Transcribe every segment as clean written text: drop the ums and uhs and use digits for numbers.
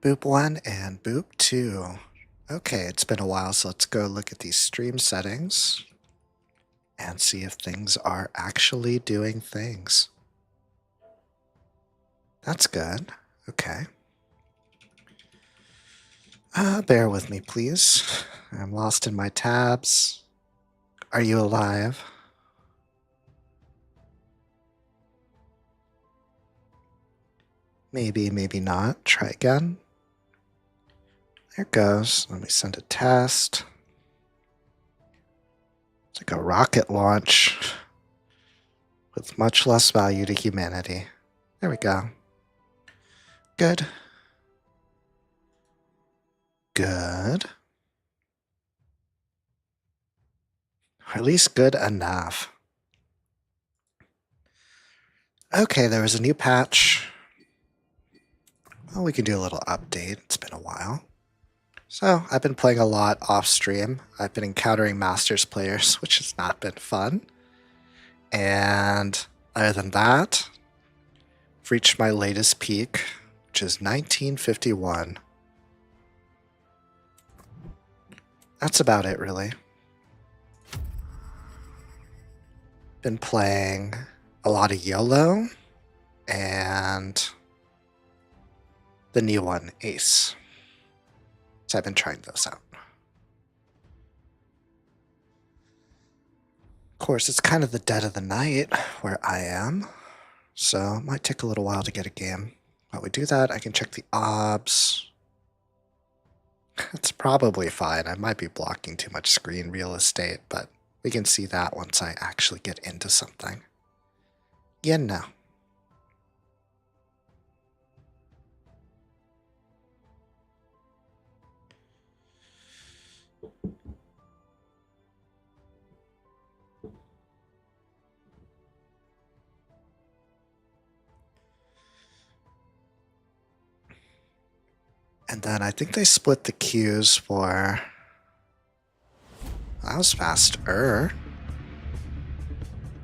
Boop 1 and Boop 2. Okay, it's been a while, so let's go look at these stream settings and see if things are actually doing things. That's good. Okay. Bear with me, please. I'm lost in my tabs. Are you alive? Maybe, maybe not. Try again. There it goes. Let me send a test. It's like a rocket launch with much less value to humanity. There we go. Good. Good. Or at least good enough. Okay, there was a new patch. Well, we can do a little update. It's been a while. So, I've been playing a lot off stream. I've been encountering Masters players, which has not been fun. And other than that, I've reached my latest peak, which is 1951. That's about it, really. Been playing a lot of YOLO and the new one, Ace. So I've been trying those out. Of course, it's kind of the dead of the night where I am, so it might take a little while to get a game. While we do that, I can check the OBS. It's probably fine. I might be blocking too much screen real estate, but we can see that once I actually get into something. You know. And then I think they split the queues for... That was faster.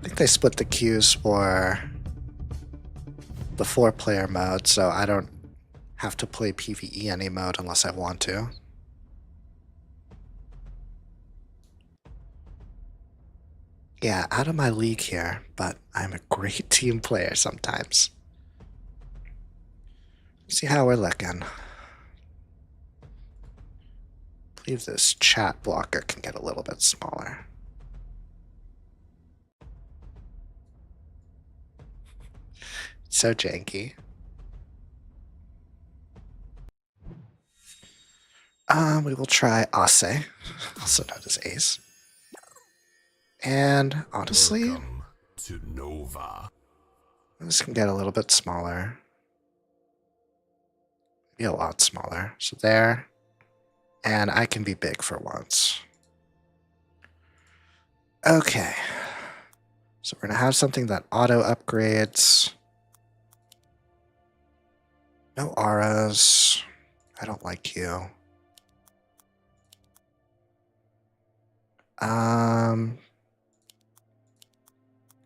I think they split the queues for the 4-player mode, so I don't have to play PvE any mode unless I want to. Yeah, out of my league here, but I'm a great team player sometimes. See how we're looking. I believe this chat blocker can get a little bit smaller. So janky. We will try Ase, also known as Ace. And honestly, Welcome to Nova. this can get a little bit smaller. Be a lot smaller. So there. And I can be big for once. Okay. So we're going to have something that auto upgrades. No auras. I don't like you.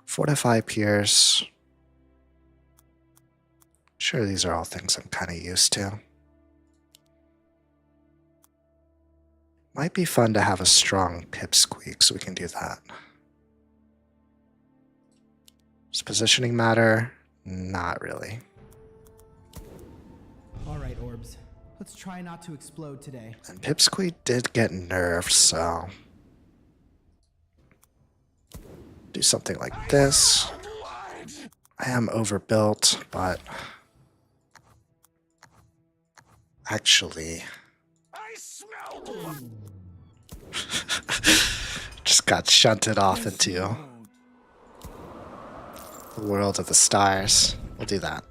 Fortify Pierce. Sure, these are all things I'm kind of used to. Might be fun to have a strong pipsqueak, so we can do that. Does positioning matter? Not really. Alright, Orbs. Let's try not to explode today. And pipsqueak did get nerfed, so... do something like this. I am overbuilt, but... actually... just got shunted off into the world of the stars. We'll do that.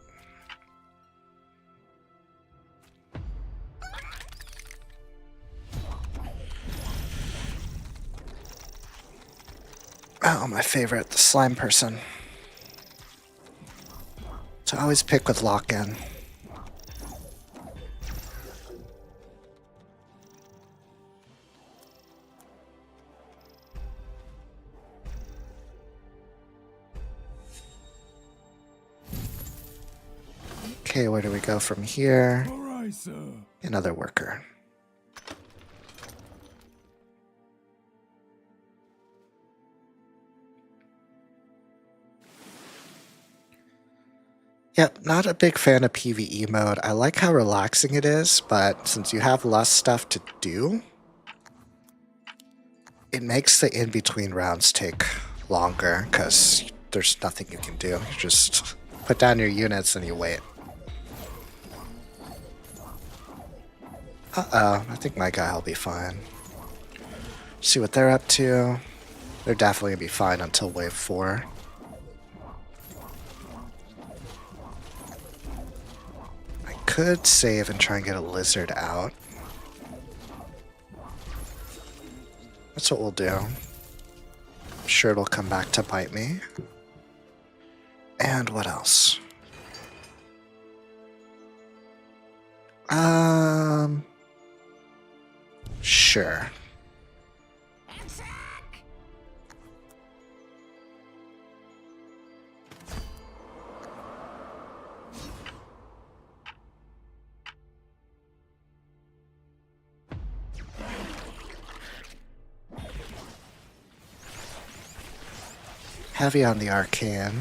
Oh, my favorite, the slime person. So I always pick with lock-in. Okay, where do we go from here? All right. Aye, sir. Another worker. Yep, not a big fan of PvE mode. I like how relaxing it is, but since you have less stuff to do, it makes the in-between rounds take longer because there's nothing you can do. You just put down your units and you wait. Uh-oh, I think my guy will be fine. See what they're up to. They're definitely gonna be fine until wave 4. I could save and try and get a lizard out. That's what we'll do. I'm sure it'll come back to bite me. And what else? Sure. Heavy on the arcane.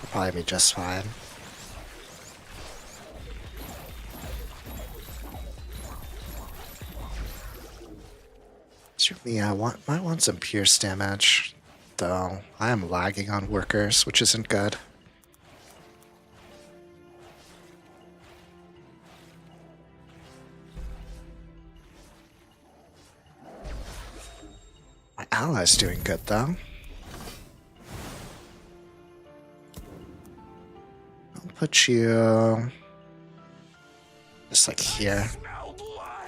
Will probably be just fine. Certainly, I might want some pierce damage, though I am lagging on workers, which isn't good. My ally's doing good, though. I'll put you just like here.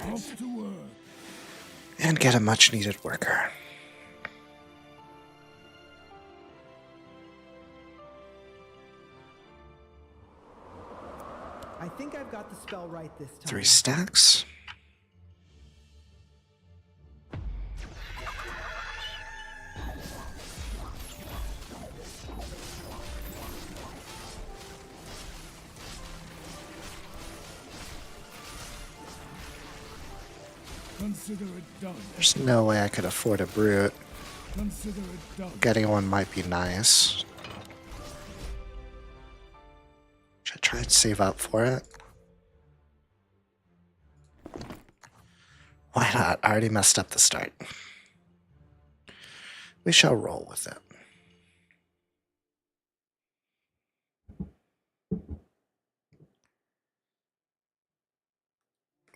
Off to work. And get a much needed worker. I think I've got the spell right this time. 3 stacks. Consider it done. There's no way I could afford a brute. Consider it done. Getting one might be nice. Should I try and save up for it? Why not? I already messed up the start. We shall roll with it.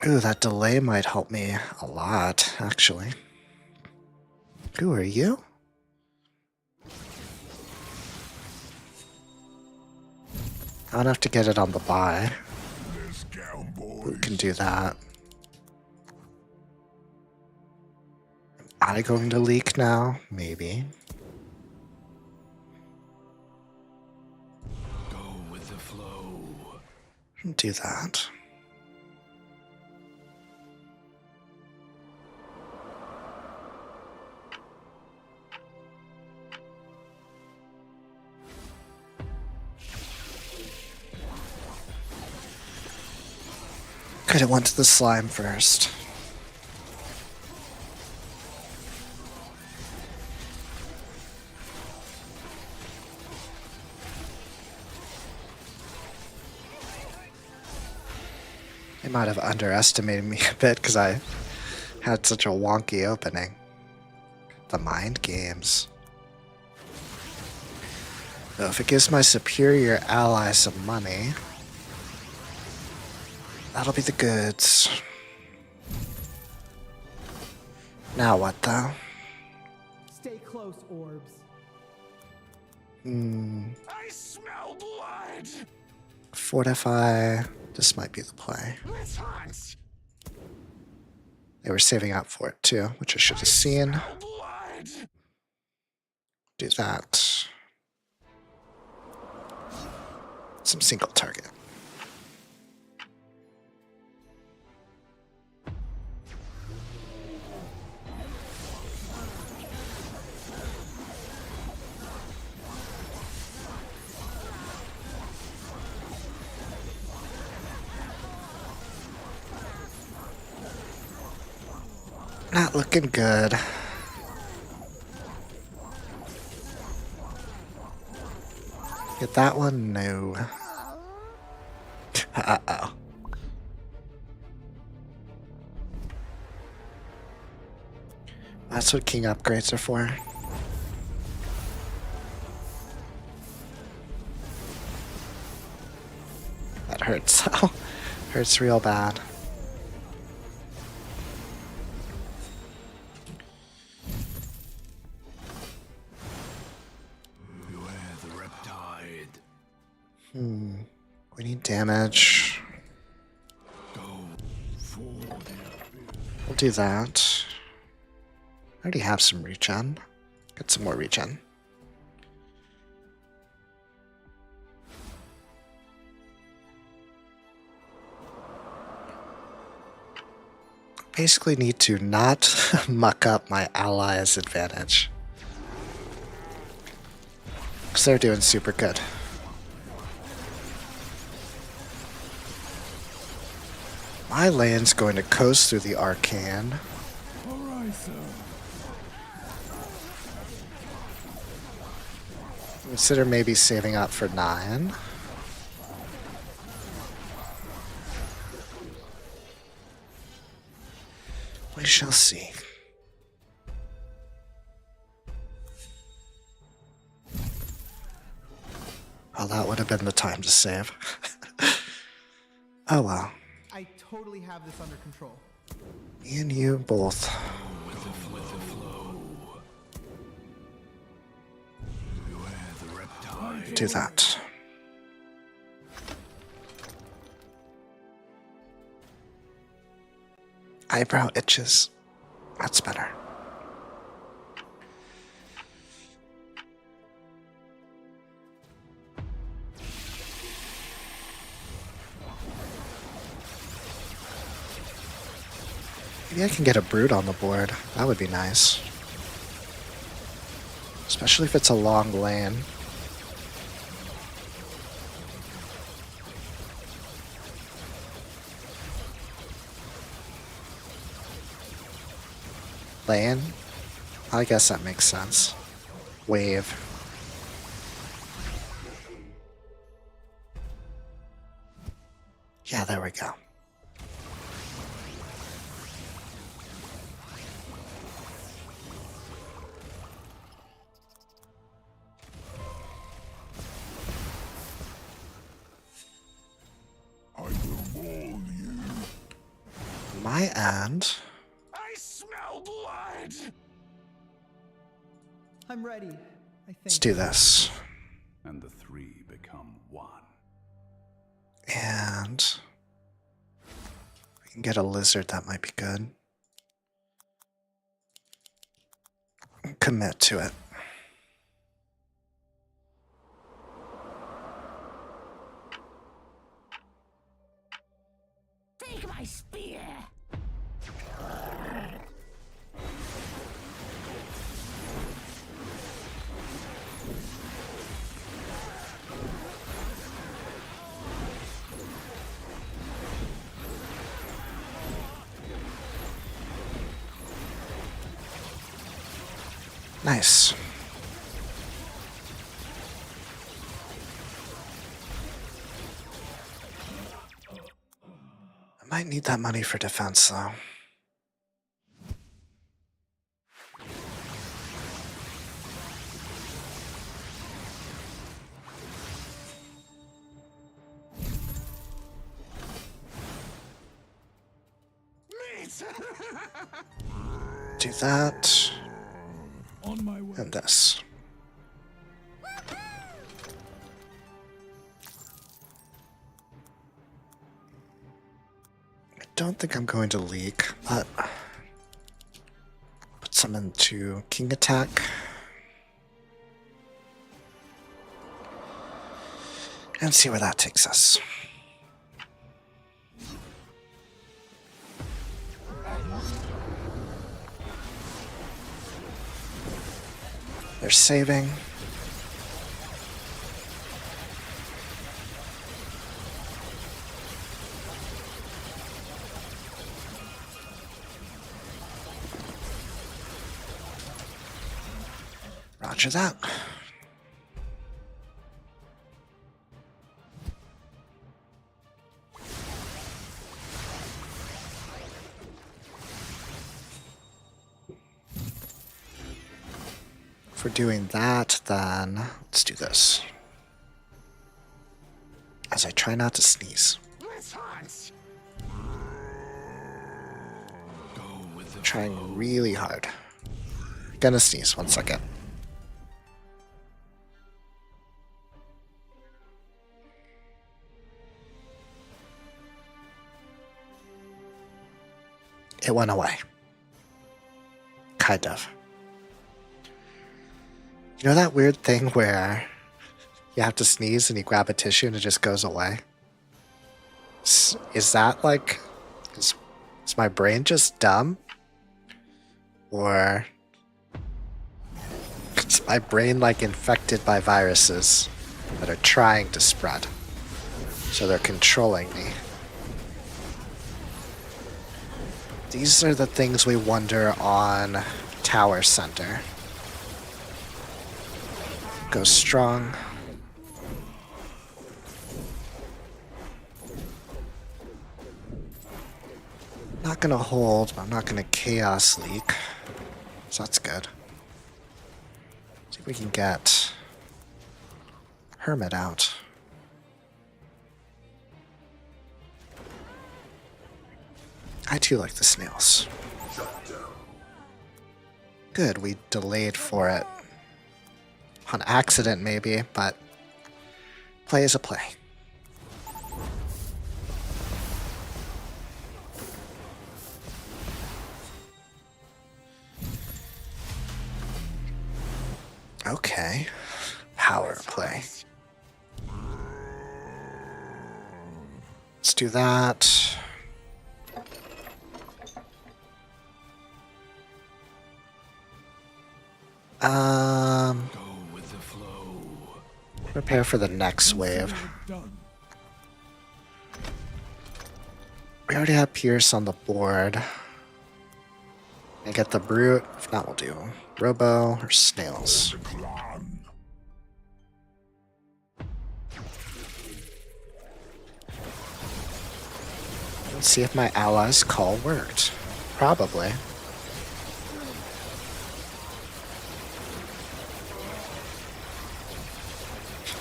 Ooh, that delay might help me a lot, actually. Who are you? I don't have to get it on the buy. Let's go, We boys. can do that. Am I going to leak now? Maybe. Go with the flow. Do that. Could have went to the slime first. They might have underestimated me a bit because I had such a wonky opening. The mind games. Though if it gives my superior ally some money, that'll be the goods. Now what though? Stay close, orbs. I smell blood. Fortify. This might be the play. Let's hunt. They were saving up for it too, which I should have seen. Smell blood. Do that. Some single target. Not looking good. Get that one? No. Uh-oh. That's what king upgrades are for. That hurts though. Hurts real bad. Beware the riptide. We need damage. Go for the We'll do that. I already have some regen. Get some more regen. Basically need to not muck up my allies' advantage. Because they're doing super good. My lane's going to coast through the arcane. Alright, sir. Consider maybe saving up for 9. We shall see. Well, that would have been the time to save. Oh well. I totally have this under control. Me and you both. With the flow. Beware the riptide. Do that. Eyebrow itches. That's better. Maybe I can get a brood on the board. That would be nice. Especially if it's a long lane. Lane? I guess that makes sense. Wave. Yeah, there we go. I will maul you. My end. I smell blood. I'm ready, I think. Let's do this. And the three become one. And we can get a lizard, that might be good. Commit to it. Take my spear! Nice. I might need that money for defense, though. Meat! Do that. On my way. And this. I don't think I'm going to leak, but put some into king attack. And see where that takes us. They're saving. Roger that. If we're doing that, then let's do this. As I try not to sneeze. Let's hunt. Trying really hard. Gonna sneeze, 1 second. It went away. Kind of. You know that weird thing where you have to sneeze and you grab a tissue and it just goes away? Is that like... Is my brain just dumb? Or... Is my brain like infected by viruses that are trying to spread? So they're controlling me. These are the things we wonder on Tower Center. Go strong. Not gonna hold, but I'm not gonna chaos leak. So that's good. See if we can get Hermit out. I too like the snails. Good, we delayed for it. On accident, maybe, but play is a play. Okay. Power play. Let's do that. Go with the flow. Prepare for the next wave. Done. We already have Pierce on the board. And get the Brute. If not, we'll do Robo or Snails. Let's see if my allies' call worked. Probably.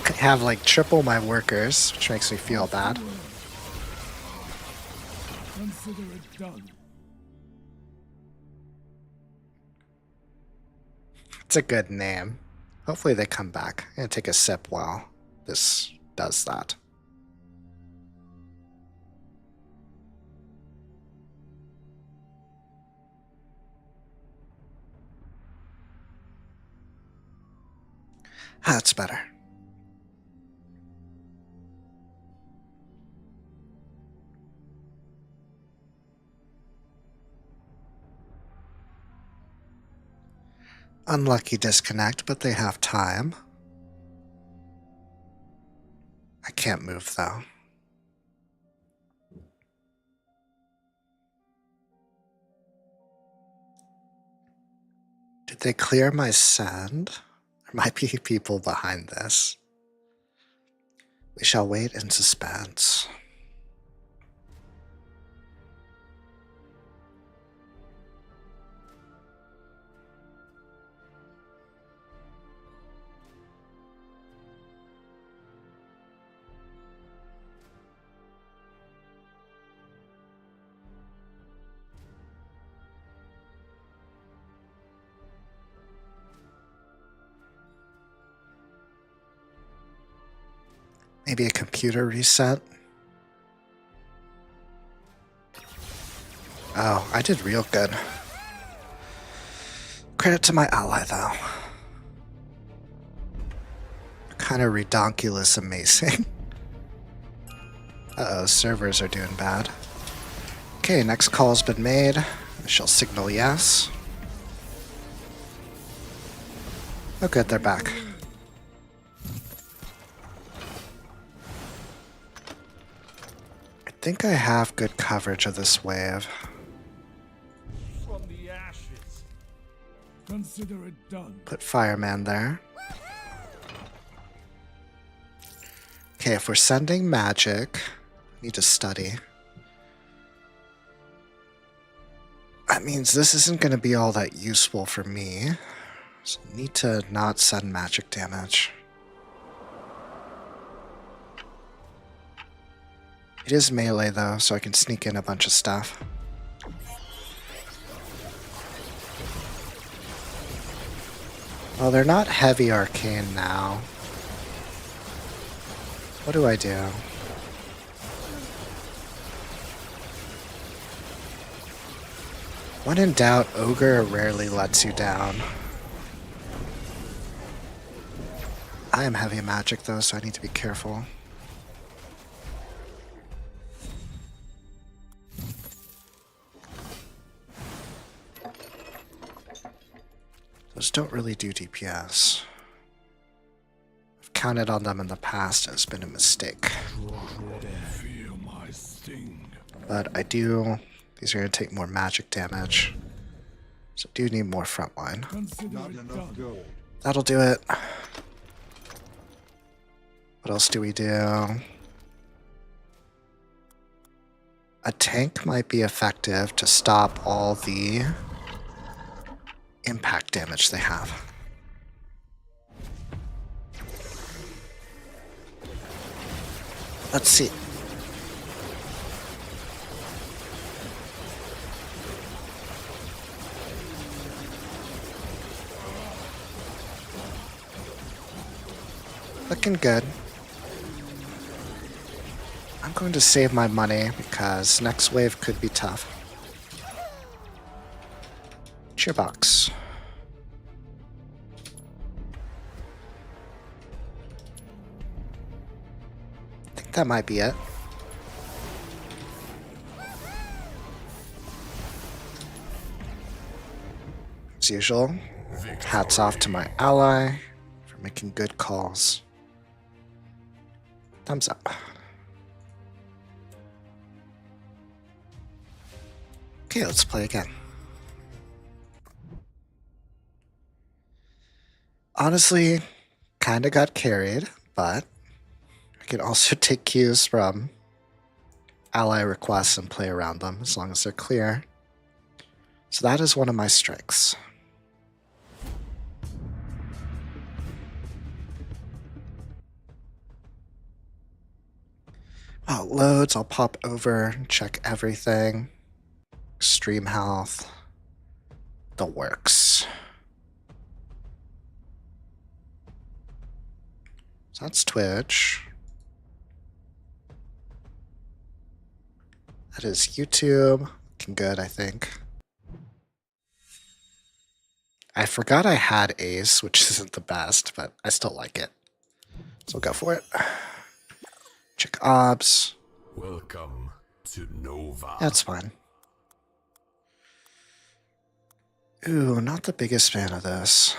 I have like triple my workers, which makes me feel bad. Consider it done. It's a good name. Hopefully they come back. I'm gonna take a sip while this does that. That's better. Unlucky disconnect, but they have time. I can't move though. Did they clear my send? There might be people behind this. We shall wait in suspense. Maybe a computer reset? Oh, I did real good. Credit to my ally, though. Kind of redonkulous amazing. Uh-oh, servers are doing bad. Okay, next call's been made. I shall signal yes. Oh good, they're back. I think I have good coverage of this wave. From the ashes. Consider it done. Put Fireman there. Okay, if we're sending magic, we need to study. That means this isn't going to be all that useful for me. So I need to not send magic damage. It is melee though, so I can sneak in a bunch of stuff. Well, they're not heavy arcane now. What do I do? When in doubt, Ogre rarely lets you down. I am heavy magic though, so I need to be careful. Those don't really do DPS. I've counted on them in the past, it's been a mistake. Feel my sting. But I do... These are going to take more magic damage. So I do need more frontline. Consider it done. That'll do it. What else do we do? A tank might be effective to stop all the impact damage they have. Let's see. Looking good. I'm going to save my money because next wave could be tough. Cheerbox. I think that might be it. As usual, hats off to my ally for making good calls. Thumbs up. Okay, let's play again. Honestly, kinda got carried, but I can also take cues from ally requests and play around them as long as they're clear. So that is one of my strengths. While it loads, I'll pop over and check everything. Extreme health. The works. So that's Twitch. That is YouTube. Looking good, I think. I forgot I had Ace, which isn't the best, but I still like it. So we'll go for it. Check obs. Welcome to Nova. That's fine. Ooh, not the biggest fan of this.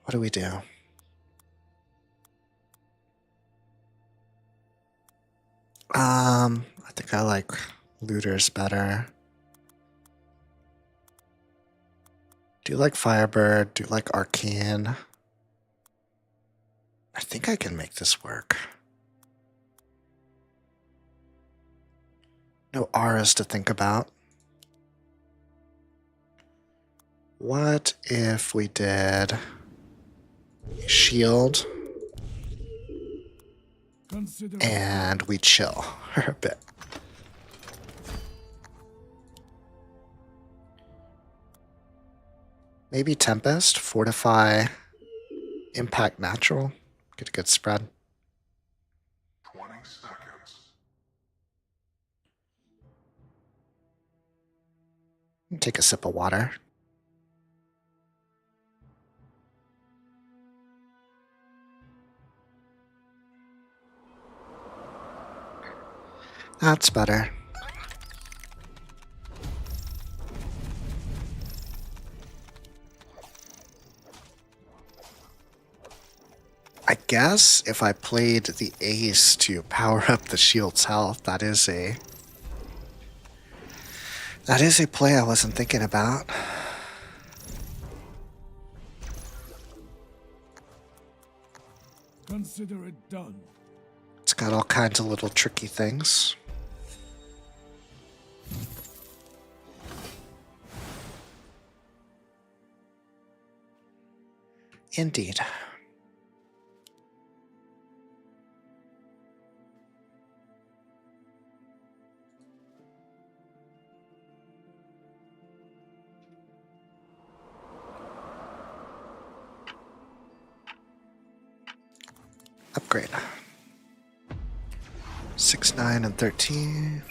What do we do? I think I like looters better. Do you like Firebird? Do you like Arcane? I think I can make this work. No auras to think about. What if we did a shield and we chill for a bit? Maybe Tempest, Fortify, Impact Natural. Get a good spread. 20 seconds. Take a sip of water. That's better. I guess if I played the Ace to power up the shield's health, that is a play I wasn't thinking about. Consider it done. It's got all kinds of little tricky things. Indeed. Upgrade. 6, 9, and 13.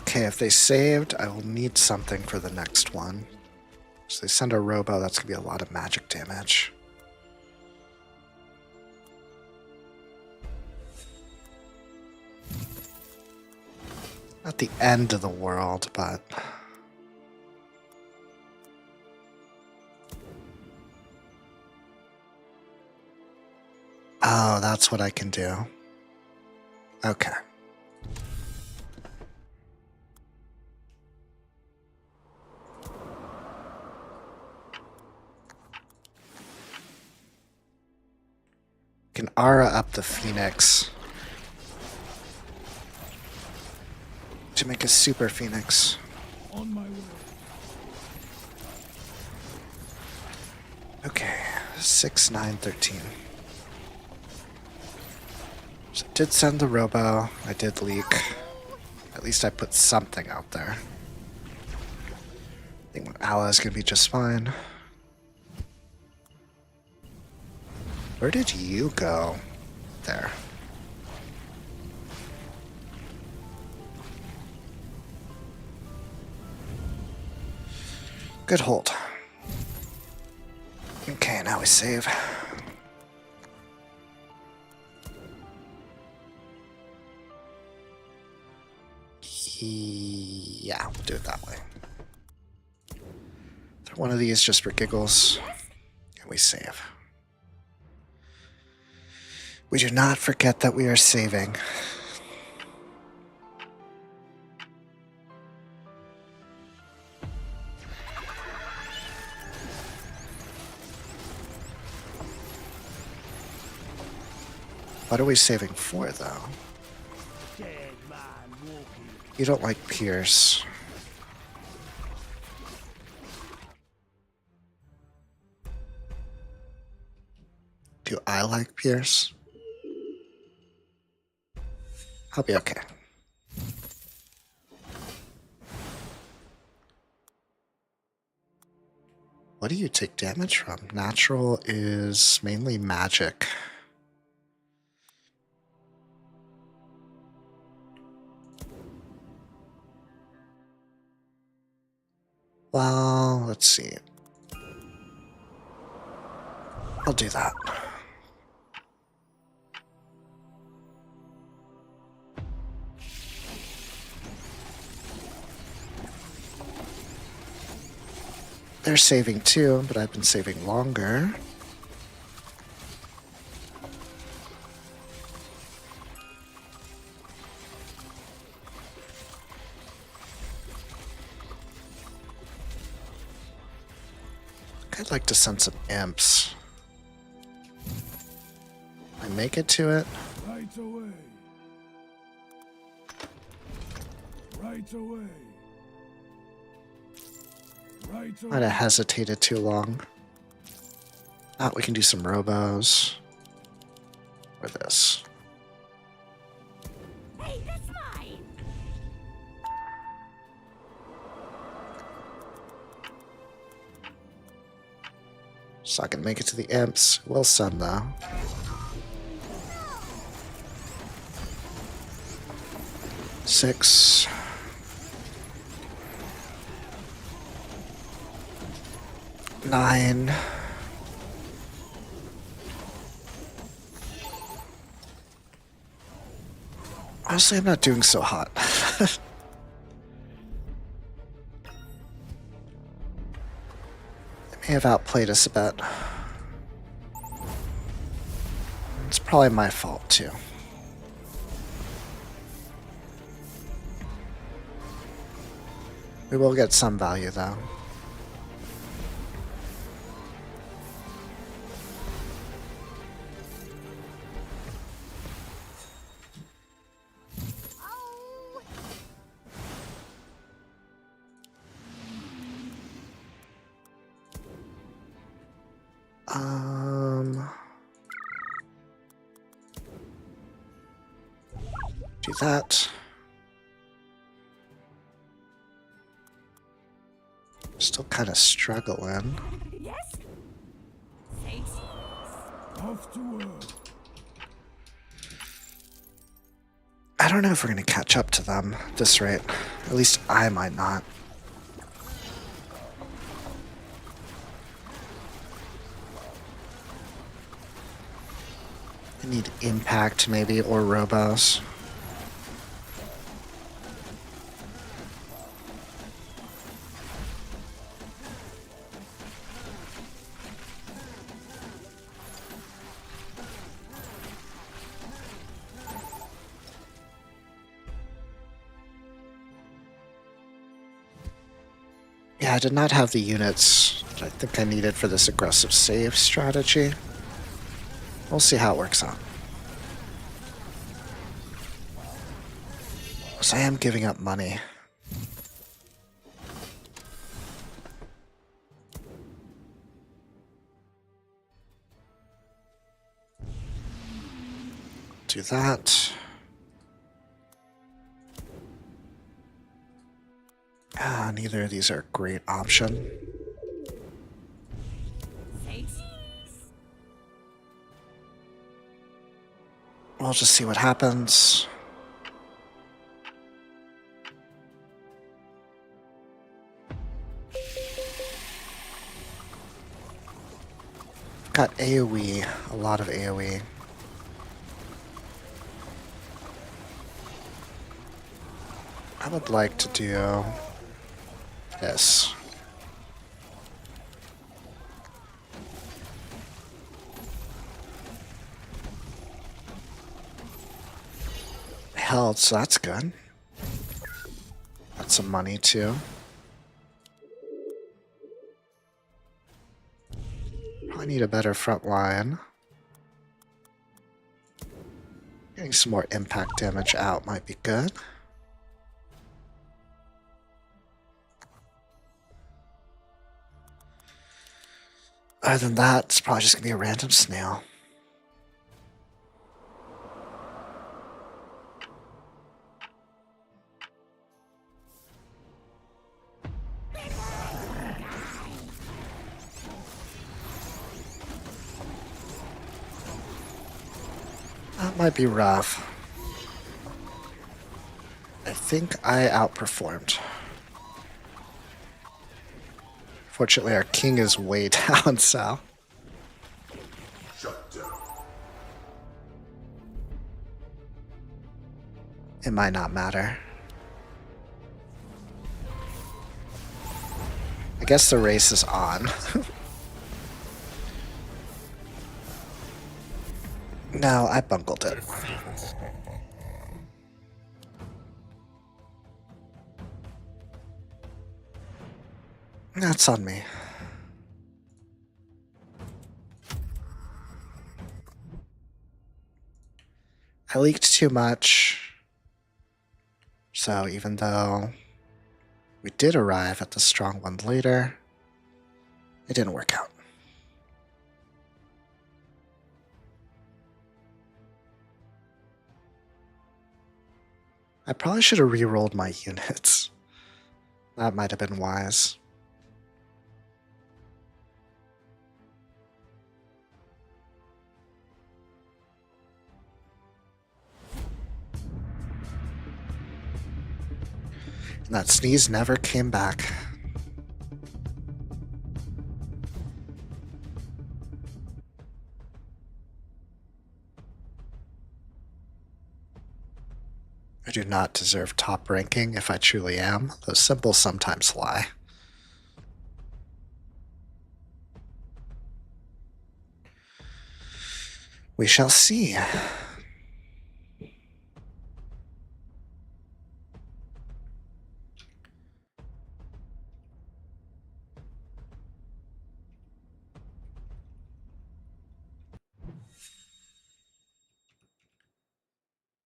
Okay, if they saved, I will need something for the next one. So they send a robo, that's going to be a lot of magic damage. Not the end of the world, but... Oh, that's what I can do. Okay. Can aura up the Phoenix to make a super Phoenix. On my way. Okay, 6, 9, 13. So I did send the robo, I did leak. At least I put something out there. I think Ala is gonna be just fine. Where did you go? There. Good hold. Okay, now we save. Yeah, we'll do it that way. Throw one of these just for giggles, and we save. We do not forget that we are saving. What are we saving for, though? You don't like Pierce. Do I like Pierce? I'll be okay. What do you take damage from? Natural is mainly magic. Well, let's see. I'll do that. They're saving too, but I've been saving longer. I'd like to send some imps. I make it to it. Right away. Right away. Right away. Might have hesitated too long. We can do some robos. Or this. Hey, that's mine! So I can make it to the imps. Will send though. Six. Nine. Honestly, I'm not doing so hot. They may have outplayed us a bit. probably my fault too. We will get some value though. Do that. Still kind of struggling. Yes? Say Off to work. I don't know if we're going to catch up to them at this rate. At least I might not. I need impact maybe, or robos. Yeah, I did not have the units that I think I needed for this aggressive save strategy. We'll see how it works out. So I am giving up money. Do that. Neither of these are a great option. We'll just see what happens. Got AoE, a lot of AoE. I would like to do this. Held, so that's good. That's some money too. Probably need a better front line. Getting some more impact damage out might be good. Other than that, it's probably just gonna be a random snail. That might be rough. I think I outperformed. Fortunately, our king is way down, so. It might not matter. I guess the race is on. No, I bungled it. That's on me. I leaked too much. So even though we did arrive at the strong one later, it didn't work out. I probably should have re-rolled my units. That might have been wise. And that sneeze never came back. I do not deserve top ranking if I truly am, though symbols sometimes lie. We shall see. Now,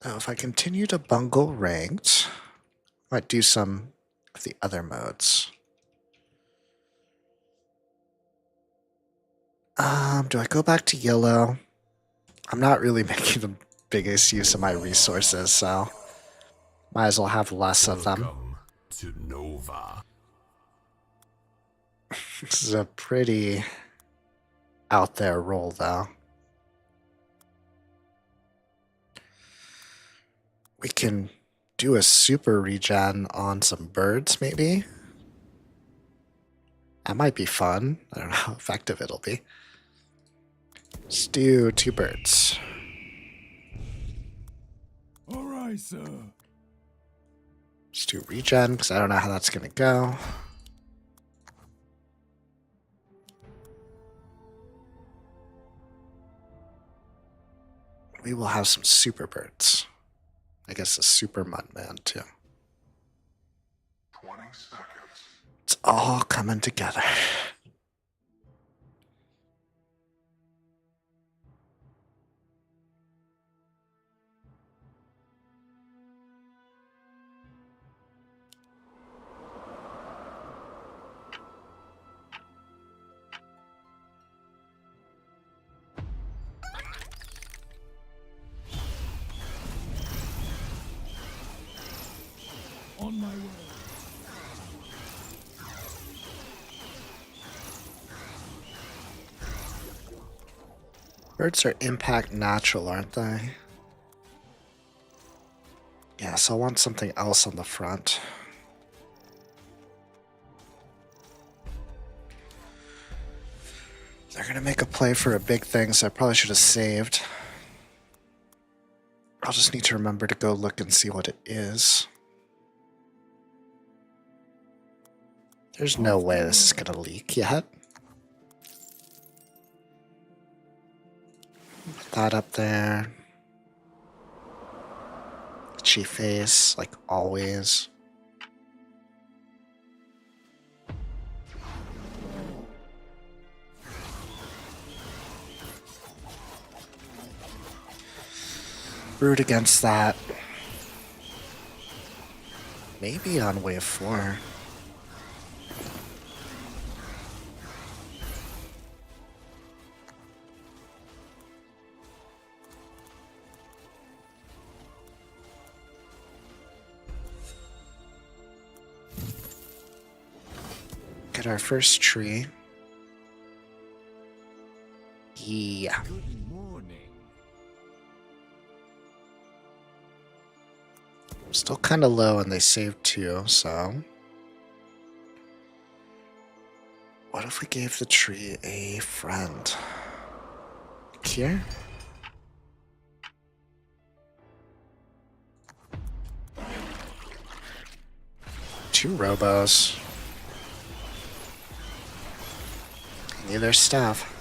if I continue to bungle ranked, I might do some of the other modes. Do I go back to yellow? I'm not really making the biggest use of my resources, so might as well have less of them. Welcome to Nova. This is a pretty out there roll, though. We can do a super regen on some birds, maybe? That might be fun. I don't know how effective it'll be. Let's do 2 birds. All right, sir. Let's do regen, because I don't know how that's going to go. We will have some super birds. I guess a super mudman, too. 20 seconds. It's all coming together. On my way. Birds are impact natural, aren't they? Yeah, so I want something else on the front. They're going to make a play for a big thing, so I probably should have saved. I'll just need to remember to go look and see what it is. There's no way this is going to leak yet. Put that up there. Itchy face, like always. Root against that. Maybe on wave 4. Get our first tree. Yeah. Good morning. Still kind of low and they saved 2, so... What if we gave the tree a friend? Here? Two robos. Need their staff.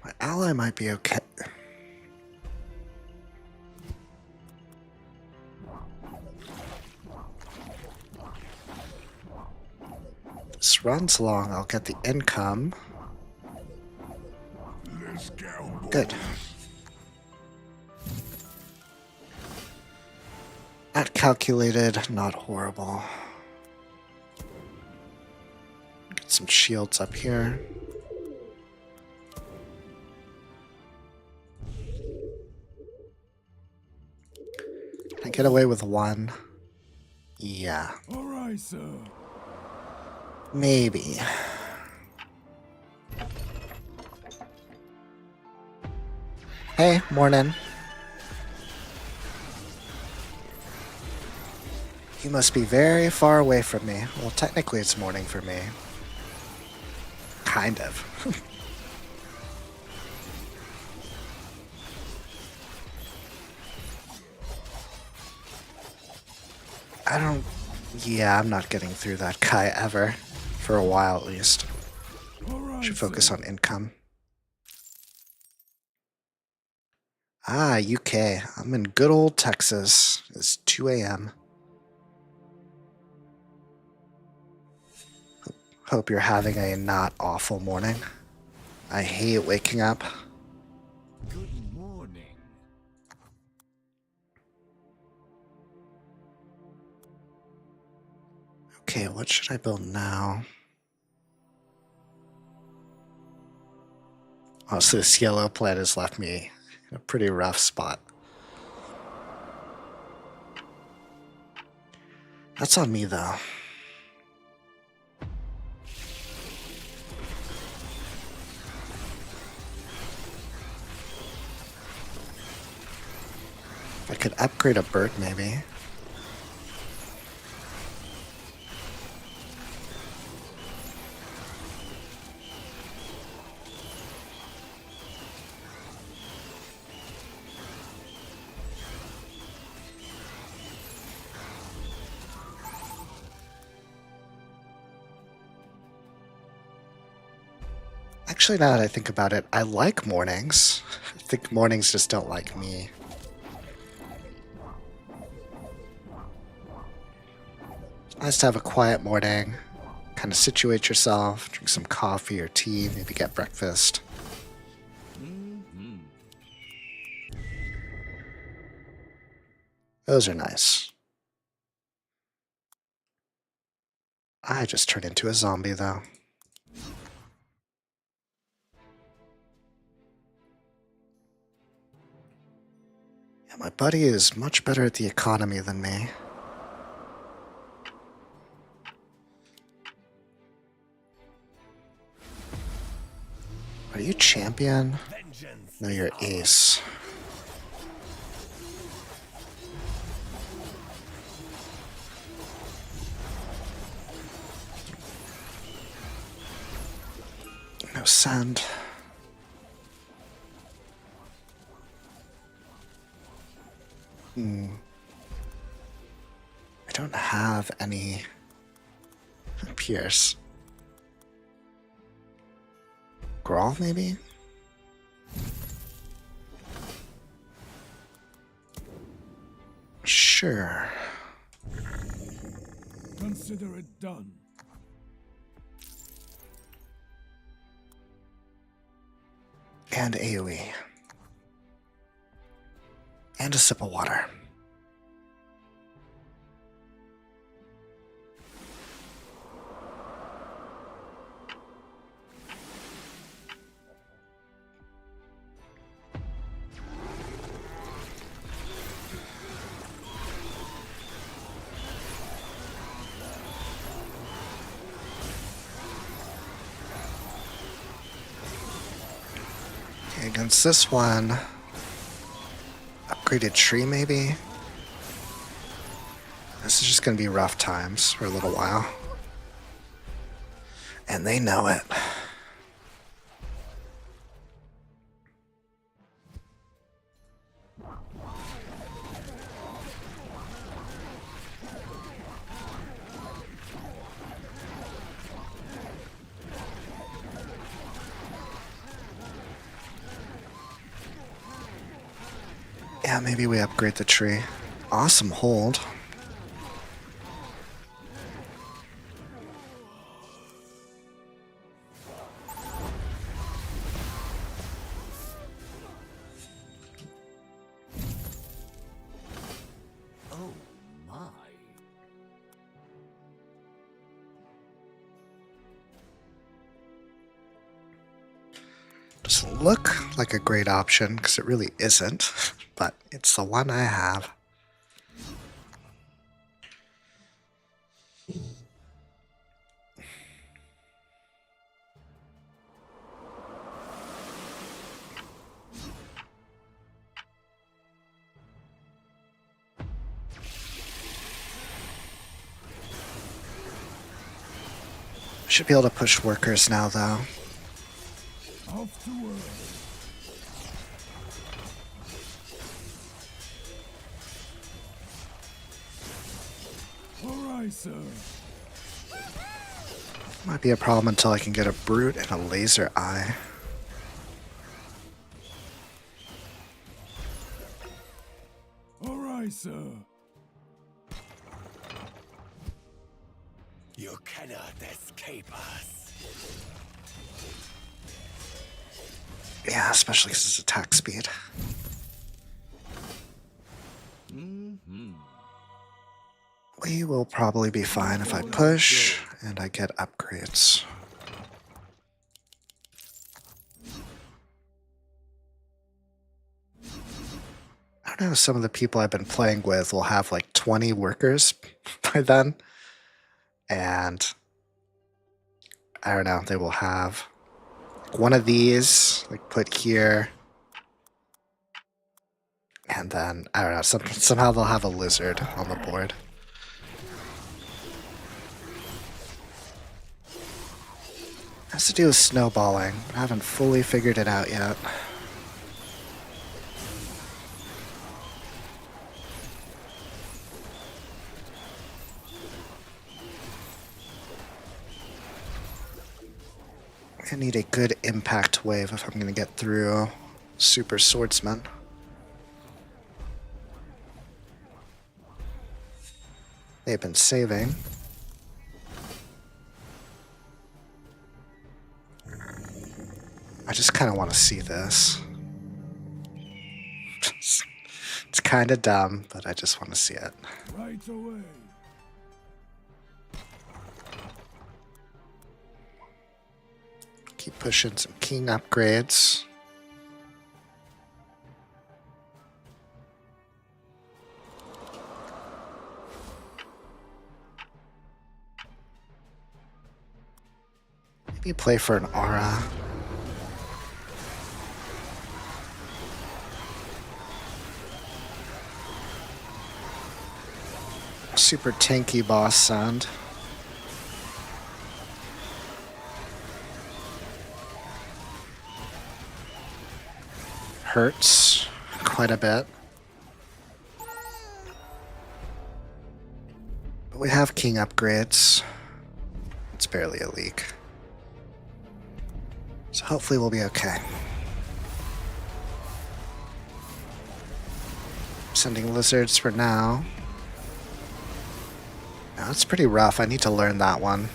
My ally might be okay. This runs long, I'll get the income. Let's go. Good. Not calculated, not horrible. Get some shields up here. Can I get away with 1? Yeah, All right, sir. maybe. Hey, morning. You must be very far away from me. Well, technically it's morning for me. Kind of. I don't... Yeah, I'm not getting through that guy ever. For a while, at least. All right, Should focus sir. on income. Ah, UK. I'm in good old Texas. It's 2 a.m. Hope you're having a not awful morning. I hate waking up. Good morning. Okay, what should I build now? Oh, so this yellow plant has left me in a pretty rough spot. That's on me, though. If I could upgrade a bird, maybe. Actually, now that I think about it, I like mornings. I think mornings just don't like me. It's nice to have a quiet morning, kind of situate yourself, drink some coffee or tea, maybe get breakfast. Those are nice. I just turned into a zombie, though. Yeah, my buddy is much better at the economy than me. Are you champion? No, you're ace. No sand. I don't have any pierce. Grawl, maybe? Sure. Consider it done. And AoE. And a sip of water. Okay, against this one, upgraded tree maybe? This is just going to be rough times for a little while. And they know it. Yeah, maybe we upgrade the tree. Awesome hold. Oh my. Doesn't look like a great option because it really isn't, but it's the one I have. Should be able to push workers now, though. Off to work. Aye, sir. Might be a problem until I can get a brute and a laser eye. All right, sir. You cannot escape us. Yeah, especially because it's attack speed. We will probably be fine if I push and I get upgrades. I don't know, some of the people I've been playing with will have like 20 workers by then. And I don't know, they will have one of these, like put here. And then, I don't know, somehow they'll have a lizard on the board. Has to do with snowballing. I haven't fully figured it out yet. I need a good impact wave if I'm going to get through Super Swordsman. They've been saving. I just kind of want to see this. It's kind of dumb, but I just want to see it. Right away. Keep pushing some king upgrades. Maybe play for an aura. Super tanky boss sound. Hurts quite a bit. But we have king upgrades. It's barely a leak. So hopefully we'll be okay. Sending lizards for now. Now, that's pretty rough. I need to learn that one.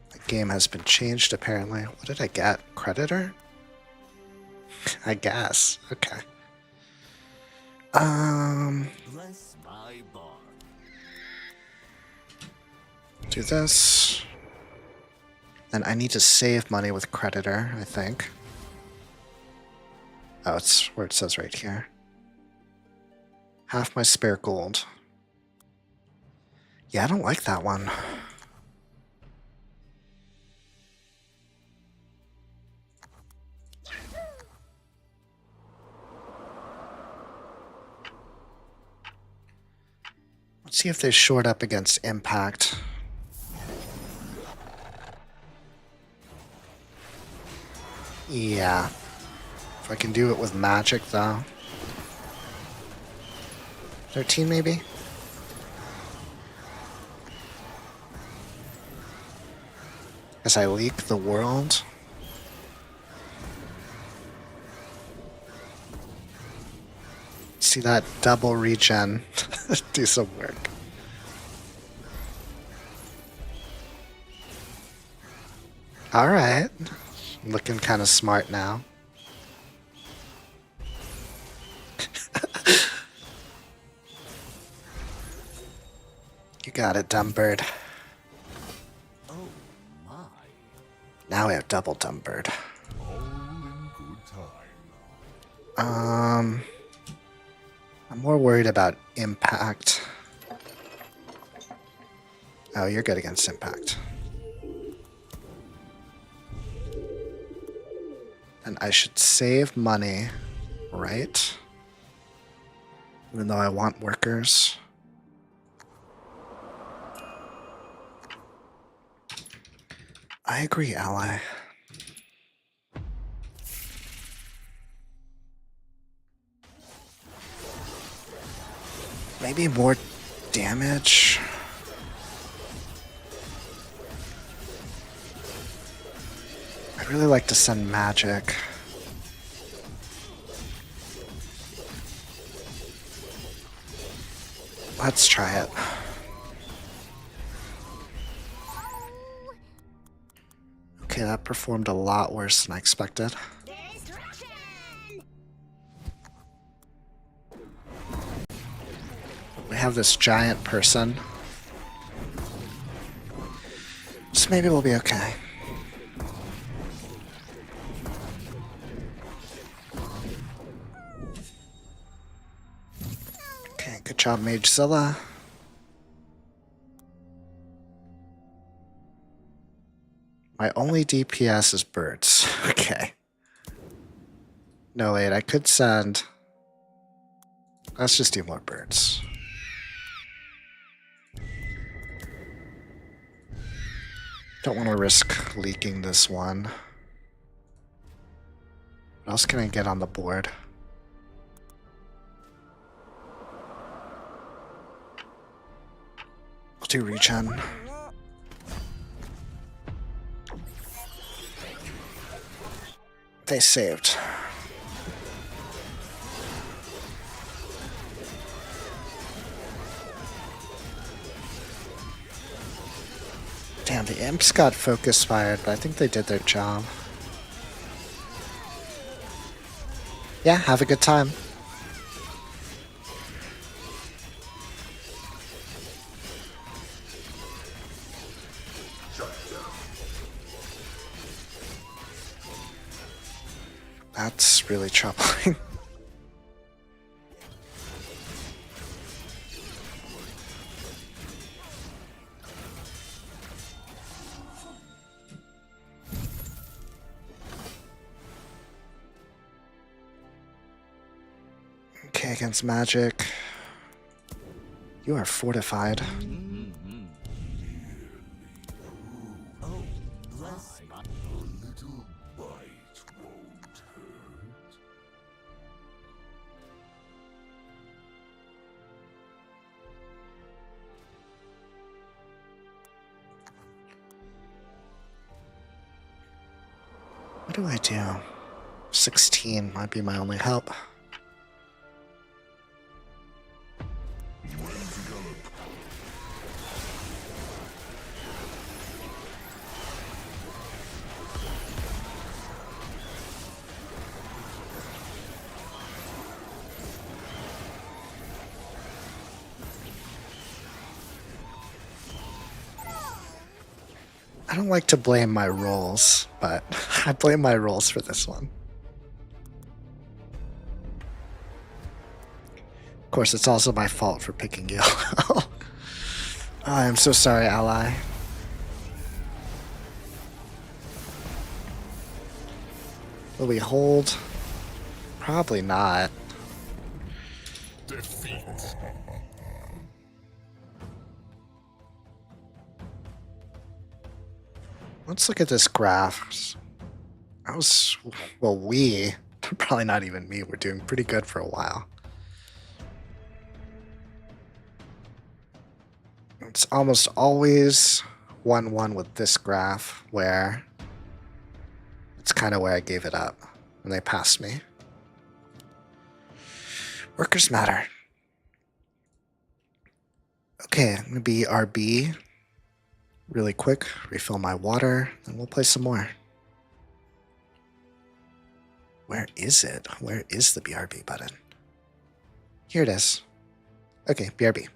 The game has been changed, apparently. What did I get? Creditor? I guess. Okay. Bless my bark. Do this. Then I need to save money with creditor, I think. Oh, it's where it says right here. Half my spare gold. Yeah, I don't like that one. Let's see if they short up against impact. Yeah. If I can do it with magic, though. 13, maybe? As I leak the world. See that double regen do some work. Alright. Looking kind of smart now. You got it, dumb bird. Oh my. Now we have double dumb bird. All in good time. I'm more worried about impact. Oh, you're good against impact. And I should save money, right? Even though I want workers. I agree, ally. Maybe more damage. I'd really like to send magic. Let's try it. Okay, that performed a lot worse than I expected. Destruction! We have this giant person. So maybe we'll be okay. Okay, good job, Magezilla. My only DPS is birds. Okay. No, wait, I could send... Let's just do more birds. Don't want to risk leaking this one. What else can I get on the board? We'll do regen. They saved. Damn, the imps got focus fired, but I think they did their job. Yeah, have a good time. That's really troubling. Okay, against magic. You are fortified. Oh, bless my Little bite won't hurt. What do I do? 16 might be my only help. I don't like to blame my rolls, but I blame my rolls for this one. Of course, it's also my fault for picking you. Oh, I'm so sorry, ally. Will we hold? Probably not. Defeat. Let's look at this graph. I was, well, probably not even me, we're doing pretty good for a while. It's almost always 1-1 with this graph, where it's kind of where I gave it up when they passed me. Workers matter. Okay, I'm going to be RB really quick, refill my water, and we'll play some more. Where is it? Where is the BRB button? Here it is. Okay, BRB.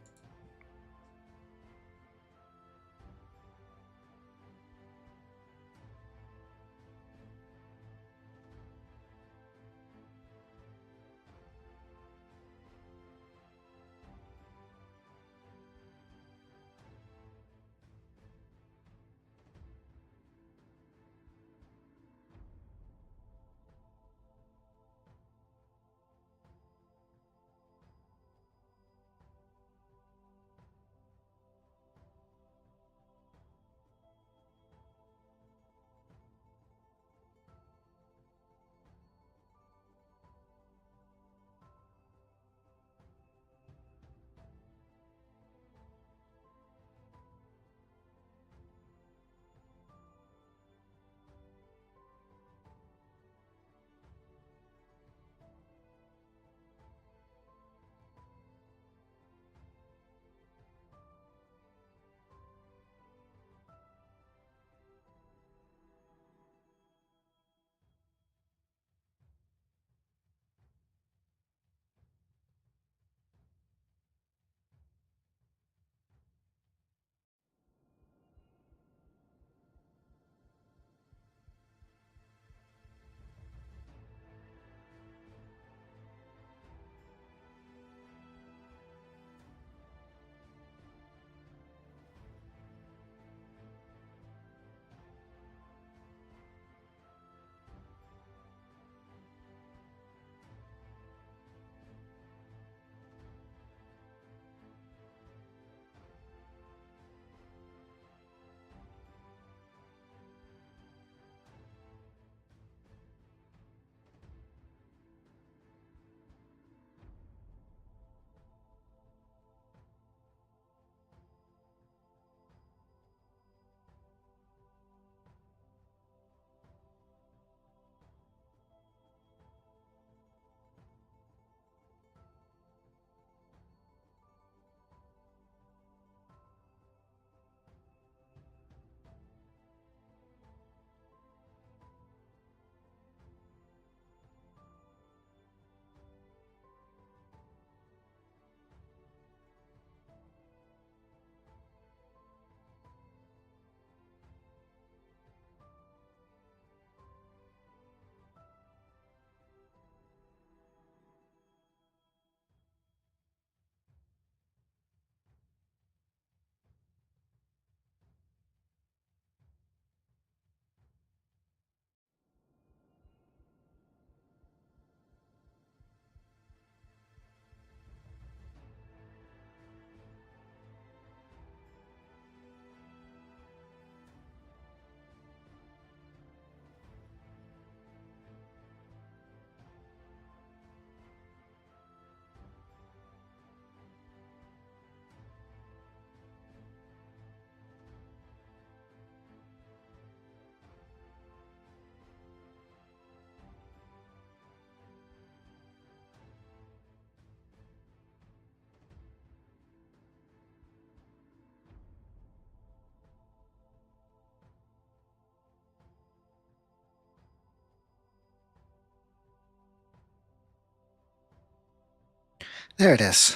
There it is.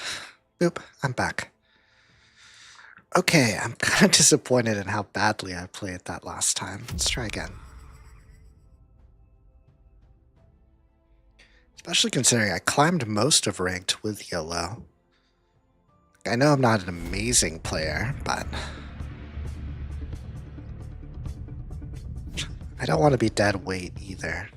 Boop, I'm back. Okay, I'm kind of disappointed in how badly I played that last time. Let's try again. Especially considering I climbed most of ranked with YOLO. I know I'm not an amazing player, but I don't want to be dead weight either.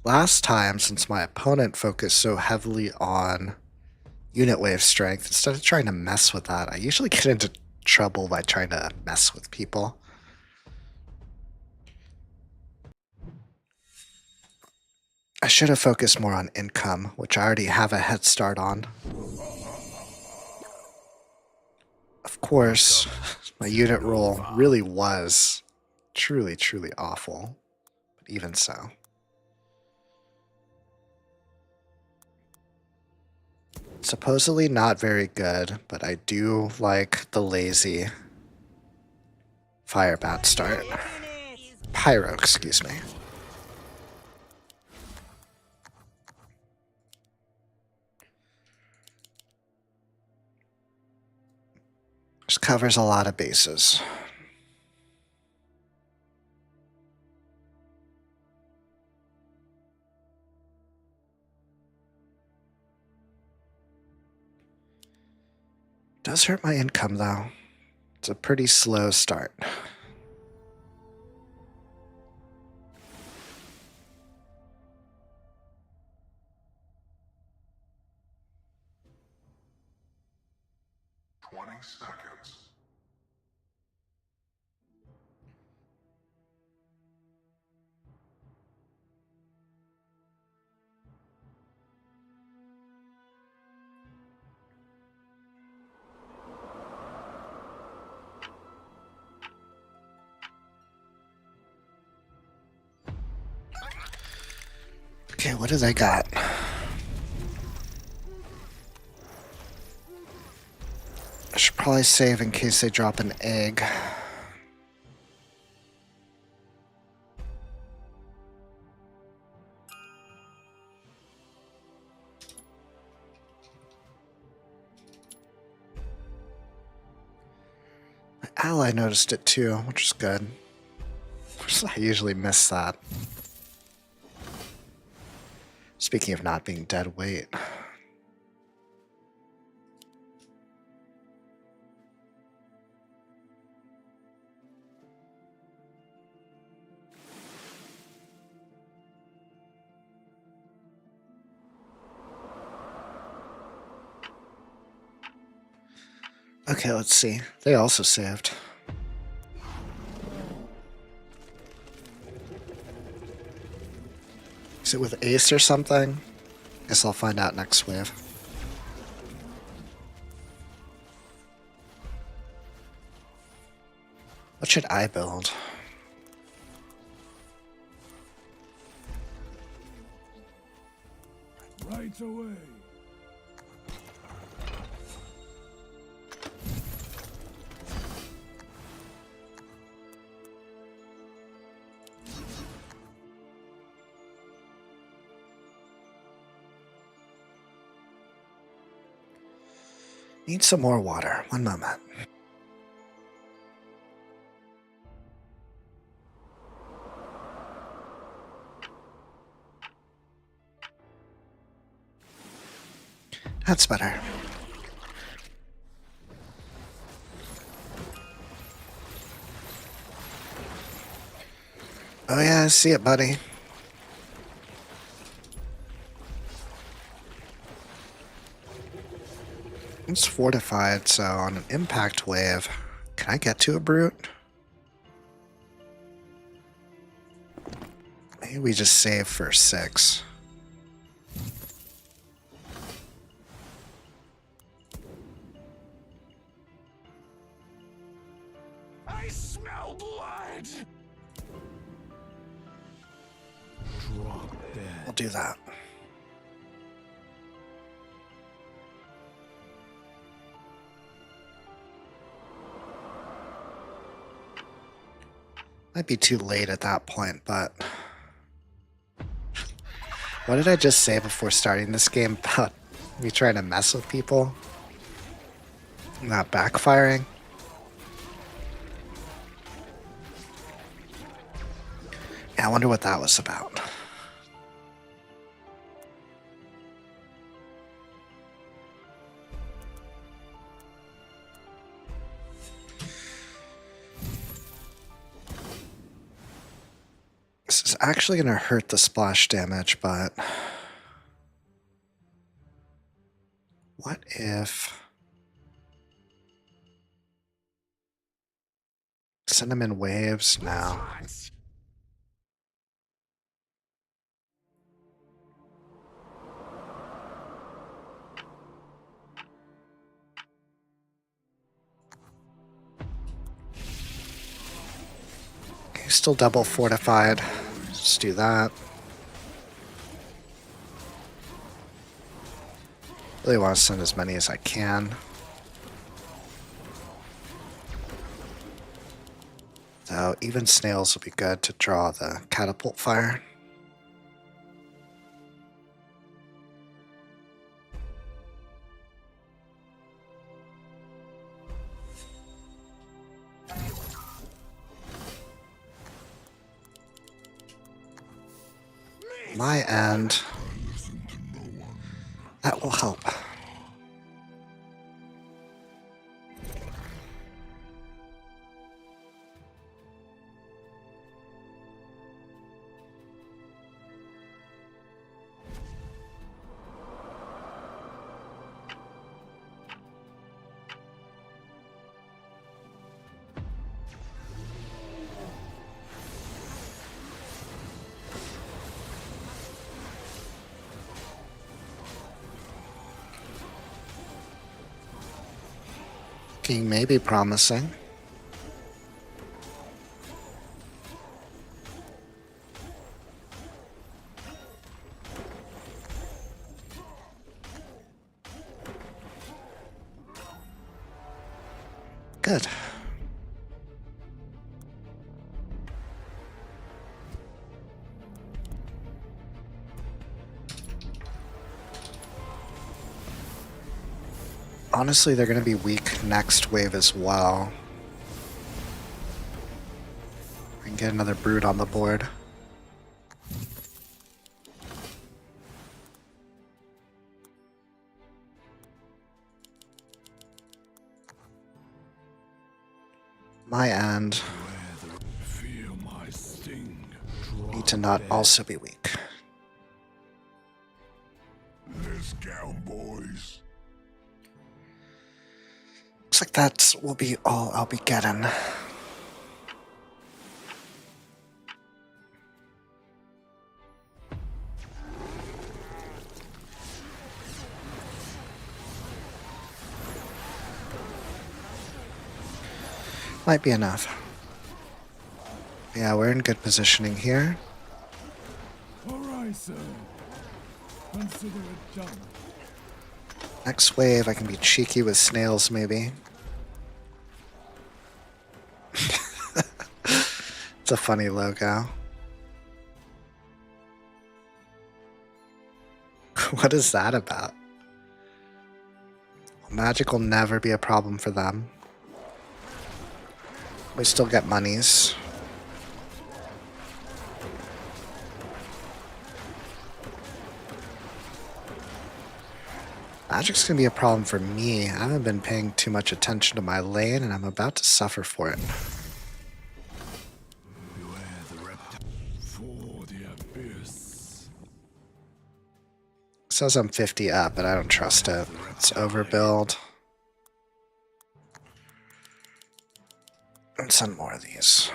Last time, since my opponent focused so heavily on unit wave strength, instead of trying to mess with that, I usually get into trouble by trying to mess with people. I should have focused more on income, which I already have a head start on. Of course, my unit roll really was truly, truly awful, but even so. Supposedly not very good, but I do like the lazy fire bat start. Pyro, excuse me. Just covers a lot of bases. Does hurt my income though. It's a pretty slow start. Seconds. Okay, what do they got? I should probably save in case they drop an egg. My ally noticed it too, which is good. I usually miss that. Speaking of not being dead weight. Okay, let's see. They also saved. Is it with Ace or something? Guess I'll find out next wave. What should I build? Right away. Need some more water. One moment. That's better. Oh yeah, I see it, buddy. It's fortified, so on an impact wave, can I get to a brute? Maybe we just save for 6. I smell blood. Drop dead. We'll do that. Might be too late at that point, but... What did I just say before starting this game about me trying to mess with people? Not backfiring? Yeah, I wonder what that was about. This is actually going to hurt the splash damage, but... What if... Send them in waves? No. Okay, still double fortified. Let's do that. Really want to send as many as I can. Though even snails will be good to draw the catapult fire. My end. That will help. Looking maybe promising. Good. Honestly, they're going to be weak next wave as well. I can get another brood on the board. My end. Feel my sting. Need to not also be weak. Let's go, boys. Looks like that will be all I'll be getting. Might be enough. Yeah, we're in good positioning here. Alright, sir. Consider it done. Next wave, I can be cheeky with snails, maybe. It's a funny logo. What is that about? Magic will never be a problem for them. We still get monies. Magic's gonna be a problem for me. I haven't been paying too much attention to my lane, and I'm about to suffer for it. Beware the reptile. For the abyss. Says I'm 50 up, but I don't trust it. It's overbuild. And send more of these.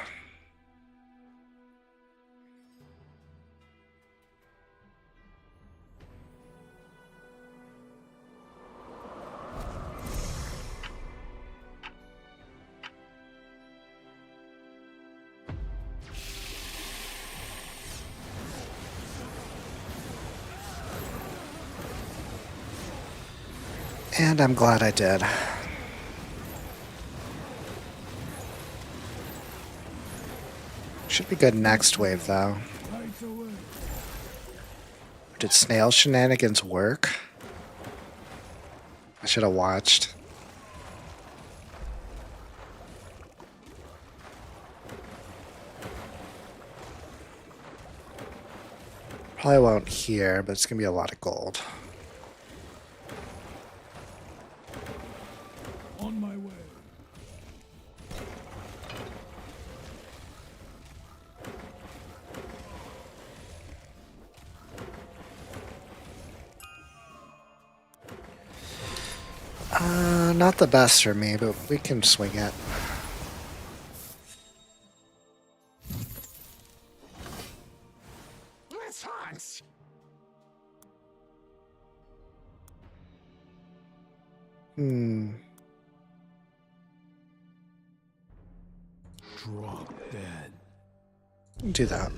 And I'm glad I did. Should be good next wave, though. Right away. Did snail shenanigans work? I should have watched. Probably won't here, but it's gonna be a lot of gold. On my way. Not the best for me, but we can swing it. Let's hunt. Drop dead. Do that.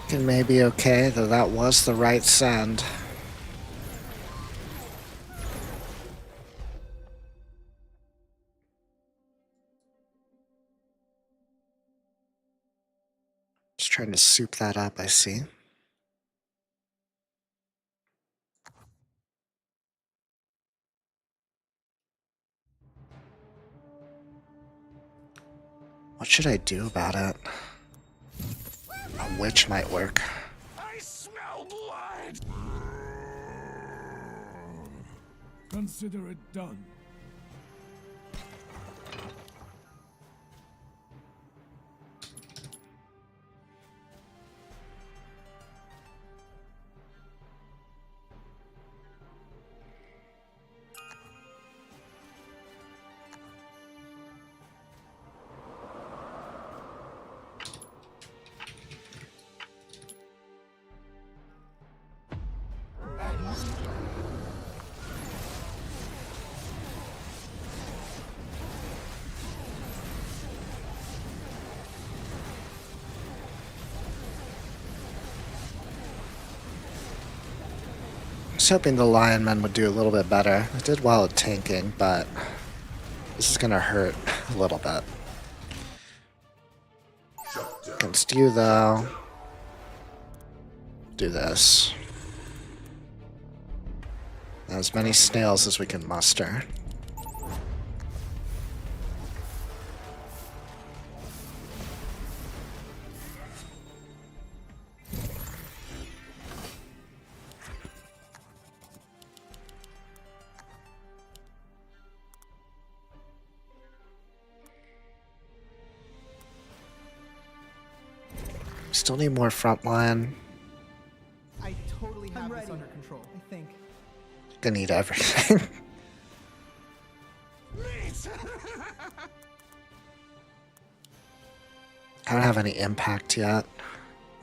It may be okay, though that was the right send. Just trying to soup that up, I see. What should I do about it? A witch might work. I smell blood. Consider it done. I was hoping the Lion Men would do a little bit better. They did well at tanking, but this is gonna hurt a little bit. Against you, though. Do this. As many snails as we can muster. Still need more frontline. I totally have this under control. I think. Gonna need everything. Meat. I don't have any impact yet.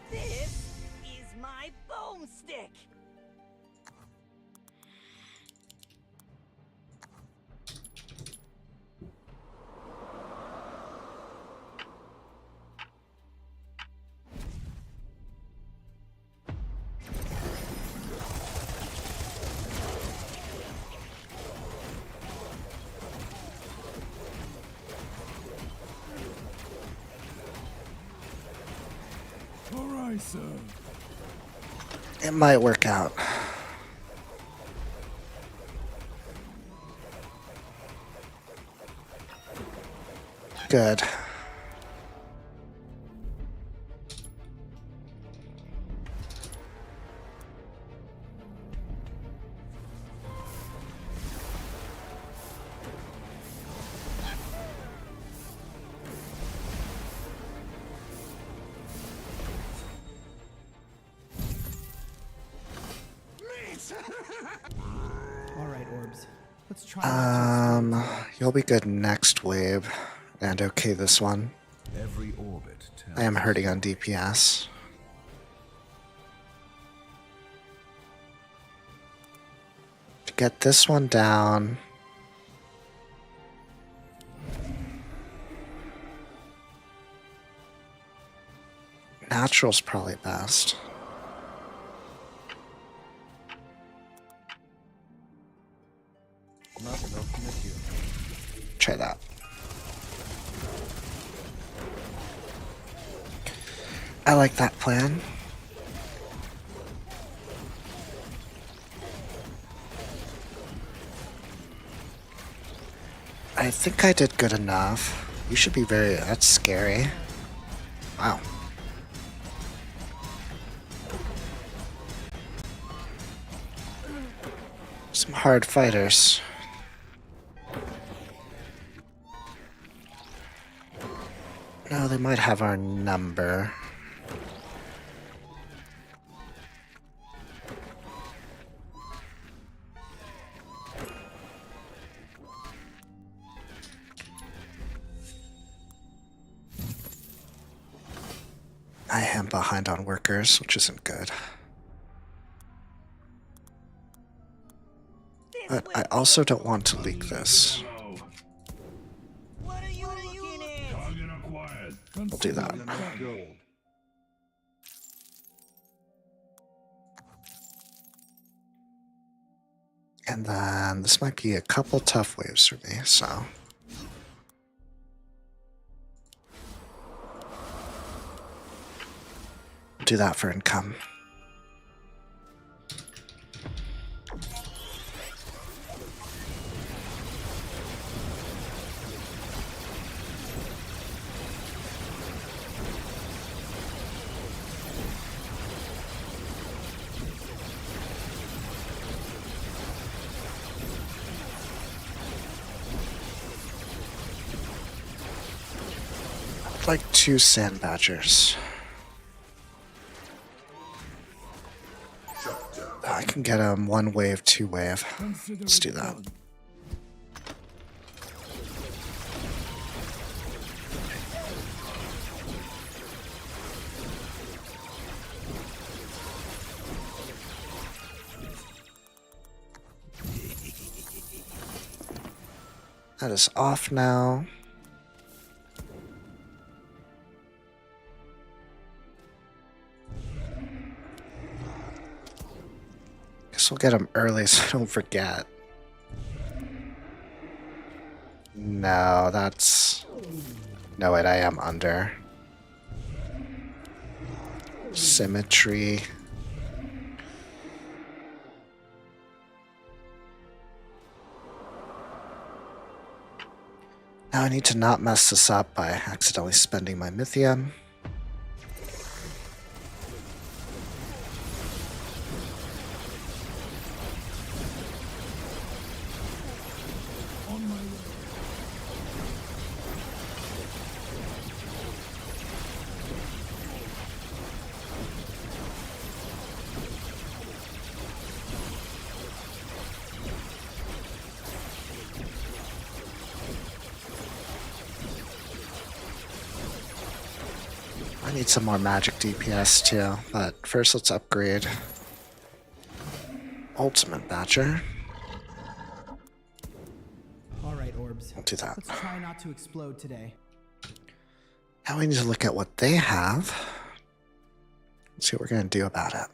This is my boomstick. All right, sir. It might work out. Good. All right, orbs. Let's try. You'll be good next wave. And okay, this one. Every orbit tells I am hurting on DPS. To get this one down. Natural's probably best. Try that. I like that plan. I think I did good enough. You should be very... That's scary. Wow. Some hard fighters. No, they might have our number. I am behind on workers, which isn't good. But I also don't want to leak this. What are you looking at? Target acquired. We'll do that. And then this might be a couple tough waves for me, so... do that for income. I'd like 2 sand badgers. I can get them 1 wave, 2 wave. Let's do that. That is off now. Guess we'll get them early so I don't forget. No, that's... No, wait, I am under. Symmetry. Now I need to not mess this up by accidentally spending my Mythium. I need some more magic DPS too, but first let's upgrade Ultimate Badger. All right, Orbs. I'll do that. Let's try not to explode today. Now we need to look at what they have. Let's see what we're going to do about it.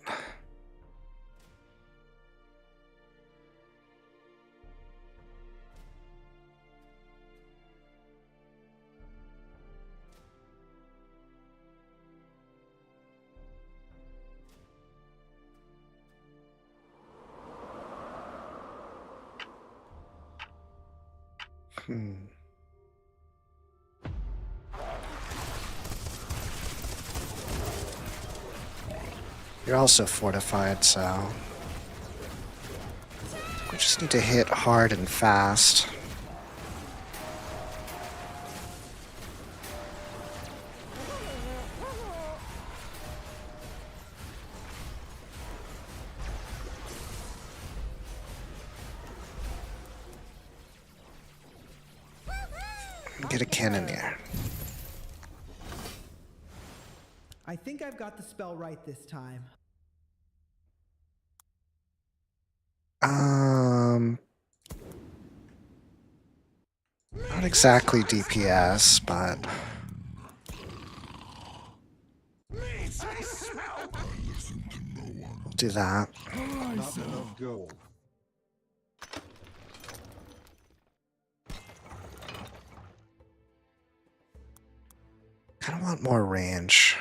You're also fortified, so we just need to hit hard and fast. Get a cannoneer. I think I've got the spell right this time. Not exactly DPS, but I smell. we'll do that. Kind of want more range.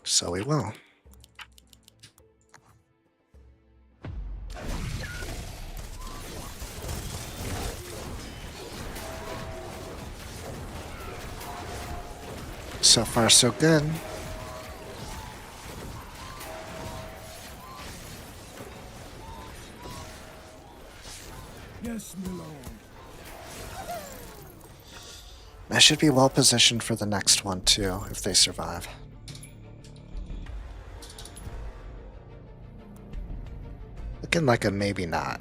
So we will. So far, so good. Yes, my lord. I should be well positioned for the next one too, if they survive. Looking like a maybe not.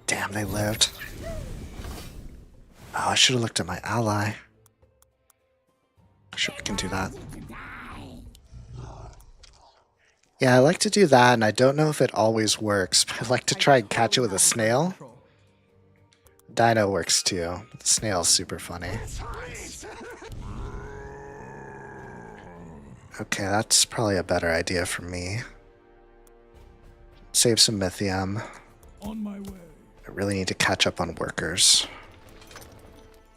Damn, they lived. Oh, I should have looked at my ally. Sure, we can do that. Yeah, I like to do that, and I don't know if it always works, but I like to try and catch it with a snail. Dino works too, but the snail's super funny. Okay, that's probably a better idea for me. Save some Mythium. On my way. I really need to catch up on workers.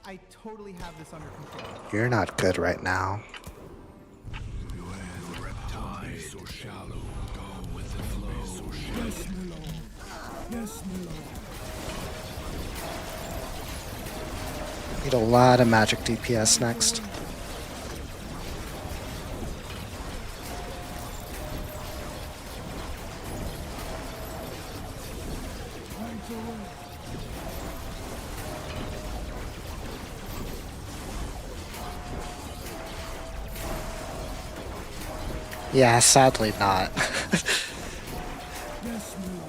I totally have this under control. You're not good right now. So shallow. Go with the flow. So shallow. Yes, my lord. Yes, my lord. Need a lot of magic DPS next. Right away. Yeah, sadly not. Yes, my lord.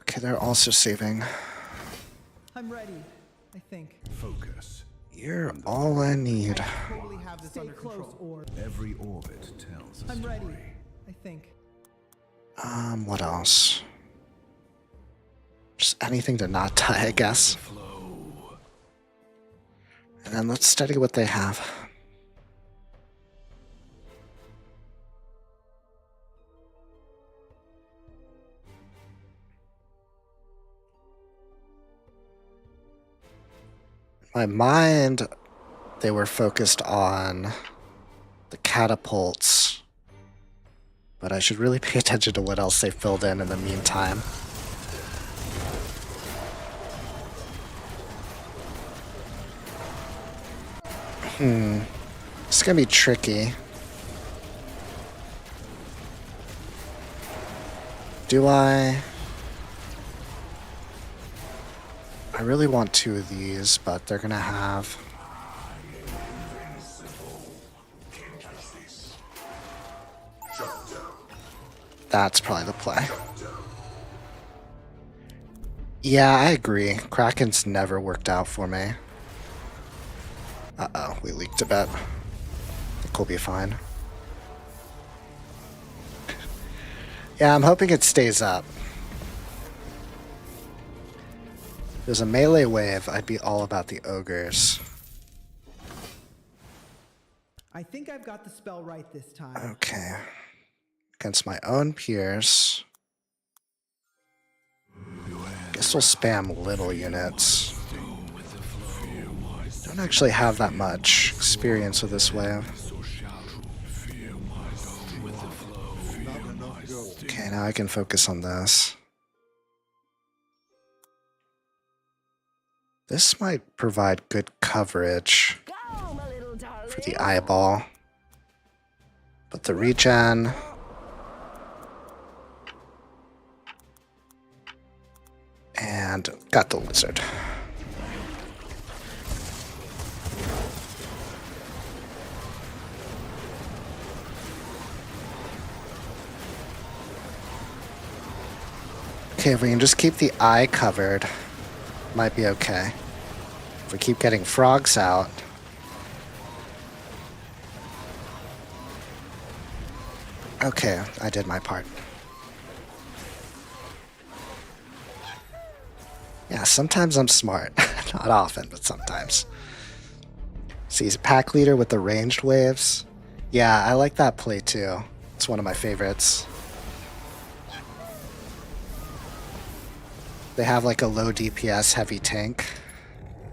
Okay, they're also saving. I'm ready, I think. Focus. You're all I need. Totally have this under control. Or Every orbit tells a I'm story. ready, I think. What else? Just anything to not die, I guess. And then let's study what they have. In my mind, they were focused on the catapults, but I should really pay attention to what else they filled in the meantime. It's gonna be tricky. Do I really want two of these, but they're gonna have... That's probably the play. Yeah, I agree. Kraken's never worked out for me. Uh-oh, we leaked a bit. I think we'll be fine. Yeah, I'm hoping it stays up. If there's a melee wave, I'd be all about the ogres. I think I've got the spell right this time. Okay. Against my own peers. Guess we'll spam little units. Don't actually have that much experience with this wave. Okay, now I can focus on this. This might provide good coverage for the eyeball. But the regen... And got the lizard. Okay, if we can just keep the eye covered, might be okay. If we keep getting frogs out... Okay, I did my part. Yeah, sometimes I'm smart. Not often, but sometimes. See, he's a pack leader with the ranged waves. Yeah, I like that play too. It's one of my favorites. They have like a low DPS heavy tank.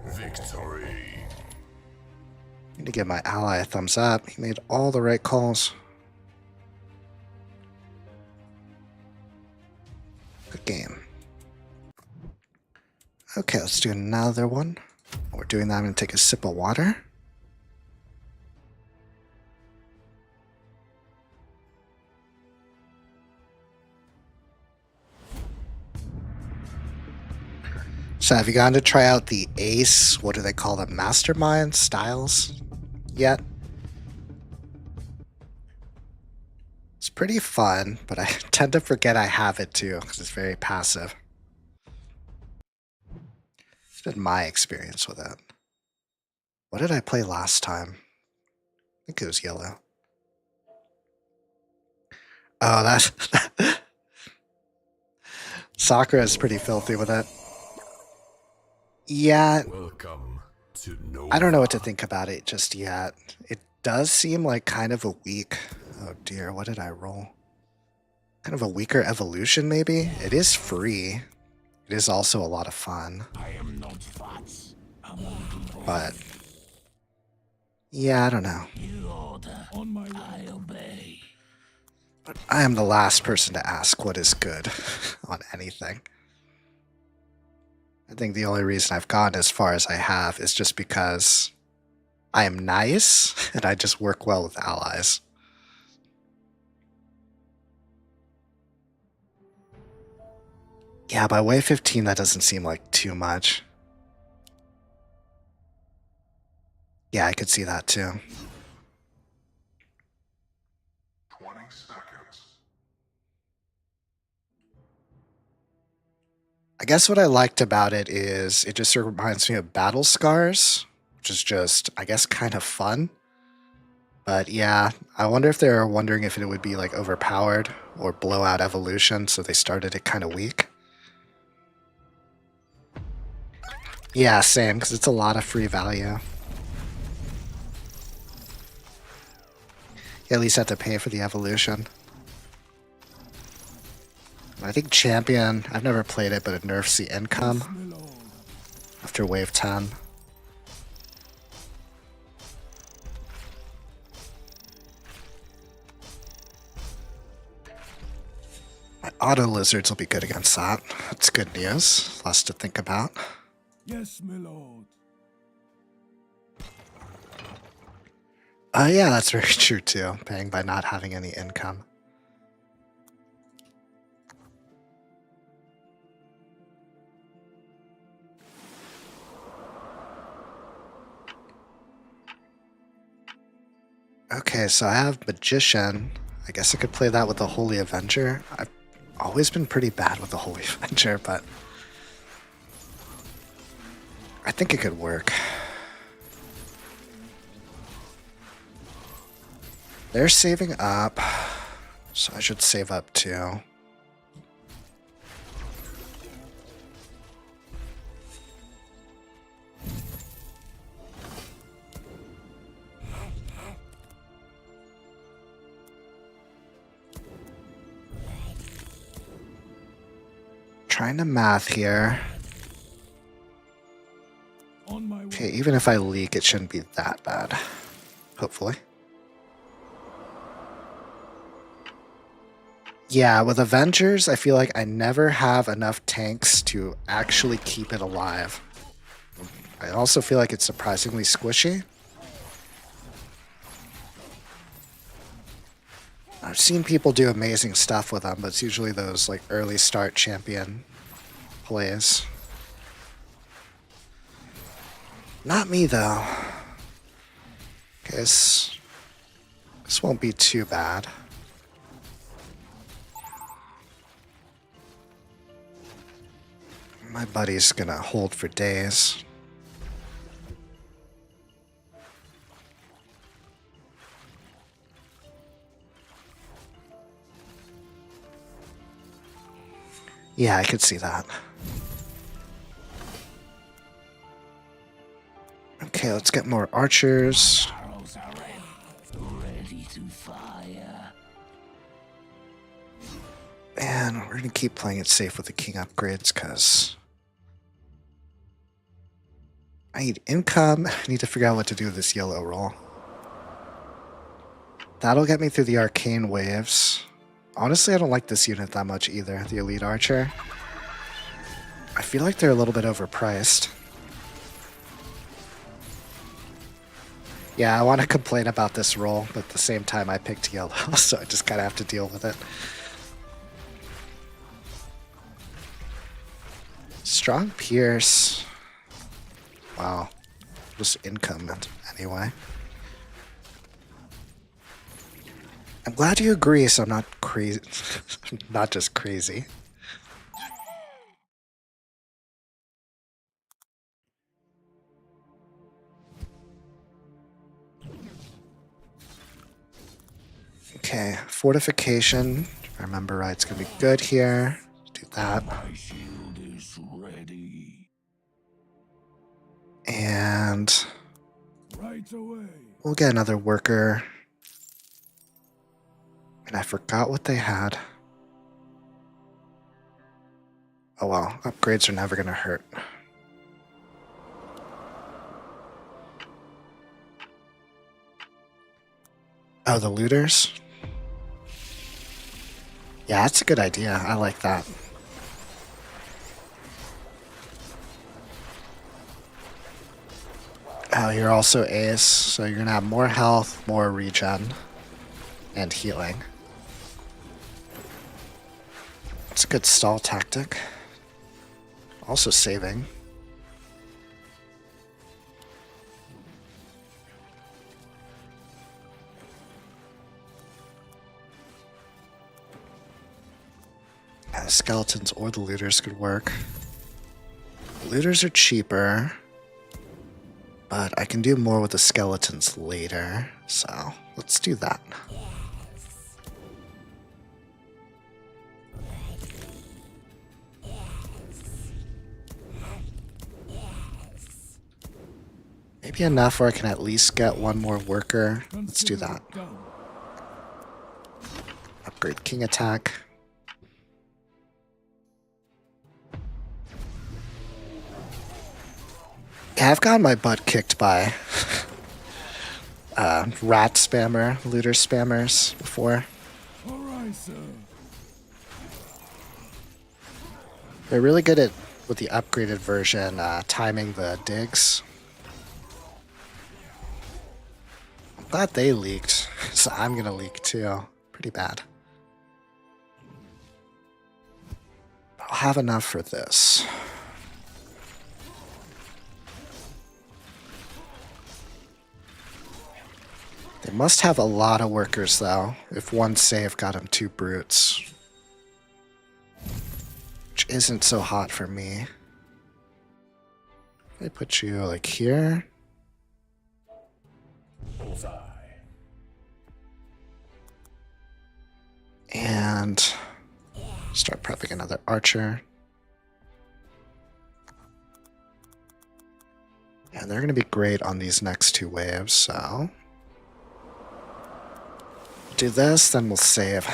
Victory. Need to give my ally a thumbs up. He made all the right calls. Good game. Okay, let's do another one. While we're doing that, I'm going to take a sip of water. So have you gotten to try out the Ace, what do they call them, Mastermind styles yet? It's pretty fun, but I tend to forget I have it too, because it's very passive. It's been my experience with it. What did I play last time? I think it was yellow. Oh, that's... Sakura is pretty filthy with it. Yeah, Welcome to Nova. I don't know what to think about it just yet. It does seem like kind of a weak... Oh dear, what did I roll? Kind of a weaker evolution, maybe? It is free. It is also a lot of fun. I am not Fats. But... yeah, I don't know. You order. On my way. I obey. But I am the last person to ask what is good on anything. I think the only reason I've gone as far as I have is just because I am nice and I just work well with allies. Yeah, by wave 15 that doesn't seem like too much. Yeah, I could see that too. 20 seconds. I guess what I liked about it is it just sort of reminds me of Battle Scars, which is just, I guess, kind of fun. But yeah, I wonder if they're wondering if it would be like overpowered or blow out evolution, so they started it kind of weak. Yeah, same, because it's a lot of free value. You at least have to pay for the evolution. I think Champion, I've never played it, but it nerfs the income after wave 10. My auto lizards will be good against that. That's good news. Less to think about. Yes, my lord. Yeah, that's very true too. Paying by not having any income. Okay, so I have Magician. I guess I could play that with the Holy Avenger. I've always been pretty bad with the Holy Avenger, but I think it could work. They're saving up, so I should save up too. Trying to math here. On my way. Okay, even if I leak, it shouldn't be that bad. Hopefully. Yeah, with Avengers, I feel like I never have enough tanks to actually keep it alive. I also feel like it's surprisingly squishy. I've seen people do amazing stuff with them, but it's usually those like early start champion plays. Not me though. Okay, this won't be too bad. My buddy's gonna hold for days. Yeah, I could see that. Okay, let's get more archers. Arrows are ready to fire. And we're gonna keep playing it safe with the king upgrades because I need income. I need to figure out what to do with this yellow roll. That'll get me through the arcane waves. Honestly, I don't like this unit that much either, the elite archer. I feel like they're a little bit overpriced. Yeah, I want to complain about this roll, but at the same time I picked yellow, so I just kind of have to deal with it. Strong Pierce. Wow. Just income anyway. I'm glad you agree, so I'm not crazy. Not just crazy. Okay, fortification. If I remember right, it's gonna be good here. Do that. My shield is ready. And Right away. we'll get another worker. And I forgot what they had. Oh well, upgrades are never gonna hurt. Oh, the looters? Yeah, that's a good idea. I like that. Oh, you're also ace, so you're gonna have more health, more regen, and healing. It's a good stall tactic. Also saving. Yeah, the skeletons or the looters could work. The looters are cheaper, but I can do more with the skeletons later, so let's do that. Maybe enough where I can at least get one more worker. Let's do that. Done. Upgrade king attack. Yeah, I've gotten my butt kicked by rat spammer, looter spammers before. All right, sir. They're really good at, with the upgraded version, timing the digs. I'm glad they leaked, so I'm gonna leak too. Pretty bad. I'll have enough for this. They must have a lot of workers though, if one save got them 2 brutes. Which isn't so hot for me. They put you like here. Bullseye. And start prepping another archer. And they're going to be great on these next 2 waves, so do this, then we'll save.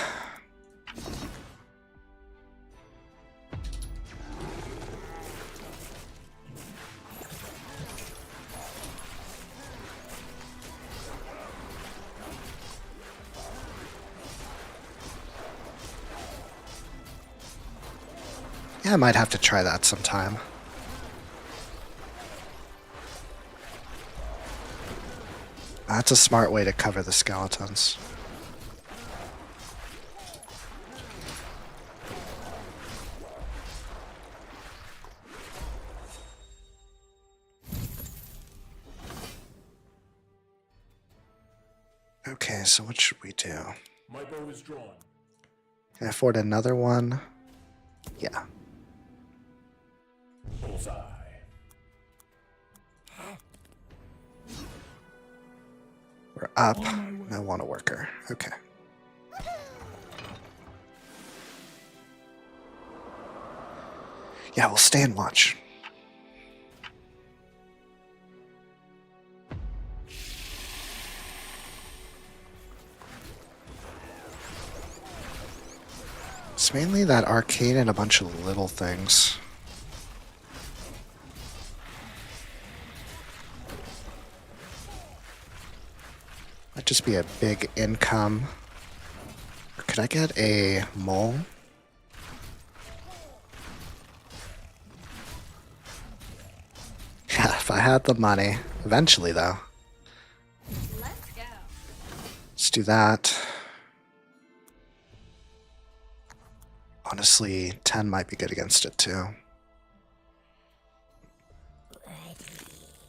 Yeah, I might have to try that sometime. That's a smart way to cover the skeletons. Okay, so what should we do? My bow is drawn. Can I afford another one? Yeah. Bullseye. We're up. I want a worker. Okay. Yeah, we'll stay and watch. It's mainly that arcane and a bunch of little things. Might just be a big income. Could I get a mole? Yeah, if I had the money. Eventually, though. Let's go. Let's do that. Honestly, 10 might be good against it, too.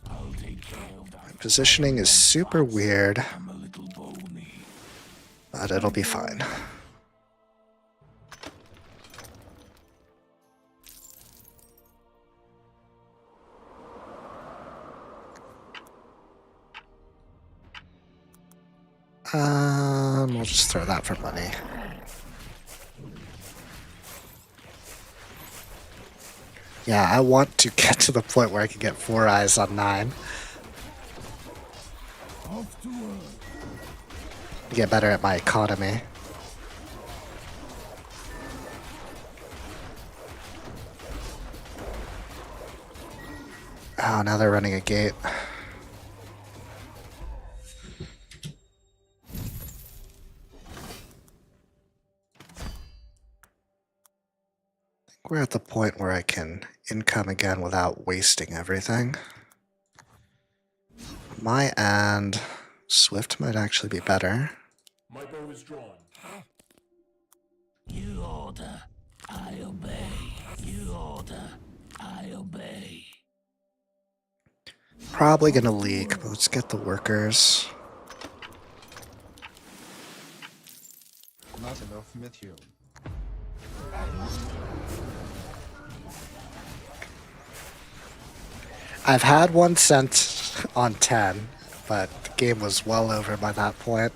I'll take care of that. My positioning is super weird, I'm a little bony. but it'll be fine. We'll just throw that for money. Yeah, I want to get to the point where I can get 4 eyes on 9. Off to work. To get better at my economy. Oh, now they're running a gate. We're at the point where I can income again without wasting everything. My end, Swift might actually be better. My bow is drawn. You order, I obey. You order, I obey. Probably gonna leak, but let's get the workers. Not enough material. I've had one sent on 10, but the game was well over by that point.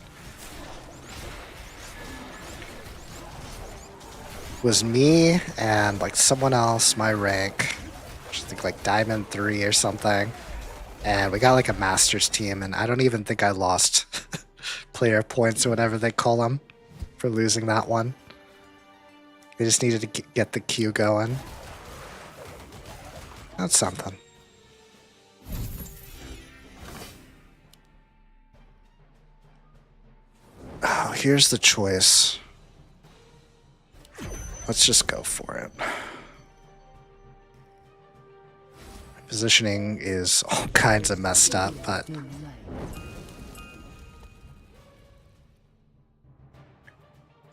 It was me and like someone else, my rank, which I think like Diamond 3 or something. And we got like a Masters team, and I don't even think I lost player points or whatever they call them for losing that one. They just needed to get the queue going. That's something. Oh, here's the choice. Let's just go for it. My positioning is all kinds of messed up, but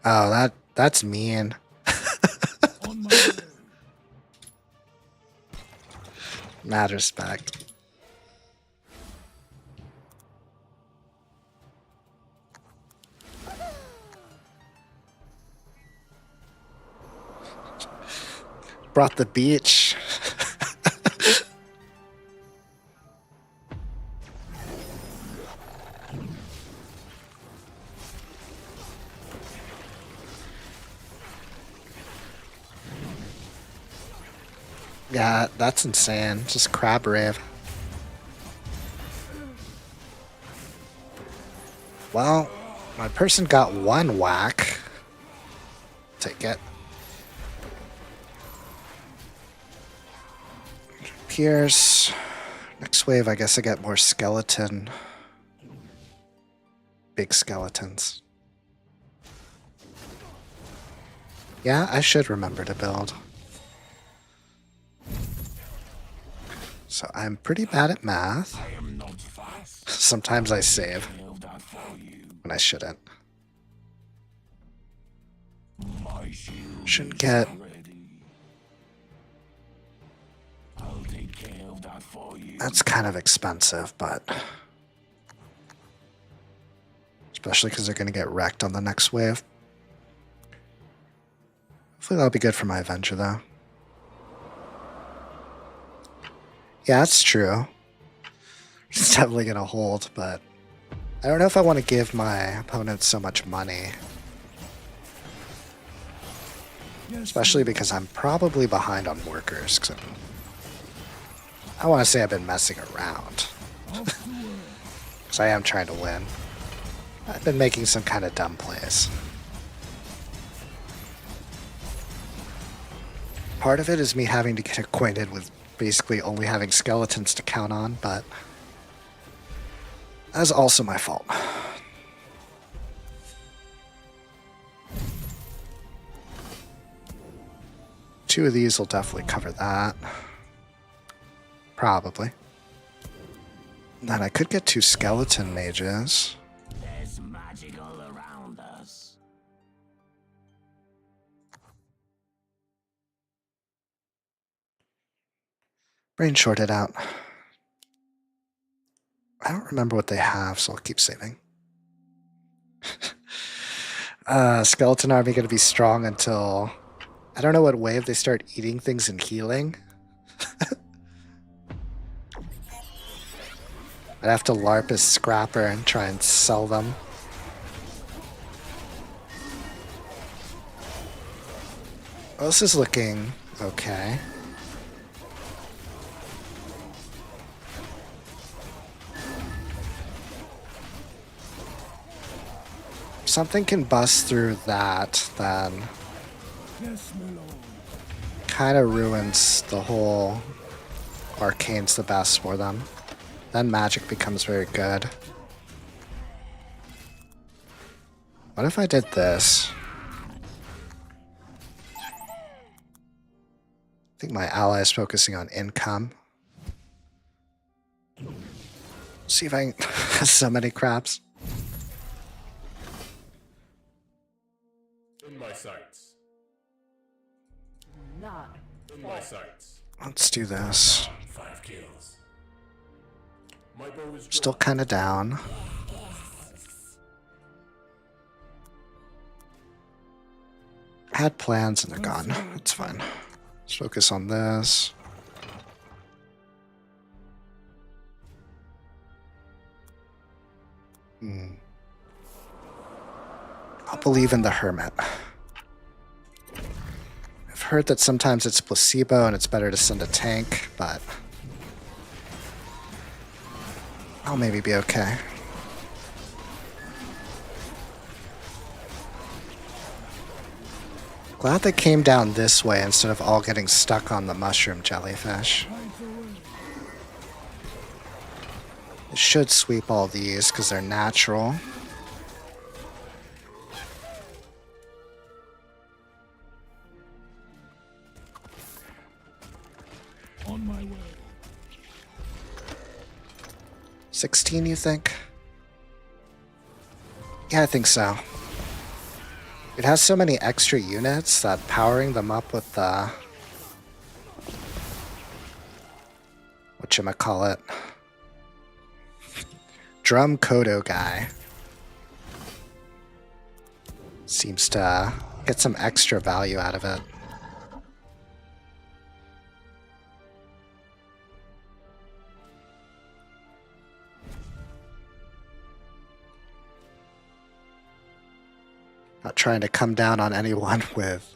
oh, that's mean. On my way. Mad respect. Brought the beach. Yeah, that's insane. Just crab rave. Well, my person got 1 whack. Take it. Pierce. Next wave, I guess I get more skeleton. Big skeletons. Yeah, I should remember to build. So I'm pretty bad at math. I am not fast. Sometimes I save Build that for you. when I shouldn't. My shield Shouldn't is get ready. I'll take care of that for you. That's kind of expensive, but especially because they're going to get wrecked on the next wave. Hopefully that'll be good for my Avenger, though. Yeah, that's true. It's definitely gonna hold, but I don't know if I want to give my opponents so much money. Especially because I'm probably behind on workers. Cause I want to say I've been messing around. Because I am trying to win. I've been making some kind of dumb plays. Part of it is me having to get acquainted with basically only having skeletons to count on, but that's also my fault. Two of these will definitely cover that. Probably. Then I could get two skeleton mages. There's magic all around us. Brain shorted out. I don't remember what they have, so I'll keep saving. Skeleton army gonna be strong until I don't know what wave they start eating things and healing. I'd have to LARP as Scrapper and try and sell them. Well, this is looking okay. If something can bust through that, then kind of ruins the whole arcane's the best for them. Then magic becomes very good. What if I did this? I think my ally is focusing on income. See if I can so many crabs. In my sights. Not. In my sights. Let's do this. 5 kills. My bow is Still kind of down. Had plans and they're gone. It's fine. Let's focus on this. I'll believe in the hermit. I've heard that sometimes it's placebo and it's better to send a tank, but I'll maybe be okay. Glad they came down this way instead of all getting stuck on the mushroom jellyfish. It should sweep all these because they're natural. On my way. 16, you think? Yeah, I think so. It has so many extra units that powering them up with the whatchamacallit Drum Kodo guy seems to get some extra value out of it. Not trying to come down on anyone with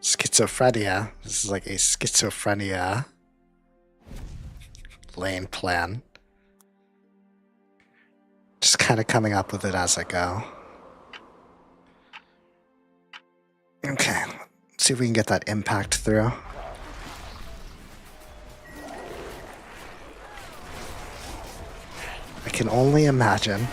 schizophrenia. This is like a schizophrenia lane plan. Just kind of coming up with it as I go. Okay, let's see if we can get that impact through. I can only imagine.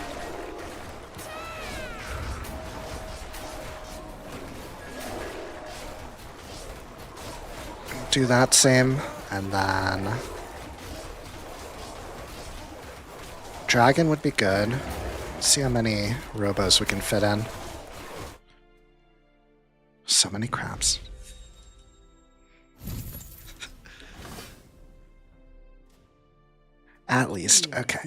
Do that same, and then dragon would be good. See how many robos we can fit in. So many crabs. At least, okay.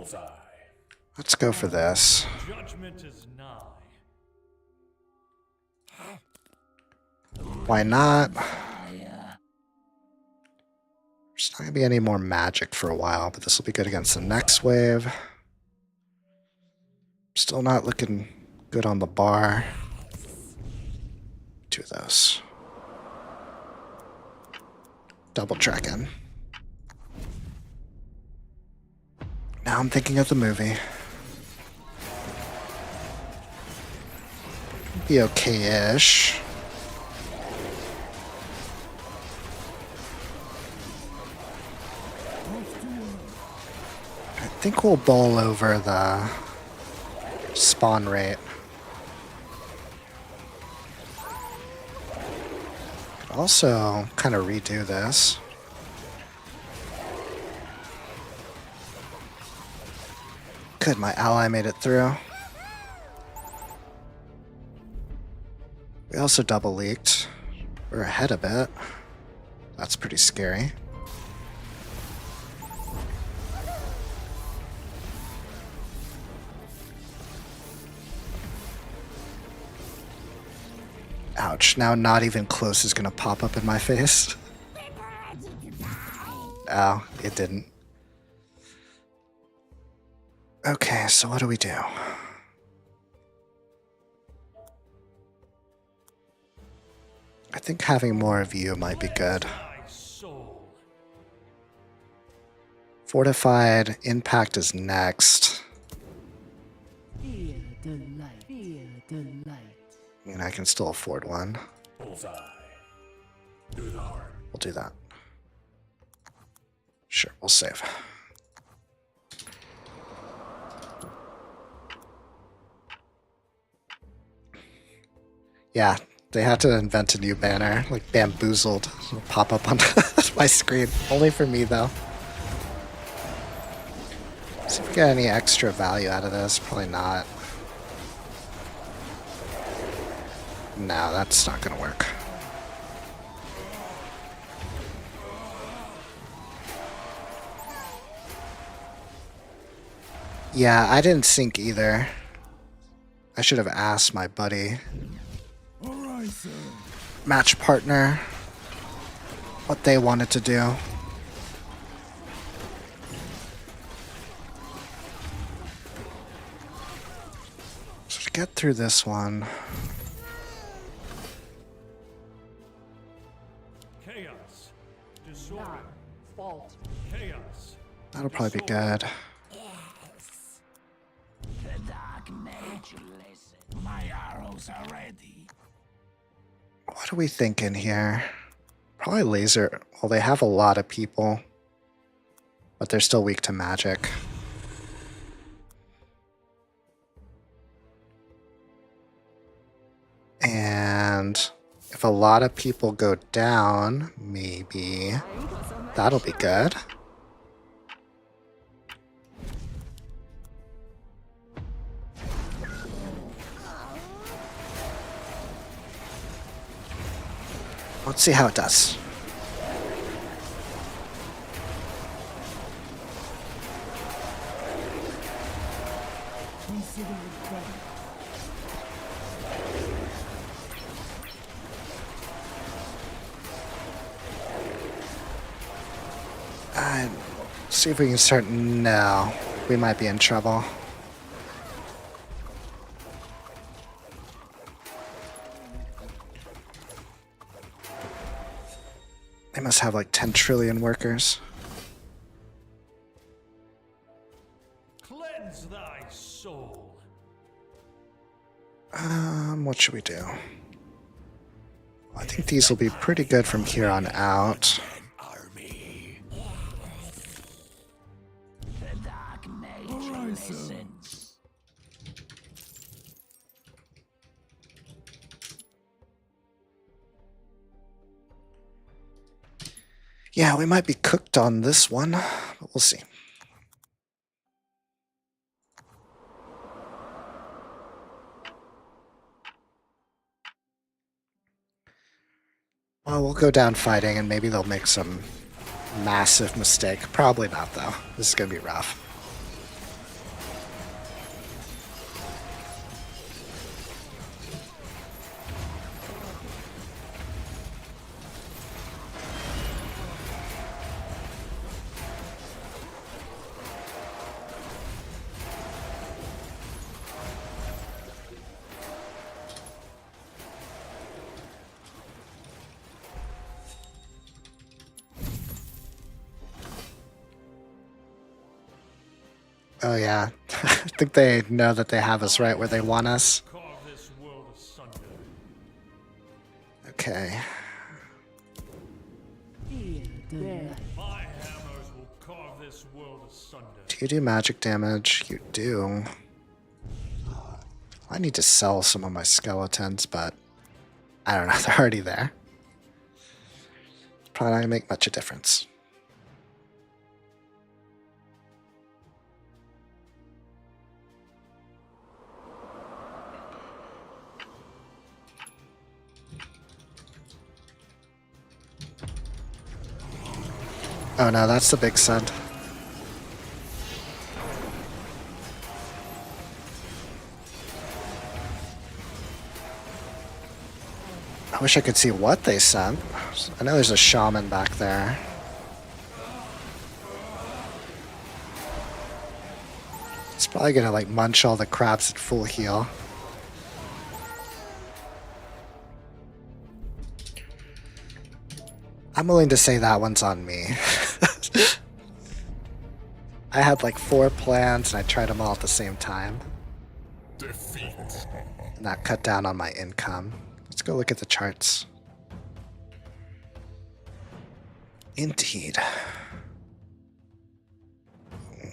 bullseye. Let's go for this. Judgment is nigh. Why not? There's not going to be any more magic for a while, but this will be good against the next wave. Still not looking good on the bar. 2 of those. Double dragon. Now I'm thinking of the movie. Be okay-ish. I think we'll bowl over the spawn rate. Could also kind of redo this. Good, my ally made it through. We also double leaked. We're ahead a bit. That's pretty scary. Ouch, now not even close is gonna pop up in my face. Oh, it didn't. Okay, so what do we do? I think having more of you might be good. Fortified impact is next. Fear the light. Fear the light. I mean, I can still afford one. Bullseye. Do the heart. We'll do that. Sure, we'll save. Yeah, they had to invent a new banner, like bamboozled. It'll pop up on my screen. Only for me, though. See if we get any extra value out of this. Probably not. No, that's not gonna work. Yeah, I didn't sync either. I should have asked my buddy, All right, sir. match partner, what they wanted to do. So to get through this one, Chaos. Disorder. Chaos. that'll probably be good. The dark mage listen. My arrows are ready. What are we thinking here? Probably laser. Well, they have a lot of people, but they're still weak to magic. And if a lot of people go down, maybe that'll be good. Let's see how it does. Consider it done. See if we can start. No, we might be in trouble. They must have like 10 trillion workers. Cleanse thy soul. What should we do? I think these will be pretty good from here on out. Army. The dark mage All right, sir. listens. Yeah, we might be cooked on this one, but we'll see. Well, we'll go down fighting and maybe they'll make some massive mistake. Probably not, though. This is going to be rough. Oh yeah, I think they know that they have us right where they want us. Carve this world asunder. Okay. My hammers will carve this world asunder. Do you do magic damage? You do. I need to sell some of my skeletons, but I don't know, they're already there. Probably not gonna make much of a difference. Oh no, that's the big send. I wish I could see what they sent. I know there's a shaman back there. It's probably gonna like munch all the crabs at full heal. I'm willing to say that one's on me. I had like 4 plans and I tried them all at the same time. Defeat. And that cut down on my income. Let's go look at the charts. Indeed.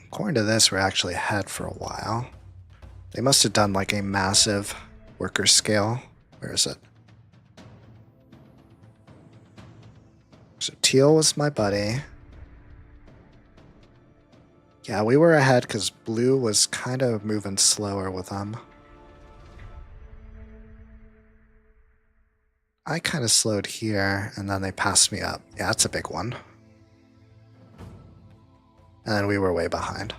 According to this, we're actually ahead for a while. They must have done like a massive worker scale. Where is it? So teal was my buddy. Yeah, we were ahead because blue was kind of moving slower with them. I kind of slowed here, and then they passed me up. Yeah, that's a big one. And then we were way behind.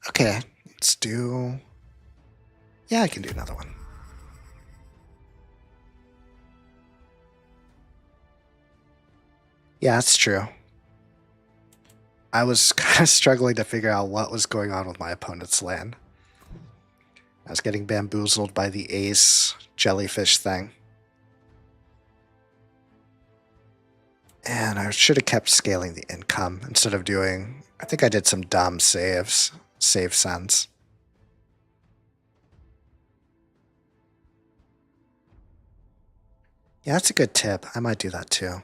Okay, let's do... Yeah, I can do another one. Yeah, that's true. I was kind of struggling to figure out what was going on with my opponent's land. I was getting bamboozled by the ace jellyfish thing. And I should have kept scaling the income instead of doing... I think I did some dumb saves. Save sends. Yeah, that's a good tip. I might do that too.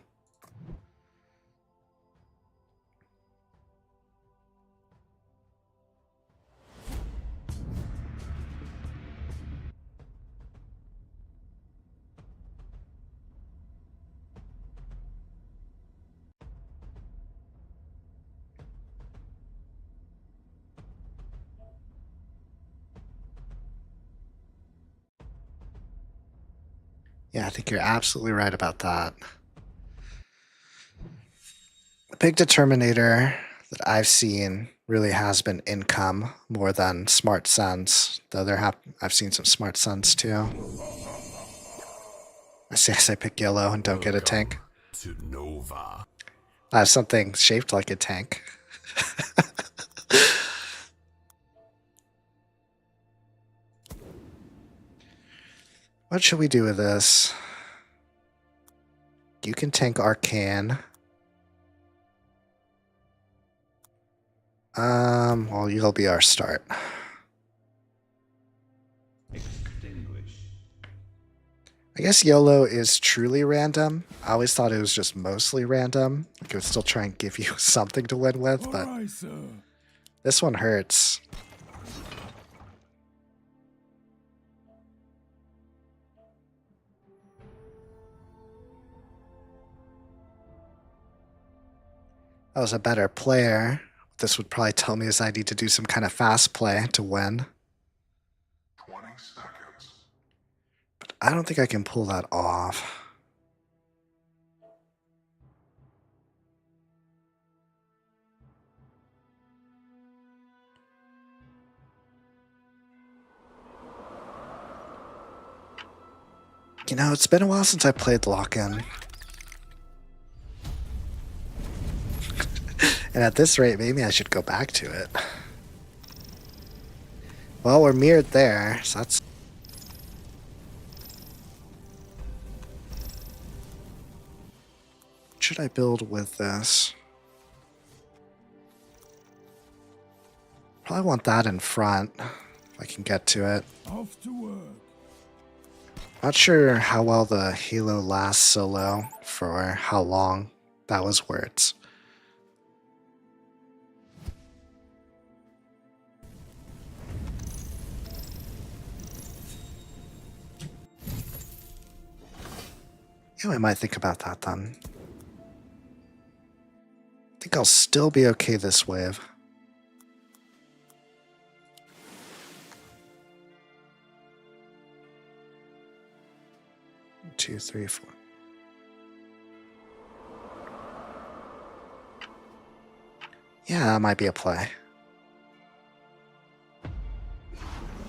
Yeah, I think you're absolutely right about that. The big determinator that I've seen really has been income more than smart sons, though I've seen some smart sons too. I say pick yellow and don't get a tank. To Nova. I have something shaped like a tank. What should we do with this? You can tank Arcane. Well, you'll be our start. I guess YOLO is truly random. I always thought it was just mostly random. Like it would still try and give you something to win with, but Aye, sir. this one hurts. I was a better player. This would probably tell me is I need to do some kind of fast play to win. 20 seconds. But I don't think I can pull that off. You know, it's been a while since I played Lock-In. And at this rate, maybe I should go back to it. Well, we're mirrored there, so that's... should I build with this? Probably want that in front, if I can get to it. Off to work. Not sure how well the Halo lasts solo, for how long that was words. Yeah, we might think about that then. I think I'll still be okay this wave. Two, three, four. Yeah, that might be a play.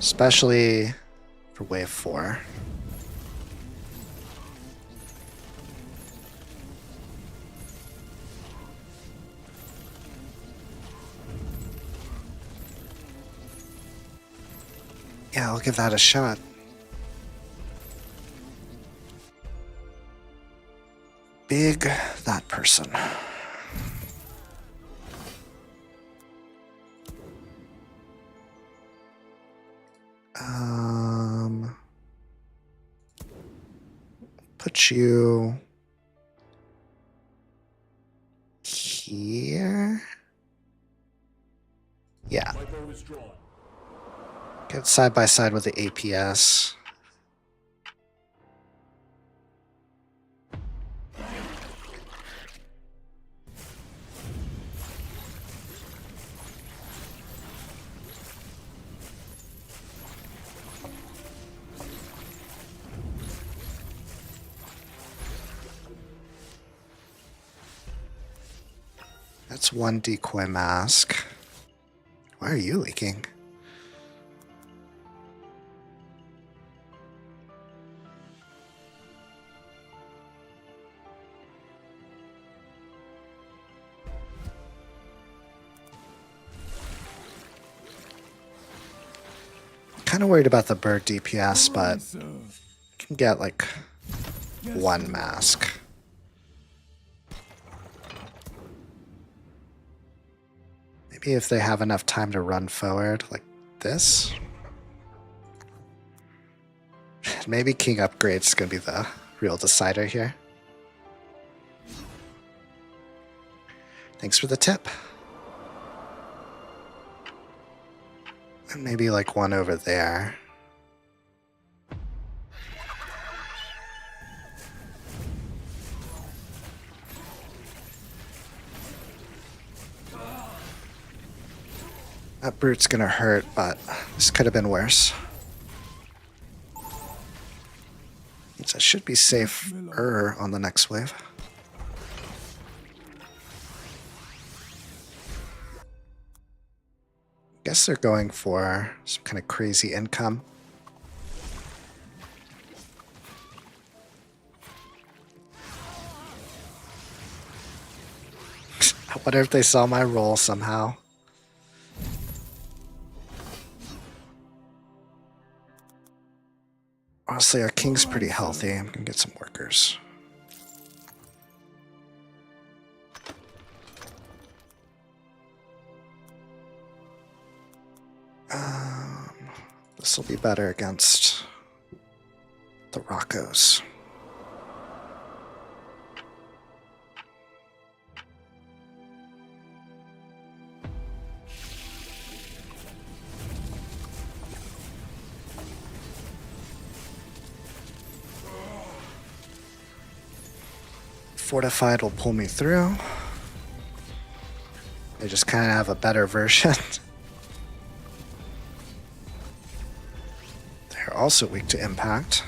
Especially for wave 4. Yeah, I'll give that a shot. Big that person. Put you here. Yeah. My bow is drawn. Get side by side with the APS. That's one decoy mask. Why are you leaking? Kind of worried about the bird DPS, but Sir. can get like Yes, one sir. mask. Maybe if they have enough time to run forward like this. Maybe King Upgrade's is going to be the real decider here. Thanks for the tip. And maybe like one over there. That brute's gonna hurt, but this could have been worse. Means I should be safer on the next wave. Guess they're going for some kind of crazy income. I wonder if they saw my roll somehow. Honestly, our king's pretty healthy. I'm gonna get some workers. This will be better against the Roccos. Fortified will pull me through. They just kind of have a better version. They're also weak to impact.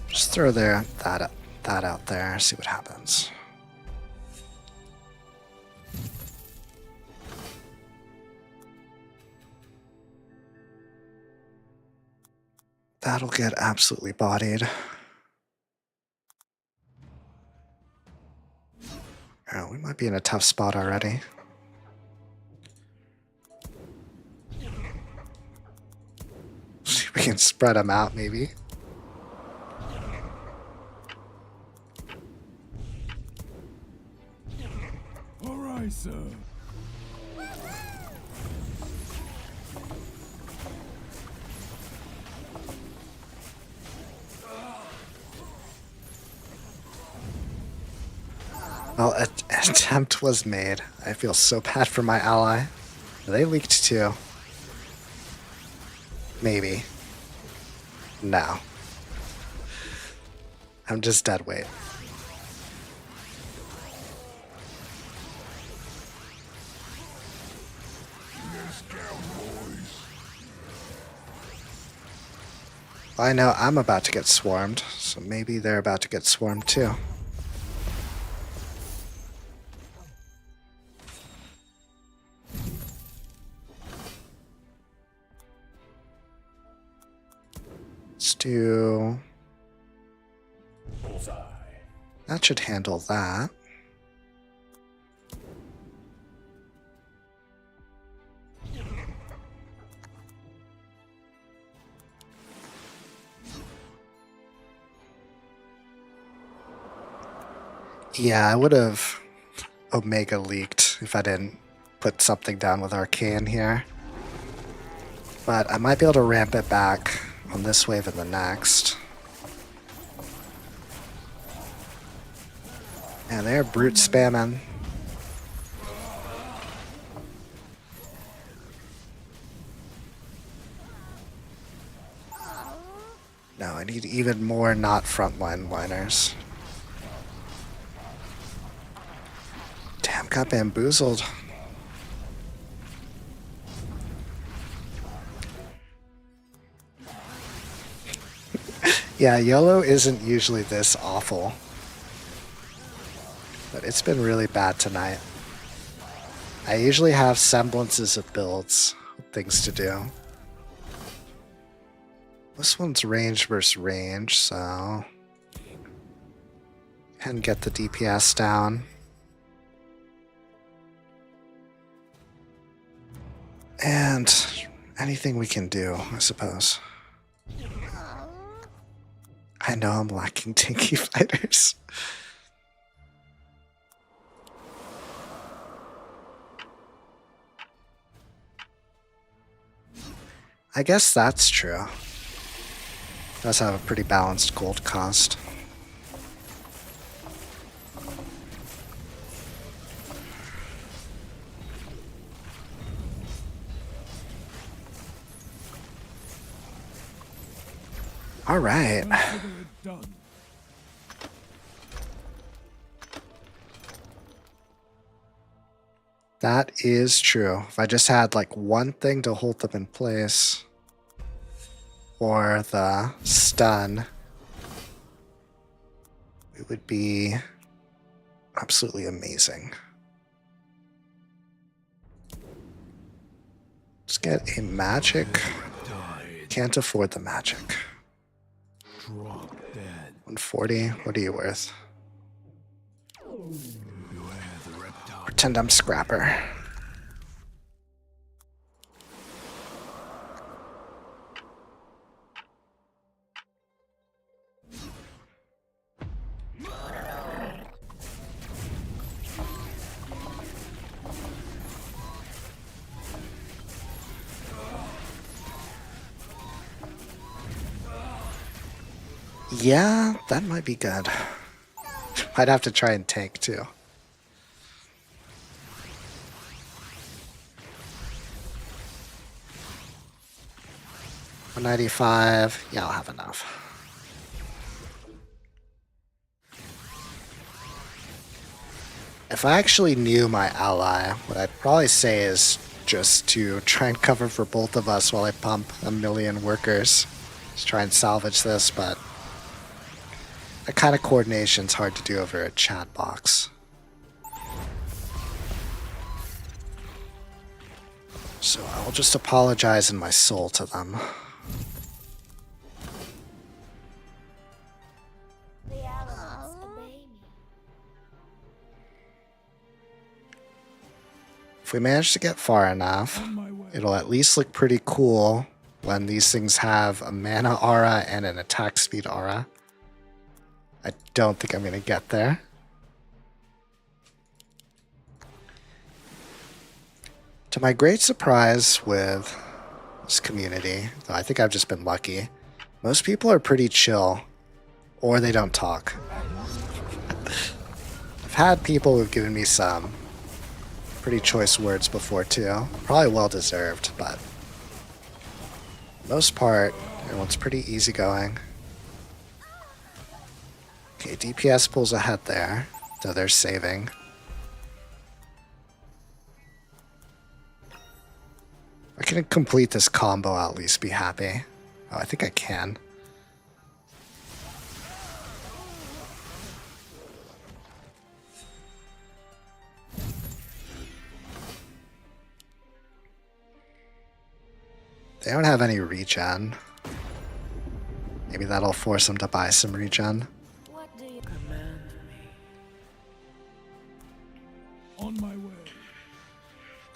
Just throw that out there, see what happens. That'll get absolutely bodied. Oh, we might be in a tough spot already. See if we can spread them out, maybe. Well, an attempt was made. I feel so bad for my ally. They leaked too. Maybe. No. I'm just dead weight. I know I'm about to get swarmed, so maybe they're about to get swarmed too. Let's do... That should handle that. Yeah, I would have Omega leaked if I didn't put something down with Arcane here. But I might be able to ramp it back on this wave and the next. And they're brute spamming. No, I need even more not frontline liners. Damn, got bamboozled. Yeah, YOLO isn't usually this awful. But it's been really bad tonight. I usually have semblances of builds, things to do. This one's range versus range, so... And get the DPS down. And anything we can do, I suppose. I know I'm lacking tanky fighters. I guess that's true. Does have a pretty balanced gold cost. All right. Consider it done. That is true. If I just had like one thing to hold them in place, or the stun, it would be absolutely amazing. Let's get a magic. Can't afford the magic. Drop dead. 140. What are you worth? Beware the reptile. Pretend I'm Scrapper. Yeah, that might be good. I'd have to try and tank too. $195. Yeah, I'll have enough. If I actually knew my ally, what I'd probably say is just to try and cover for both of us while I pump a million workers. Just try and salvage this, but that kind of coordination's hard to do over a chat box. So I'll just apologize in my soul to them. The elements obey me. If we manage to get far enough, On my way. it'll at least look pretty cool when these things have a mana aura and an attack speed aura. I don't think I'm going to get there. To my great surprise with this community, though I think I've just been lucky, most people are pretty chill, or they don't talk. I've had people who've given me some pretty choice words before too. Probably well deserved, but most part, everyone's pretty easygoing. Okay, DPS pulls ahead there, though they're saving. I can complete this combo, I'll at least be happy. Oh, I think I can. They don't have any regen. Maybe that'll force them to buy some regen. What do you On my way.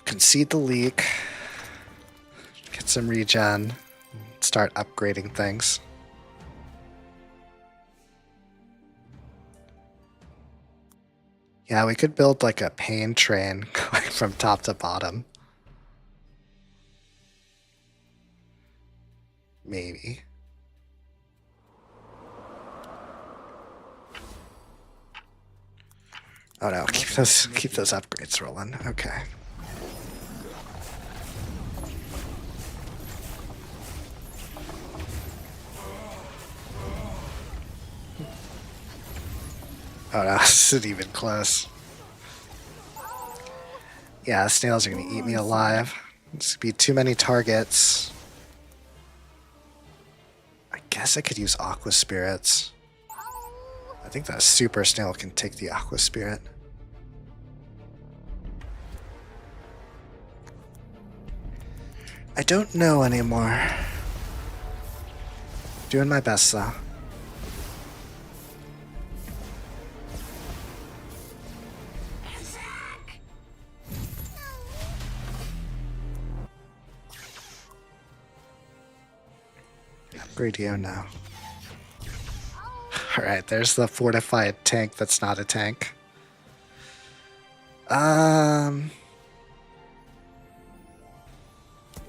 Concede the leak. Get some regen. Start upgrading things. Yeah, we could build like a pain train going from top to bottom. Maybe. Oh no, keep those upgrades rolling. Okay. Oh no, this isn't even close. Yeah, snails are gonna eat me alive. This would be too many targets. I guess I could use Aqua Spirits. I think that super snail can take the Aqua Spirit. I don't know anymore. Doing my best though. Upgrade you now. Alright, there's the fortified tank that's not a tank.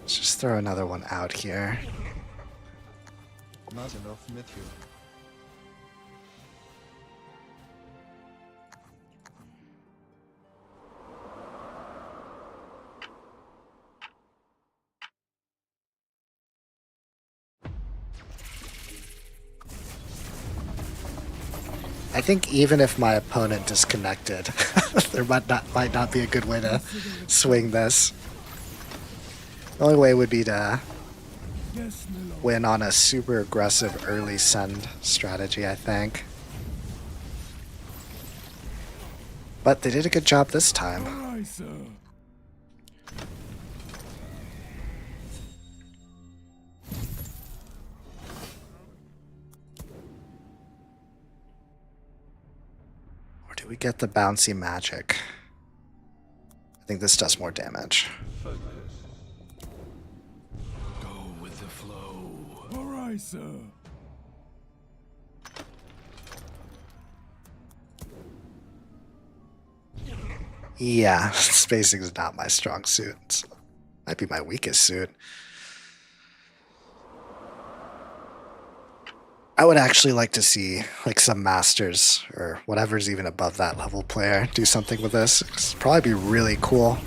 Let's just throw another one out here. Not enough mithril. I think even if my opponent disconnected, there might not be a good way to swing this. The only way would be to Yes, my lord. win on a super aggressive early send strategy, I think. But they did a good job this time. Aye, sir. Or do we get the bouncy magic? I think this does more damage. Go with the flow. All right, sir. Yeah, spacing is not my strong suit. So might be my weakest suit. I would actually like to see like some masters or whatever's even above that level player do something with this. It'd probably be really cool.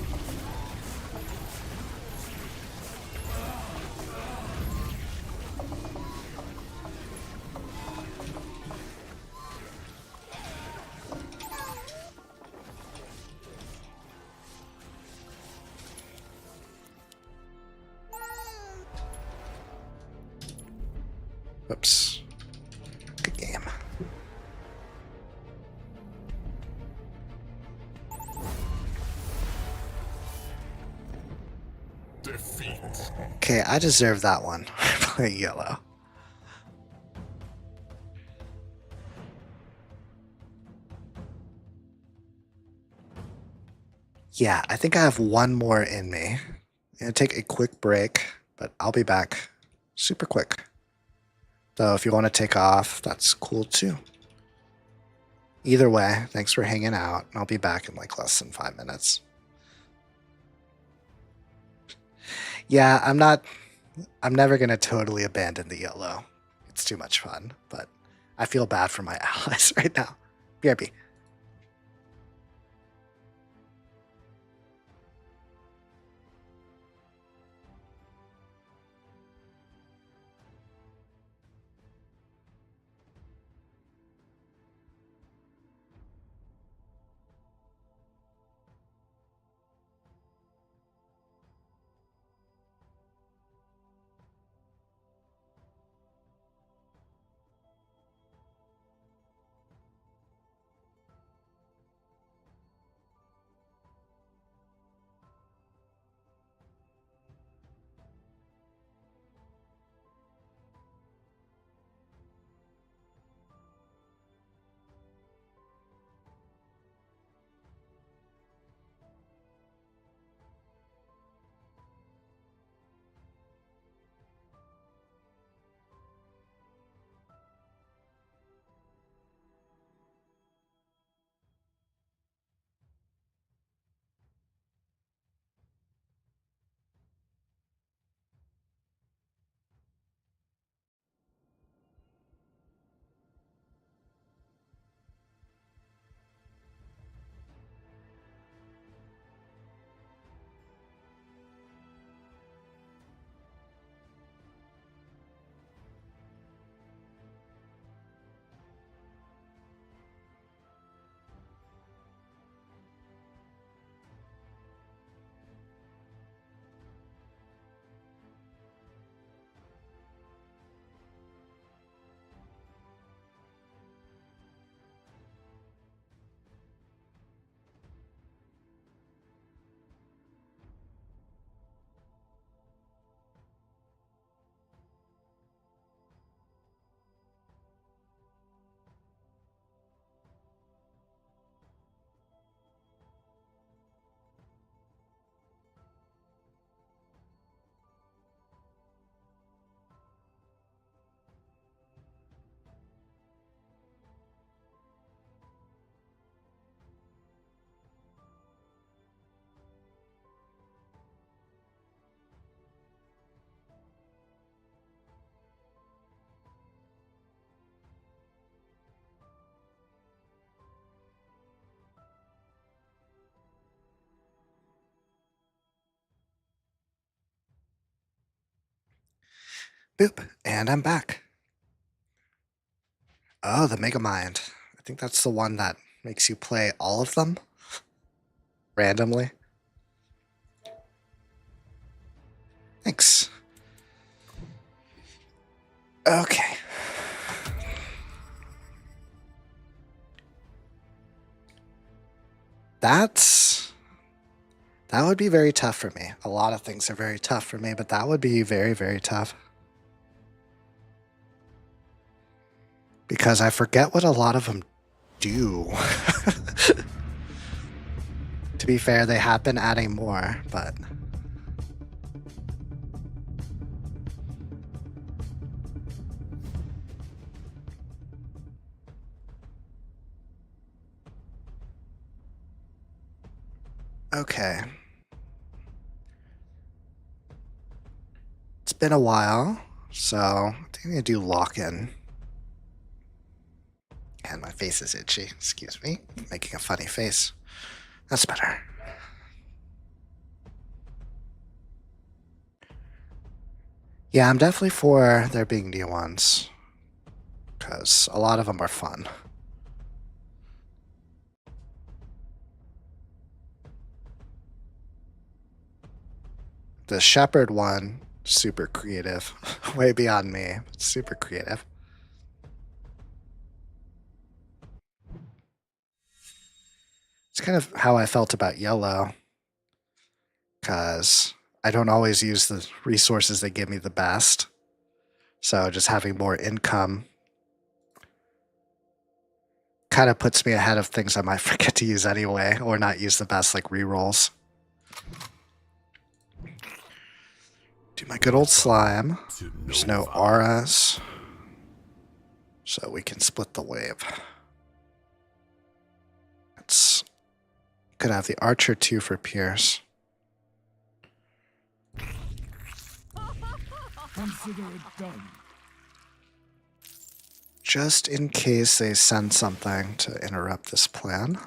Whoops. Good game. Defeat. Okay, I deserve that one. Playing yellow. Yeah, I think I have one more in me. I'm gonna take a quick break, but I'll be back super quick. So if you want to take off, that's cool too. Either way, thanks for hanging out. I'll be back in like less than 5 minutes. Yeah, I'm never going to totally abandon the yellow. It's too much fun, but I feel bad for my allies right now. BRB. Boop, and I'm back. Oh, the Megamind. I think that's the one that makes you play all of them randomly. Thanks. Okay. That would be very tough for me. A lot of things are very tough for me, but that would be very, very tough. Because I forget what a lot of them do. To be fair, they have been adding more, but... Okay. It's been a while, so I think I'm going to do lock-in. And my face is itchy. Excuse me. Making a funny face. That's better. Yeah, I'm definitely for there being new ones. Because a lot of them are fun. The Shepherd one, super creative. Way beyond me. Super creative. It's kind of how I felt about yellow. Because I don't always use the resources that give me the best. So just having more income kind of puts me ahead of things I might forget to use anyway, or not use the best, like rerolls. Do my good old slime. There's no auras, so we can split the wave. Could have the archer too for Pierce. Consider it done. Just in case they send something to interrupt this plan.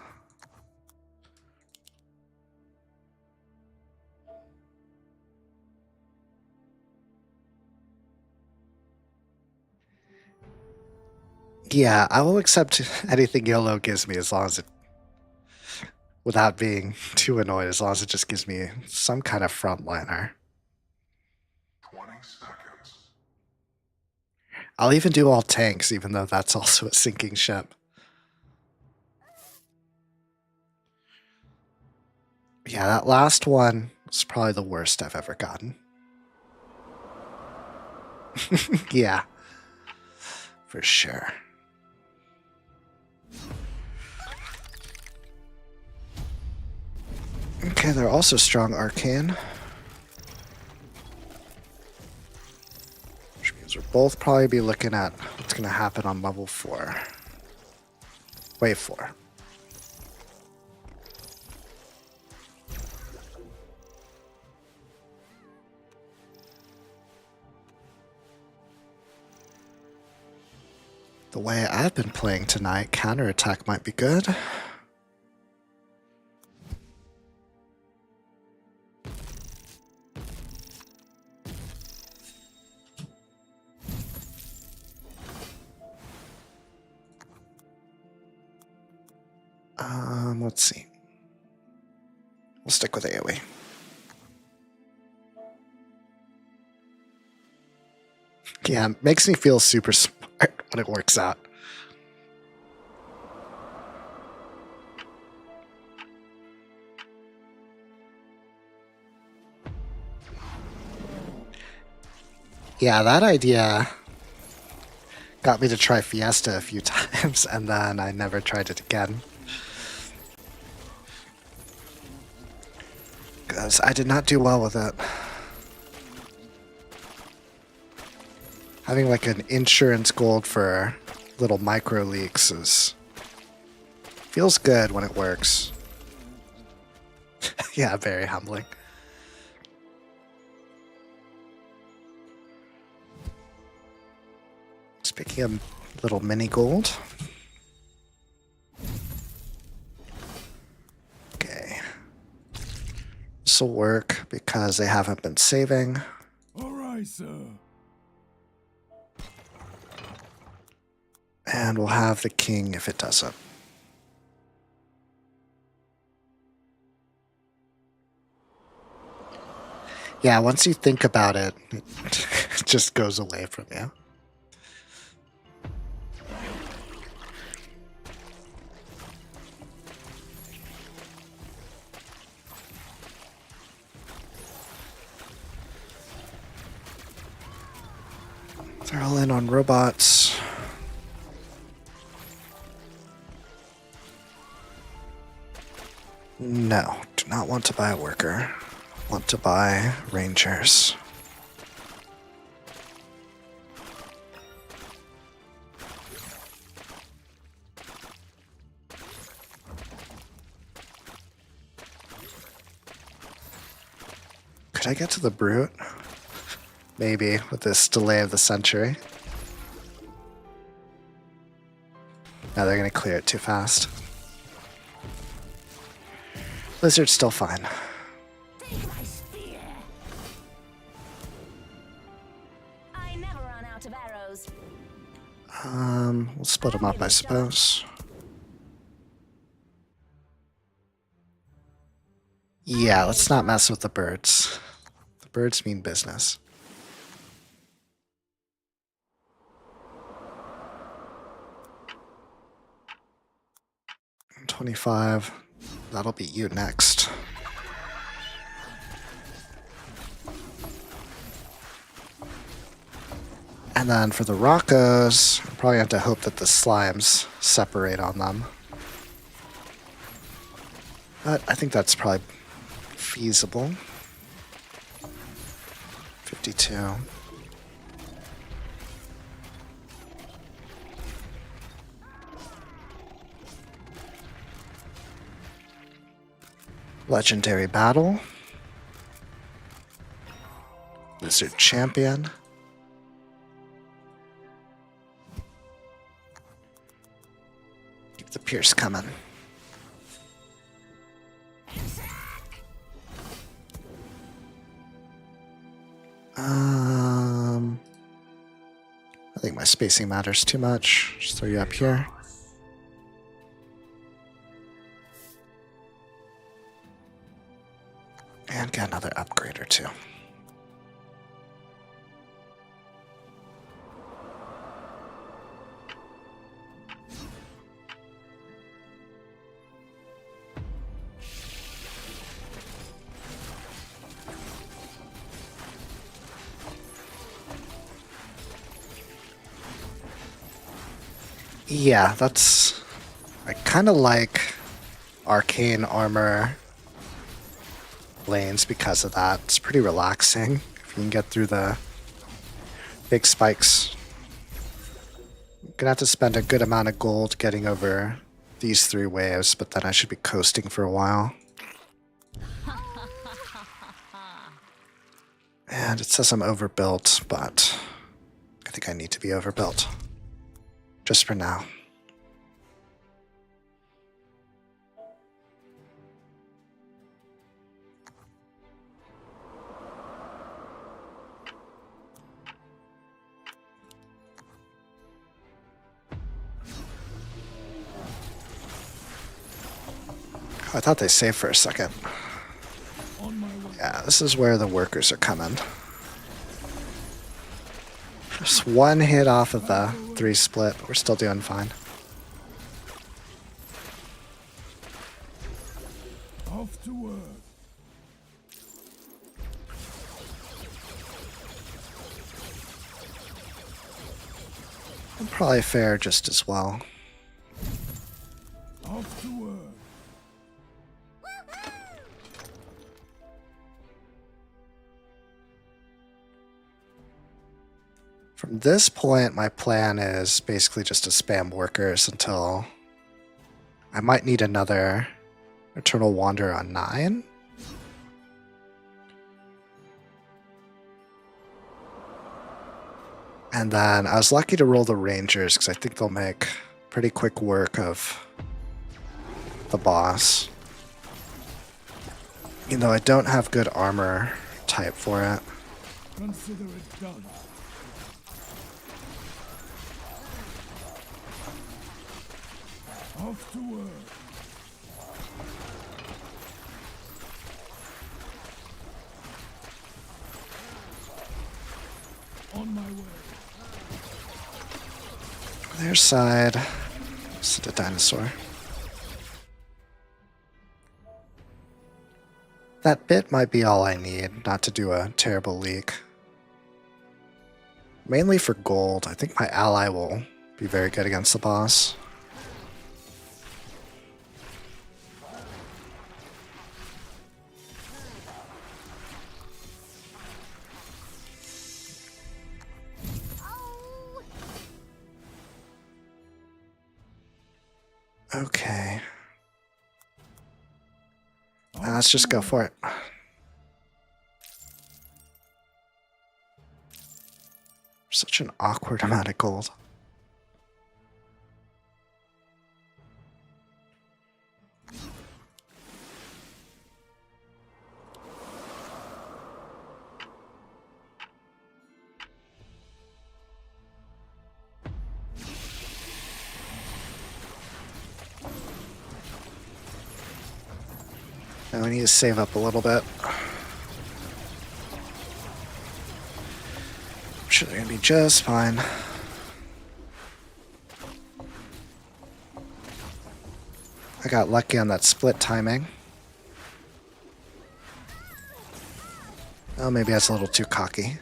Yeah, I will accept anything YOLO gives me as long as it, without being too annoyed, as long as it just gives me some kind of frontliner. 20 seconds. I'll even do all tanks, even though that's also a sinking ship. Yeah, that last one was probably the worst I've ever gotten. Yeah, for sure. Okay, they're also strong arcane. Which means we'll both probably be looking at what's going to happen on level 4. Wave 4. The way I've been playing tonight, counterattack might be good. Let's see. We'll stick with AoE. Yeah, it makes me feel super smart when it works out. Yeah, that idea got me to try Fiesta a few times, and then I never tried it again. Because I did not do well with it. Having like an insurance gold for little micro leaks feels good when it works. Yeah, very humbling. Speaking of little mini gold. Okay. This will work because they haven't been saving. All right, sir. And we'll have the king if it doesn't. Yeah, once you think about it, it just goes away from you. They're all in on robots. No, do not want to buy a worker. Want to buy rangers. Could I get to the brute? Maybe, with this delay of the century. No, they're gonna clear it too fast. Lizard's still fine. Take my spear. I never run out of arrows. We'll split them up, I suppose. Yeah, let's not mess with the birds. The birds mean business. 25. That'll be you next. And then for the Rockos, I probably have to hope that the slimes separate on them. But I think that's probably feasible. 52. Legendary battle. Lizard champion. Keep the Pierce coming. I think my spacing matters too much. Just throw you up here. And get another upgrade or two. Yeah, that's... I kind of like arcane armor lanes because of that. It's pretty relaxing if you can get through the big spikes. I'm gonna have to spend a good amount of gold getting over these 3 waves, but then I should be coasting for a while. And it says I'm overbuilt, but I think I need to be overbuilt. Just for now. I thought they saved for a second. Yeah, this is where the workers are coming. Just one hit off of the 3 split. We're still doing fine. Off to work. I'll probably fare just as well. Off to work. From this point, my plan is basically just to spam workers until I might need another Eternal Wanderer on 9. And then I was lucky to roll the Rangers because I think they'll make pretty quick work of the boss. Even though I don't have good armor type for it. Consider it done. Off to work. On my way. Their side. Is it a dinosaur? That bit might be all I need, not to do a terrible leak. Mainly for gold. I think my ally will be very good against the boss. Okay. Now let's just go for it. Such an awkward amount of gold. Now we need to save up a little bit. I'm sure they're gonna be just fine. I got lucky on that split timing. Oh, maybe that's a little too cocky.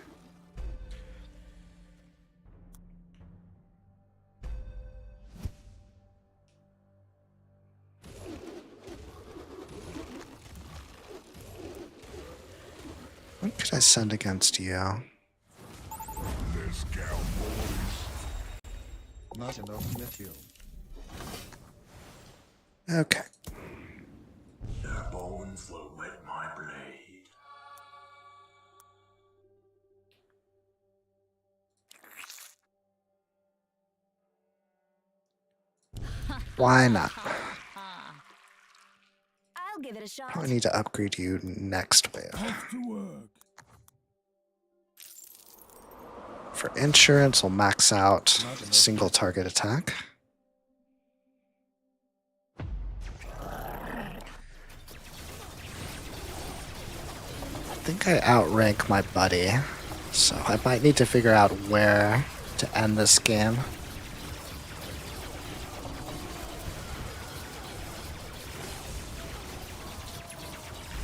What could I send against you? Let's go, boys. Not enough material. Okay. The bones will wet my blade. Why not? I'll give it a shot. Probably need to upgrade you next wave. Off to work. For insurance, we'll max out single target attack. I think I outrank my buddy, so I might need to figure out where to end this game.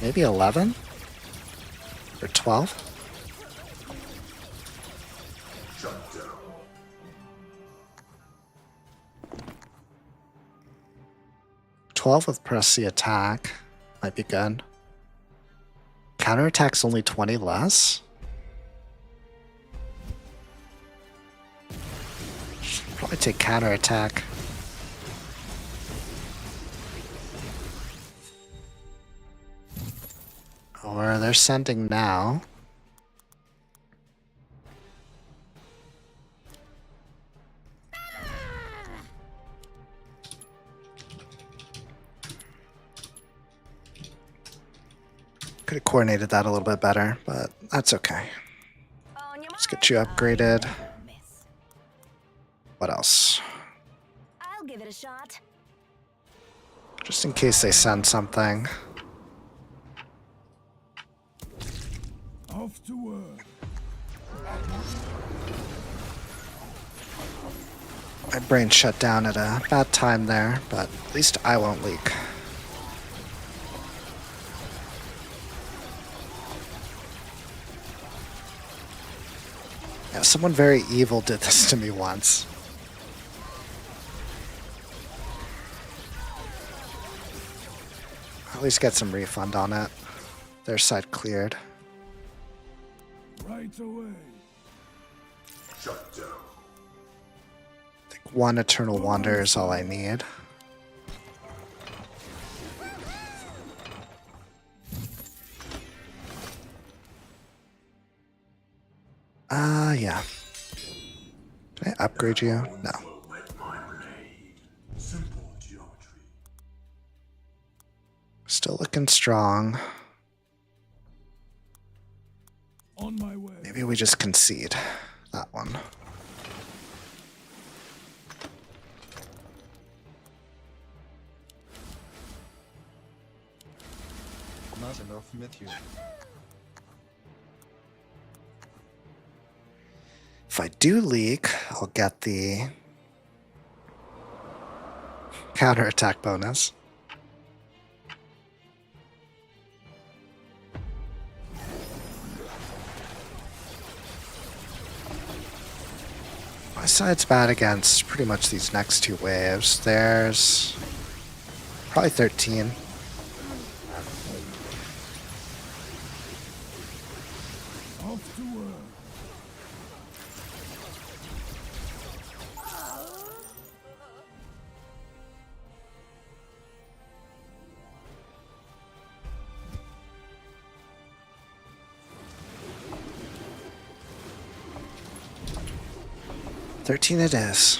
Maybe 11? Or 12? Shut down. 12 with press the attack. Might be good. Counterattack's only 20 less? Should probably take counterattack. Or they're sending now. Could have coordinated that a little bit better, but that's okay. On your Let's mark. get you upgraded. Miss. What else? I'll give it a shot. Just in case they send something. Off to work. My brain shut down at a bad time there, but at least I won't leak. Yeah, someone very evil did this to me once. At least get some refund on it. Their side cleared. Right away. Shut down. I think one Eternal Wander is all I need. Yeah. Can I upgrade you? No. Will wet my blade. Simple geometry. Still looking strong. On my way. Maybe we just concede that one. Not enough material. If I do leak, I'll get the counterattack bonus. My side's bad against pretty much these next two waves. There's probably 13. Off to work. "13 it is."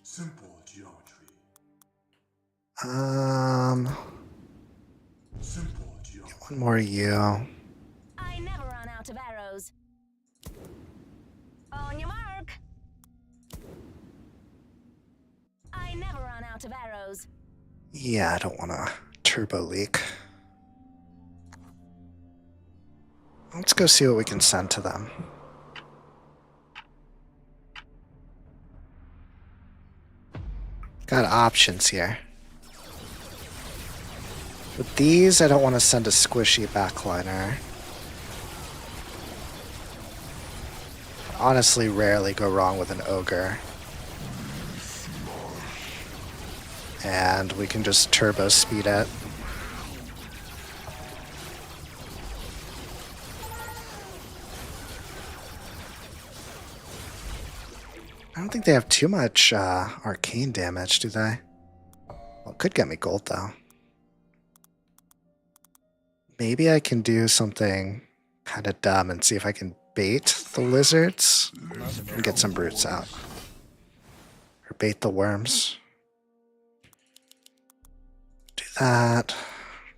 Simple geometry. Simple geometry. One more you. I never run out of arrows. On your mark. I never run out of arrows. Yeah, I don't want to turbo leak. Let's go see what we can send to them. Got options here. With these, I don't want to send a squishy backliner. Honestly, rarely go wrong with an ogre. And we can just turbo speed it. I don't think they have too much arcane damage, do they? Well, it could get me gold, though. Maybe I can do something kind of dumb and see if I can bait the lizards and get some brutes out. Or bait the worms. Do that.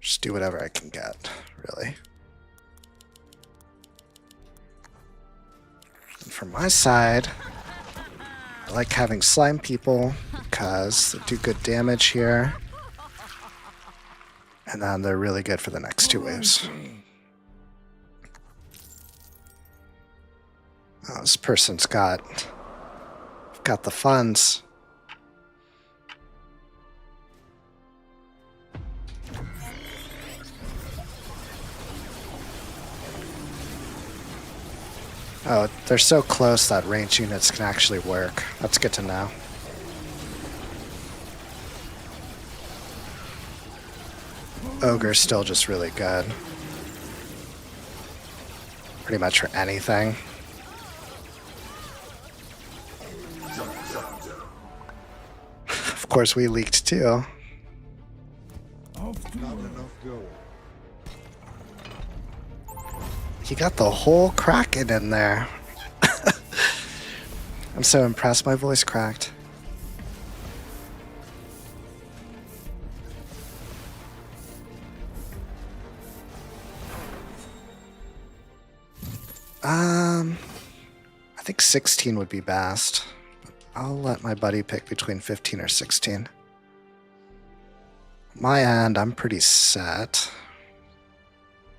Just do whatever I can get, really. And from my side, I like having slime people because they do good damage here. And then they're really good for the next two waves. Oh, this person's got the funds. Oh, they're so close that range units can actually work. That's good to know. Ogre's still just really good. Pretty much for anything. Of course, we leaked too. Off to Not work. enough gold. He got the whole Kraken in there. I'm so impressed. My voice cracked. I think 16 would be best. I'll let my buddy pick between 15 or 16. My end, I'm pretty set.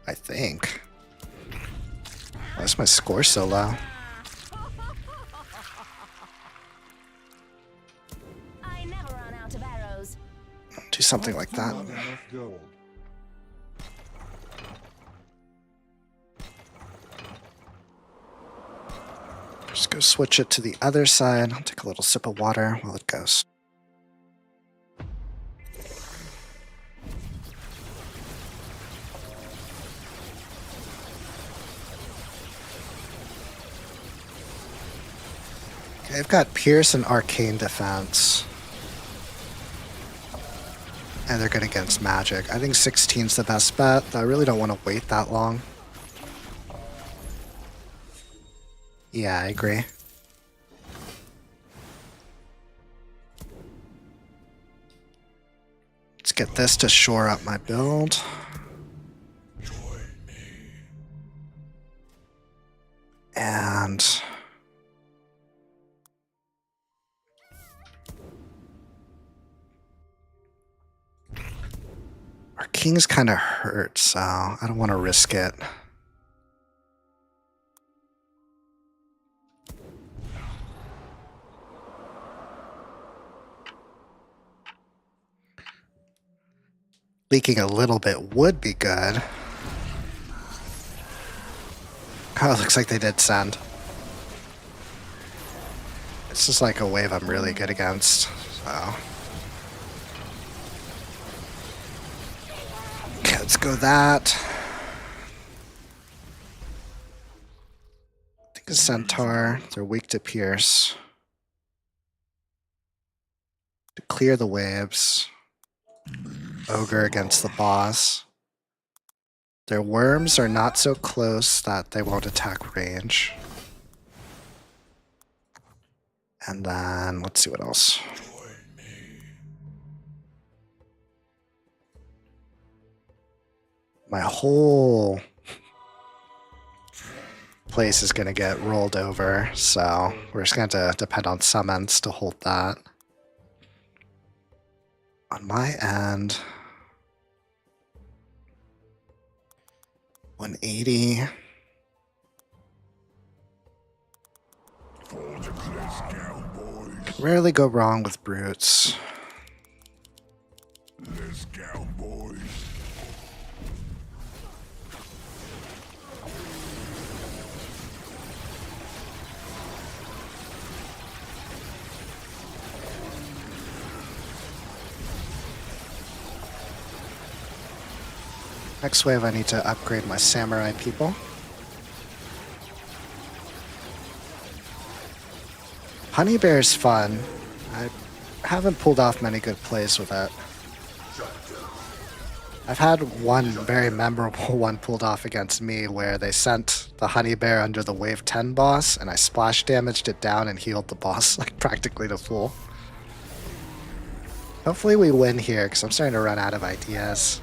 I think. Why is my score so low? I never run out of arrows. Do something like that. Not enough gold. Just go switch it to the other side. I'll take a little sip of water while it goes. Okay, I've got Pierce and Arcane Defense. And they're good against magic. I think 16's the best bet, though I really don't want to wait that long. Yeah, I agree. Let's get this to shore up my build. King's kind of hurt, so I don't want to risk it. Leaking a little bit would be good. Oh, it looks like they did send. This is like a wave I'm really good against, so. Okay, let's go that. I think a Centaur. They're weak to Pierce. To clear the waves. Ogre against the boss. Their worms are not so close that they won't attack range. And then, let's see what else. My whole place is going to get rolled over, so we're just going to have to depend on summons to hold that. On my end, 180. Can rarely go wrong with brutes. Let's go, boys. Next wave, I need to upgrade my samurai people. Honey Bear's fun. I haven't pulled off many good plays with it. I've had one very memorable one pulled off against me where they sent the Honey Bear under the wave 10 boss and I splash damaged it down and healed the boss like practically to full. Hopefully we win here because I'm starting to run out of ideas.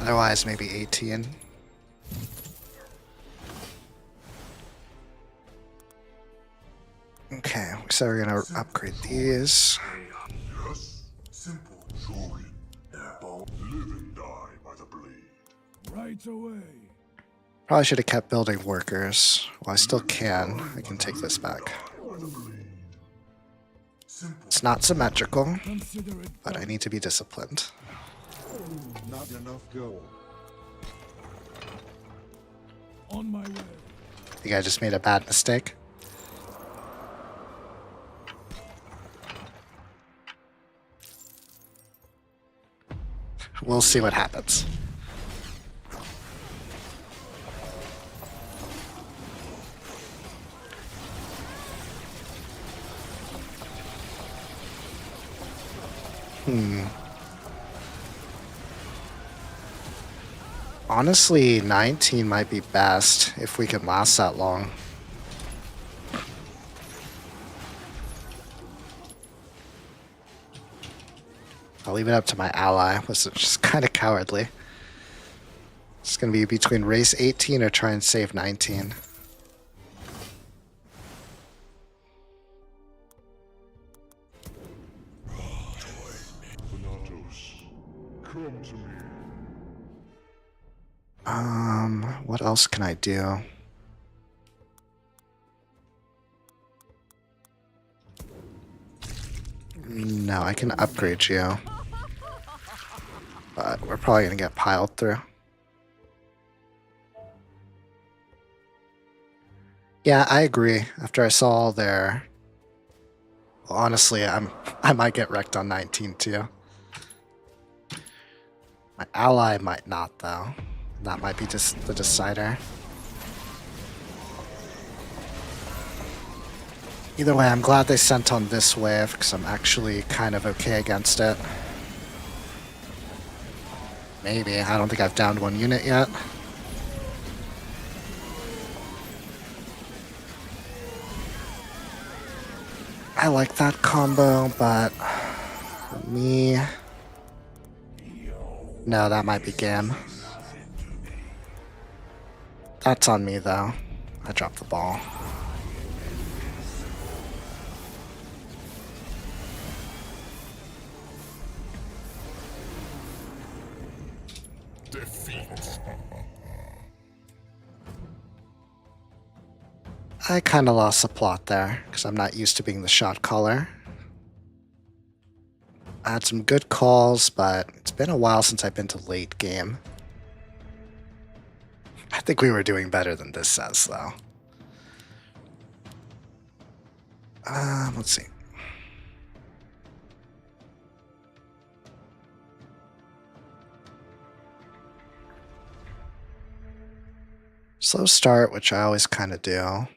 Otherwise, maybe 18. Okay, so we're gonna upgrade these. Yes, simple. Surely. Their bone live and die by the blade. Right away. Probably should have kept building workers. Well, I still can. I can take this back. By the blade. Simple. It's not symmetrical, Consider it but I need to be disciplined. Not enough gold. on my way. I think I just made a bad mistake. We'll see what happens. Honestly, 19 might be best if we can last that long. I'll leave it up to my ally, which is kind of cowardly. It's going to be between race 18 or try and save 19. Come to me. What else can I do? No, I can upgrade you. But we're probably gonna get piled through. Yeah, I agree. After I saw all their... Well, honestly, I might get wrecked on 19 too. My ally might not, though. That might be just the decider. Either way, I'm glad they sent on this wave, because I'm actually kind of okay against it. Maybe. I don't think I've downed one unit yet. I like that combo, but for me... No, that might be game. That's on me, though. I dropped the ball. I kind of lost the plot there because I'm not used to being the shot caller. I had some good calls, but it's been a while since I've been to late game. I think we were doing better than this says, though. Let's see. Slow start, which I always kind of do.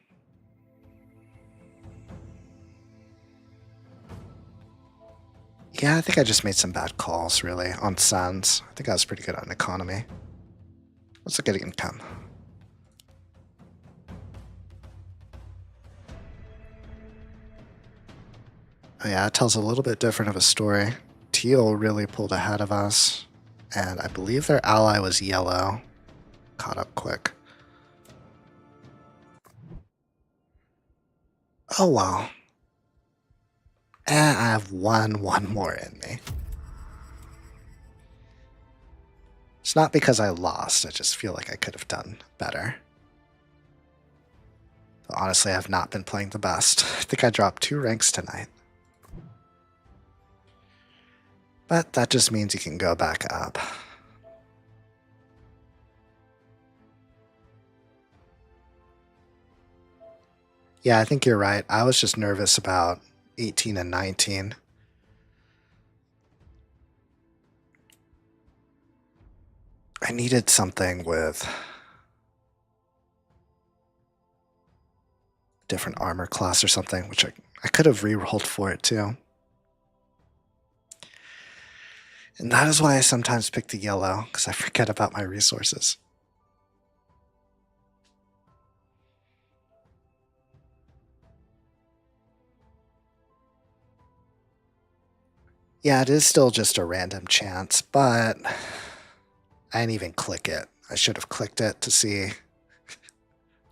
Yeah, I think I just made some bad calls, really, on Suns. I think I was pretty good on economy. Let's look at income. Oh yeah, it tells a little bit different of a story. Teal really pulled ahead of us, and I believe their ally was yellow. Caught up quick. Oh well. I have one more in me. It's not because I lost, I just feel like I could have done better. But honestly, I have not been playing the best. I think I dropped 2 ranks tonight. But that just means you can go back up. Yeah, I think you're right. I was just nervous about 18 and 19. I needed something with different armor class or something, which I could have re-rolled for it too. And that is why I sometimes pick the yellow, because I forget about my resources. Yeah, it is still just a random chance, but I didn't even click it. I should have clicked it to see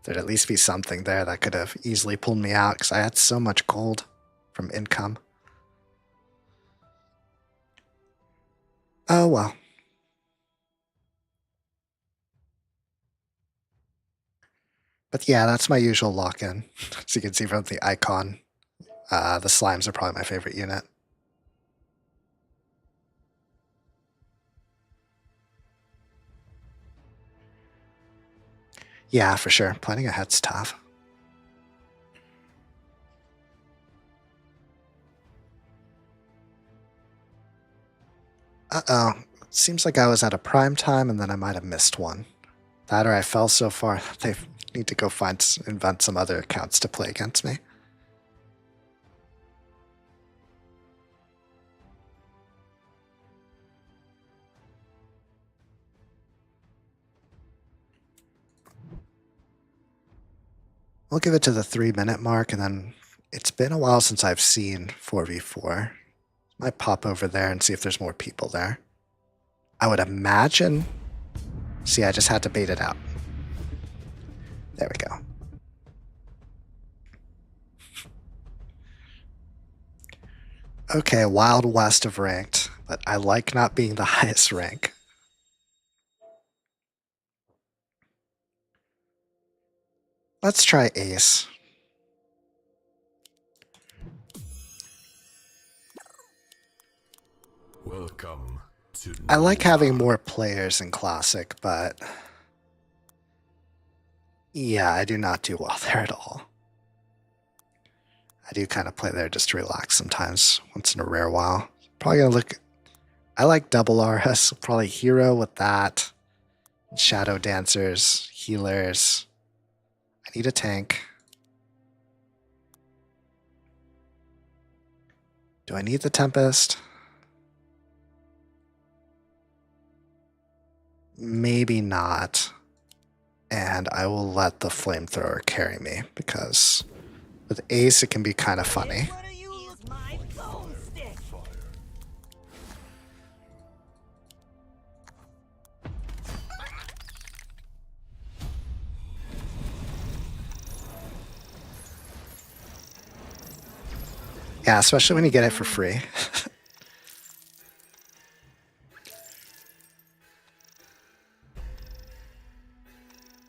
there'd at least be something there that could have easily pulled me out, because I had so much gold from income. Oh well. But yeah, that's my usual lock-in. As you can see from the icon, the slimes are probably my favorite unit. Yeah, for sure. Planning ahead's tough. Uh-oh. Seems like I was at a prime time and then I might have missed one. That or I fell so far they need to go invent some other accounts to play against me. We'll give it to the 3-minute mark, and then it's been a while since I've seen 4v4. Might pop over there and see if there's more people there. I would imagine... See, I just had to bait it out. There we go. Okay, Wild West of ranked, but I like not being the highest rank. Let's try Ace. Welcome to I like having more players in Classic, but... Yeah, I do not do well there at all. I do kind of play there just to relax sometimes, once in a rare while. Probably gonna look... I like double RS, probably Hero with that. Shadow Dancers, Healers. I need a tank. Do I need the Tempest? Maybe not. And I will let the Flamethrower carry me, because with Ace it can be kind of funny. What do you use my boomstick? Yeah, especially when you get it for free.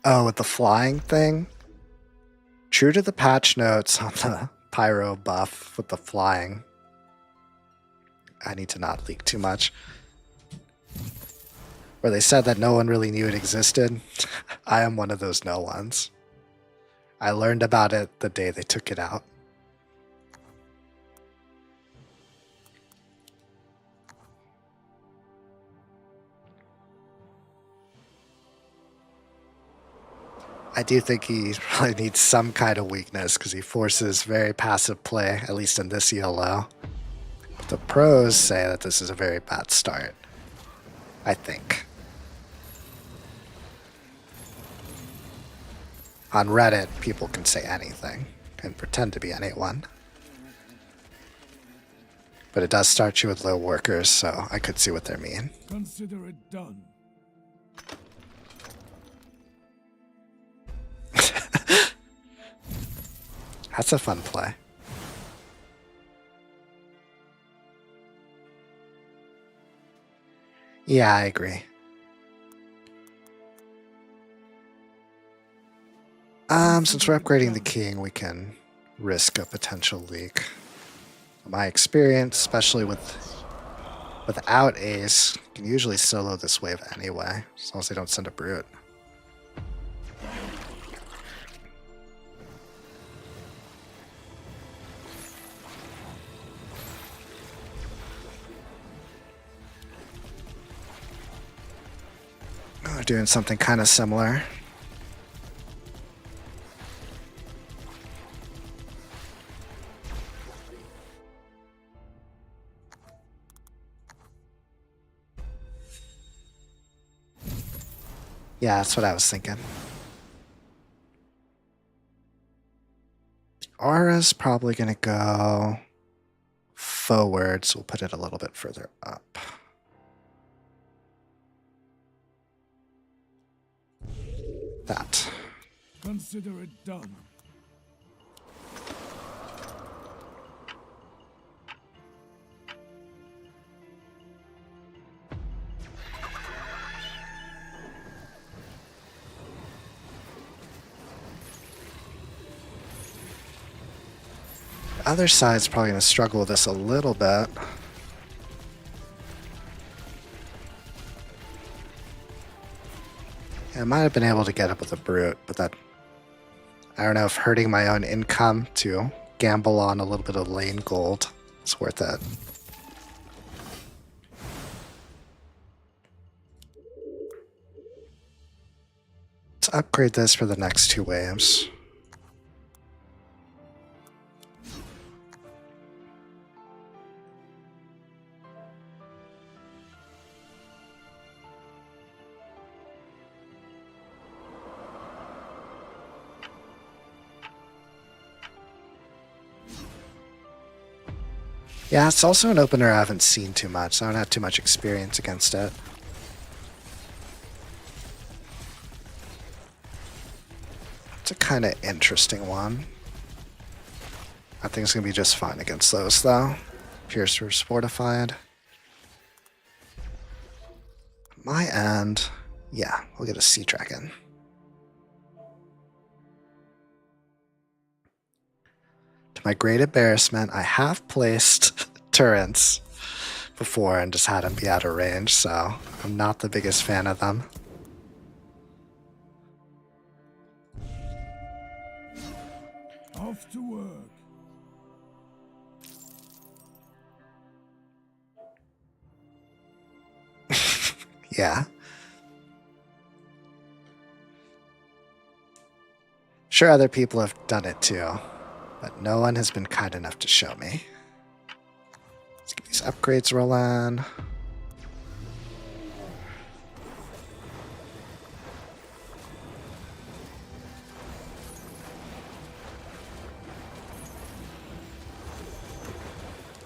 Oh, with the flying thing? True to the patch notes on the pyro buff with the flying. I need to not leak too much. Where they said that no one really knew it existed. I am one of those no ones. I learned about it the day they took it out. I do think he probably needs some kind of weakness because he forces very passive play, at least in this ELO. The pros say that this is a very bad start. I think. On Reddit, people can say anything and pretend to be anyone. But it does start you with low workers, so I could see what they mean. Consider it done. That's a fun play. Yeah, I agree. Since we're upgrading the king, we can risk a potential leak. My experience, especially without Ace, you can usually solo this wave anyway, as long as they don't send a brute. They're doing something kind of similar. Yeah, that's what I was thinking. Aura's probably going to go forward, so we'll put it a little bit further up. That. Consider it done. The other side's probably going to struggle with this a little bit. I might have been able to get up with a brute, but that, I don't know if hurting my own income to gamble on a little bit of lane gold is worth it. Let's upgrade this for the next 2 waves. Yeah, it's also an opener I haven't seen too much, so I don't have too much experience against it. It's a kind of interesting one. I think it's going to be just fine against those, though. Piercer's fortified. My end, yeah, we'll get a Sea Dragon. To my great embarrassment, I have placed turrets before and just had them be out of range, so I'm not the biggest fan of them. Off to work. Yeah. Sure, other people have done it too, but no one has been kind enough to show me. Let's get these upgrades rolling.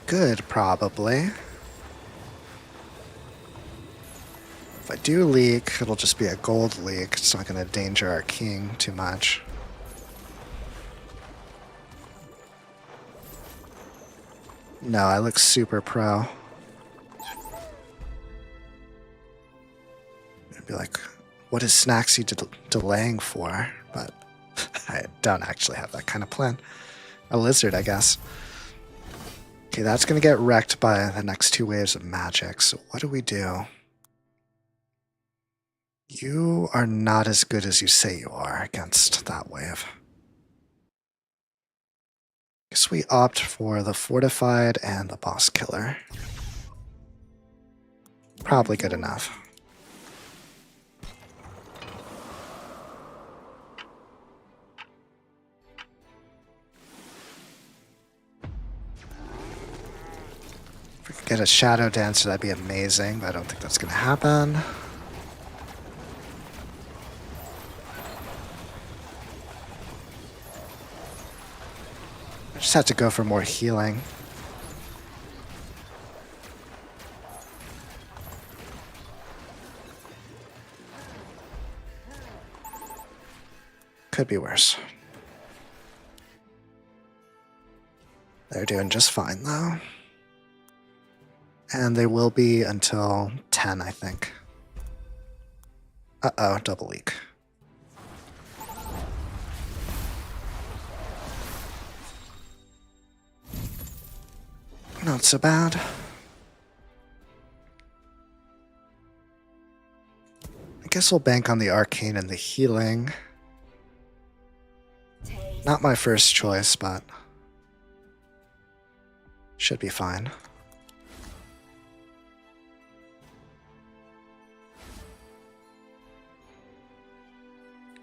Good, probably. If I do leak, it'll just be a gold leak. It's not going to endanger our king too much. No, I look super pro. I'd be like, what is Snacksy delaying for? But I don't actually have that kind of plan. A lizard, I guess. Okay, that's going to get wrecked by the next 2 waves of magic. So what do we do? You are not as good as you say you are against that wave. Guess we opt for the fortified and the boss killer. Probably good enough. If we could get a Shadow Dancer, that'd be amazing, but I don't think that's going to happen. I just have to go for more healing. Could be worse. They're doing just fine, though. And they will be until 10, I think. Uh-oh, double leak. Not so bad. I guess we'll bank on the arcane and the healing. Not my first choice, but should be fine.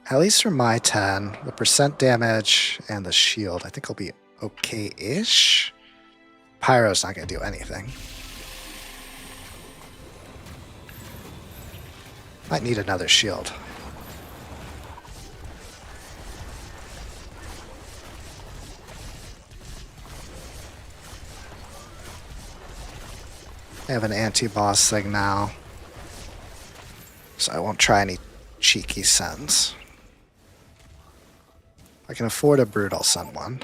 At least for my 10, the percent damage and the shield, I think I'll be okay-ish. Pyro's not going to do anything. Might need another shield. I have an anti-boss thing now, so I won't try any cheeky sends. I can afford a brute, I'll send one.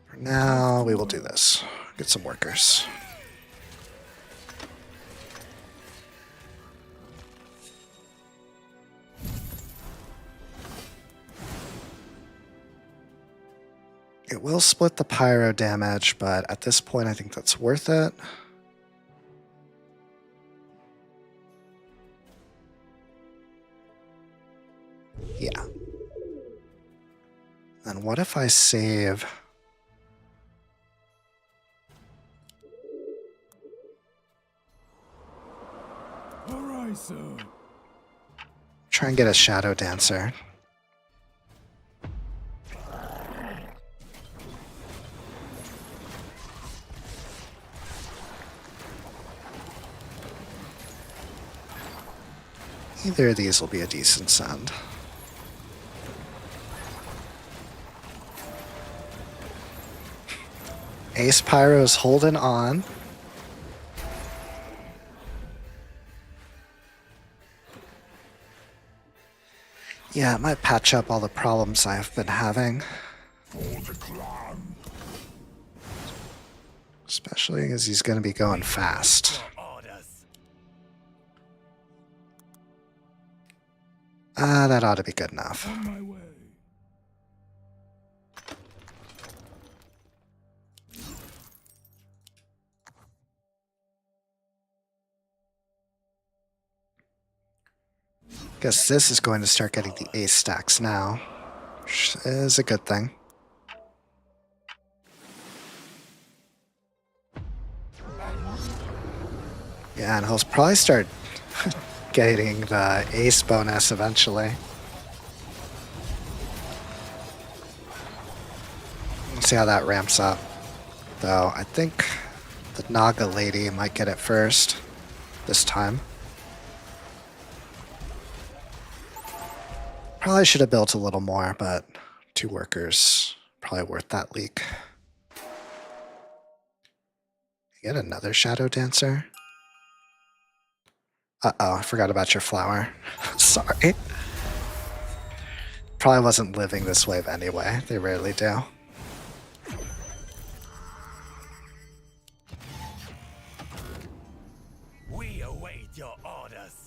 For now, we will do this. Get some workers. It will split the pyro damage, but at this point I think that's worth it. Yeah. And what if I save... Alright, sir. Try and get a Shadow Dancer. Either of these will be a decent send. Ace Pyro's holding on. Yeah, it might patch up all the problems I've been having. Especially as he's going to be going fast. That ought to be good enough. On my way. Guess this is going to start getting the ace stacks now, which is a good thing. Yeah, and he'll probably start getting the ace bonus eventually. We'll see how that ramps up. Though, I think the Naga lady might get it first this time. Probably should have built a little more, but 2 workers, probably worth that leak. Get another Shadow Dancer? Uh-oh, I forgot about your flower. Sorry. Probably wasn't living this wave anyway. They rarely do. We await your orders.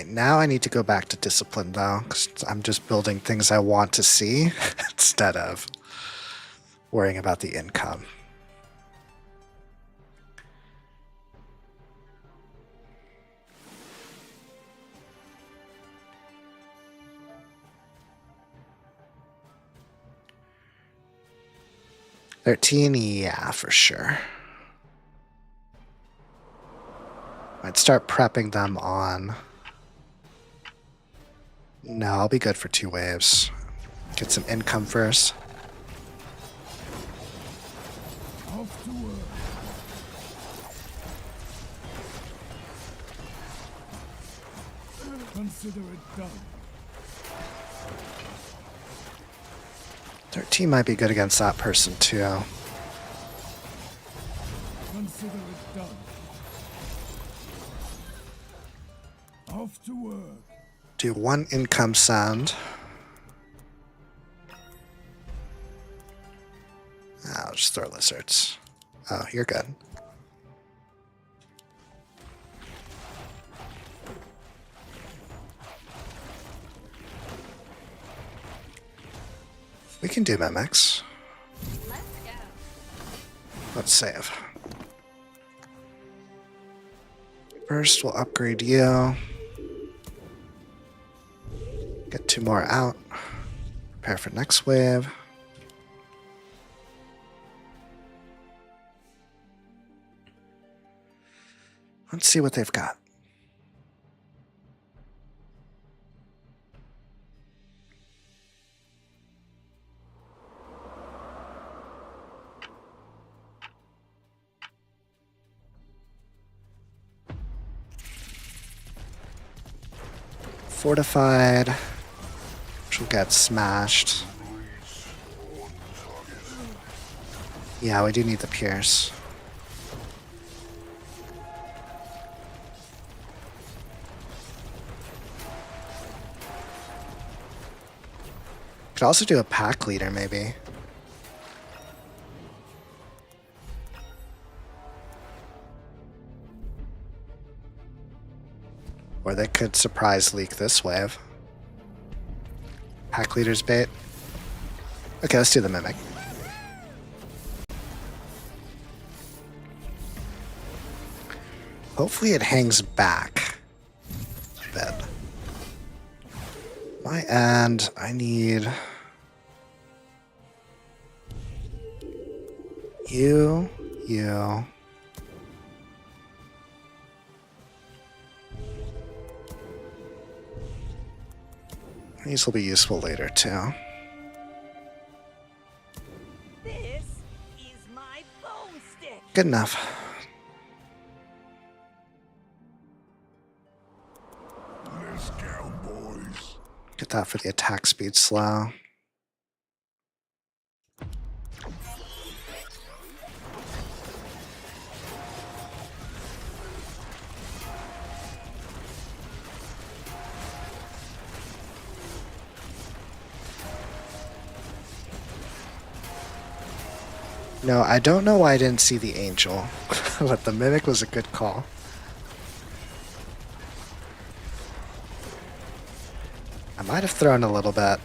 now I need to go back to discipline though, because I'm just building things I want to see instead of worrying about the income. $13, yeah, for sure. I'd start prepping them on. No, I'll be good for 2 waves. Get some income first. Off to work. Consider it done. 13 might be good against that person too. Consider it done. Off to work. Do 1 income send. I'll just throw lizards. Oh, you're good. We can do mimics. Let's go. Let's save. First, we'll upgrade you. Get 2 more out. Prepare for next wave. Let's see what they've got. Fortified, which will get smashed. Yeah, we do need the Pierce. Could also do a pack leader, maybe. Or they could surprise leak this wave. Pack leader's bait. Okay, let's do the mimic. Hopefully it hangs back a bit. My end, I need you. These will be useful later too. This is my bone stick. Good enough. Let's go, boys. Get that for the attack speed slow. No, I don't know why I didn't see the angel, but the mimic was a good call. I might have thrown a little bit.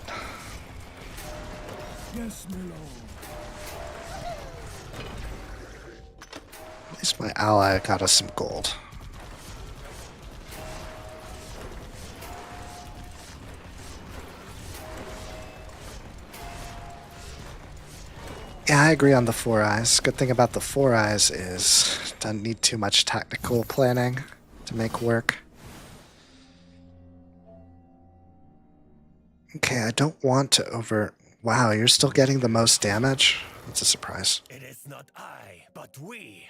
Yes, my lord. At least my ally got us some gold. Yeah, I agree on the 4 eyes. Good thing about the 4 eyes is doesn't need too much tactical planning to make work. Okay, I don't want to over... Wow, you're still getting the most damage? That's a surprise. It is not I, but we.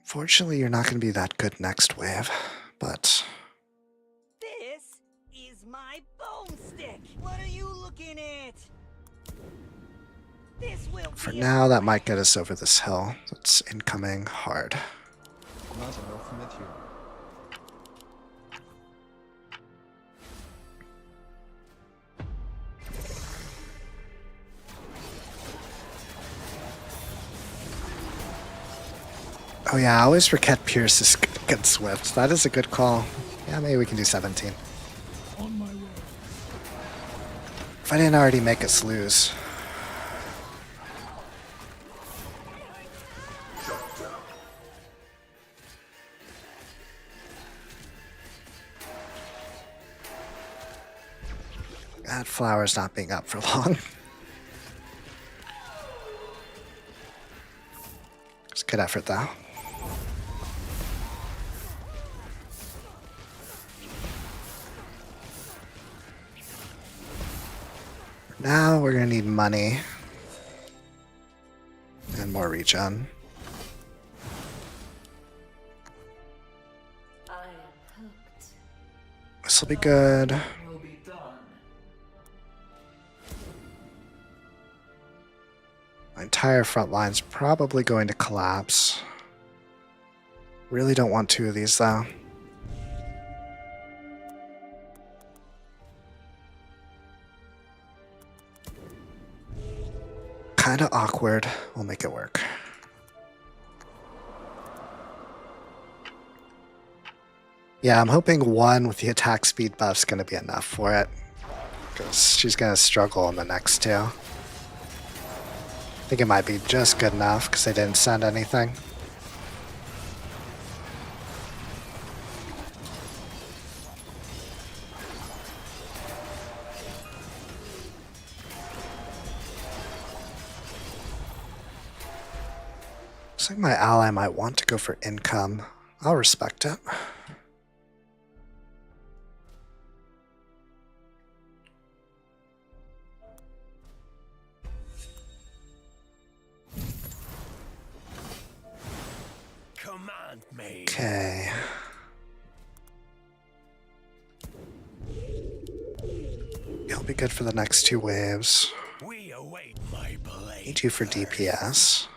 Fortunately, you're not going to be that good next wave, but... This is my bone stick. What are you looking at? This will For be now, that might get us over this hill. That's incoming hard. Not enough material. Oh yeah, I always forget Pierce is Good Swift. That is a good call. Yeah, maybe we can do 17. On my way. If I didn't already make us lose. That flower's not being up for long. It's a good effort, though. Now we're gonna need money. And more regen. This will be good. Will be done. My entire front line's probably going to collapse. Really don't want two of these, though. Kinda awkward. We'll make it work. Yeah, I'm hoping 1 with the attack speed buff's gonna be enough for it. Because she's gonna struggle in the next 2. I think it might be just good enough because they didn't send anything. Looks like my ally might want to go for income. I'll respect it. Command me. Okay. It'll be good for the next 2 waves. We await my blade. Need you for DPS.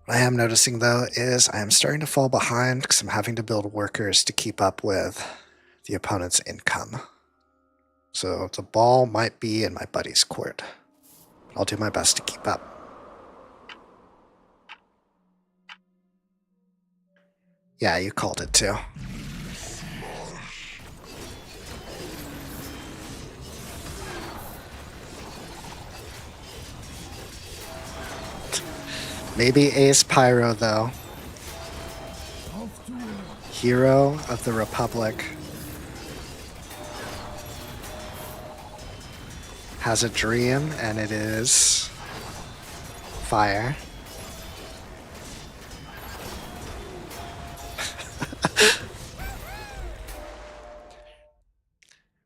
What I am noticing, though, is I am starting to fall behind because I'm having to build workers to keep up with the opponent's income. So the ball might be in my buddy's court. I'll do my best to keep up. Yeah, you called it too. Maybe Ace Pyro, though. Off to war. Hero of the Republic. Has a dream, and it is fire.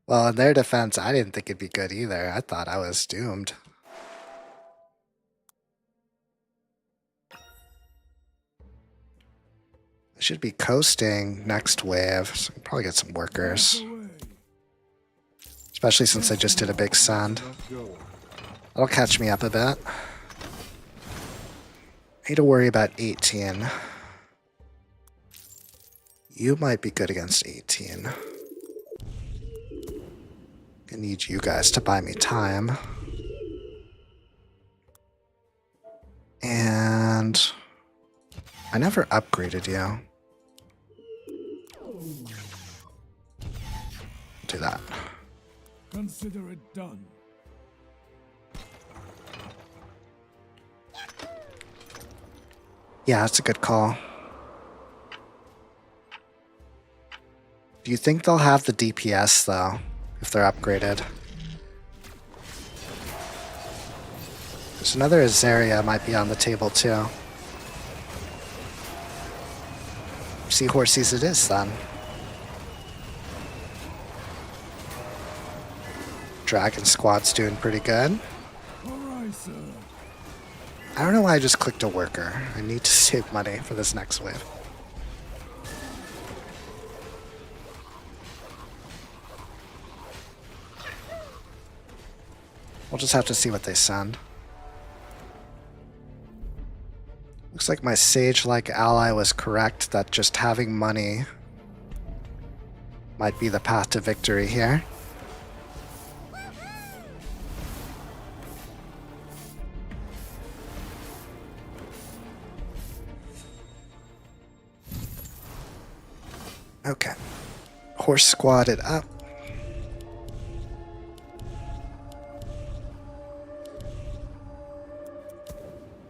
Well, in their defense, I didn't think it'd be good either. I thought I was doomed. I should be coasting next wave, so I can probably get some workers. Away. Especially since I just did a big send. That'll catch me up a bit. I need to worry about 18. You might be good against 18. I need you guys to buy me time. And I never upgraded you. Do that. Consider it done. Yeah, that's a good call. Do you think they'll have the DPS, though, if they're upgraded? There's another Azaria might be on the table, too. Seahorsies it is, then. Dragon Squad's doing pretty good. Alright, sir. I don't know why I just clicked a worker. I need to save money for this next wave. We'll just have to see what they send. Looks like my sage-like ally was correct that just having money might be the path to victory here. Okay. Horse squatted up.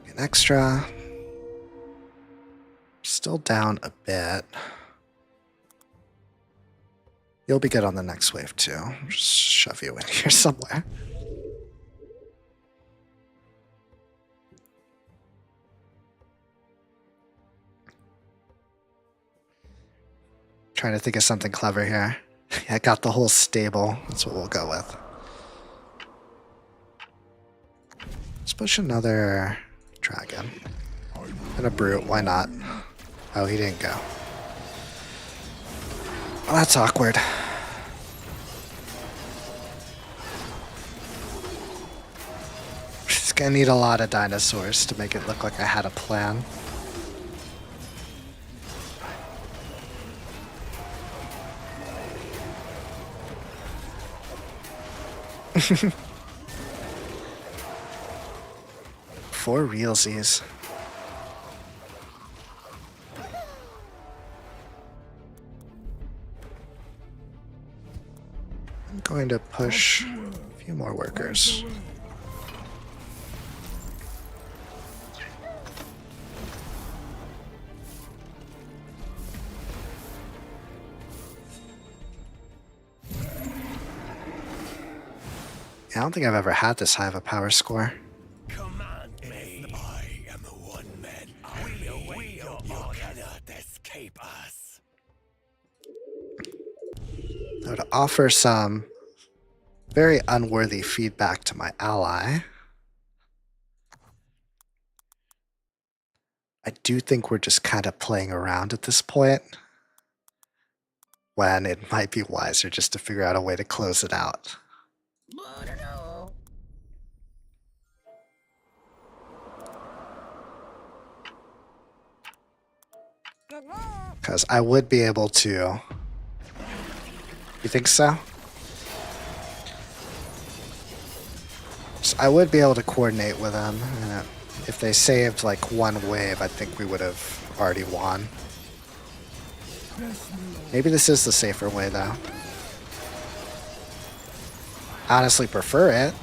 An extra. Still down a bit. You'll be good on the next wave too. Just shove you in here somewhere. Trying to think of something clever here. Yeah, I got the whole stable. That's what we'll go with. Let's push another dragon. And a brute, why not? Oh, he didn't go. Well, that's awkward. Just gonna need a lot of dinosaurs to make it look like I had a plan. For realsies. I'm going to push a few more workers. I don't think I've ever had this high of a power score. Command me. I am a one-man army. You cannot escape us. So to offer some very unworthy feedback to my ally, I do think we're just kind of playing around at this point, when it might be wiser just to figure out a way to close it out. Because I would be able to... You think so? So I would be able to coordinate with them. And if they saved like one wave, I think we would have already won. Maybe this is the safer way though. Honestly prefer it.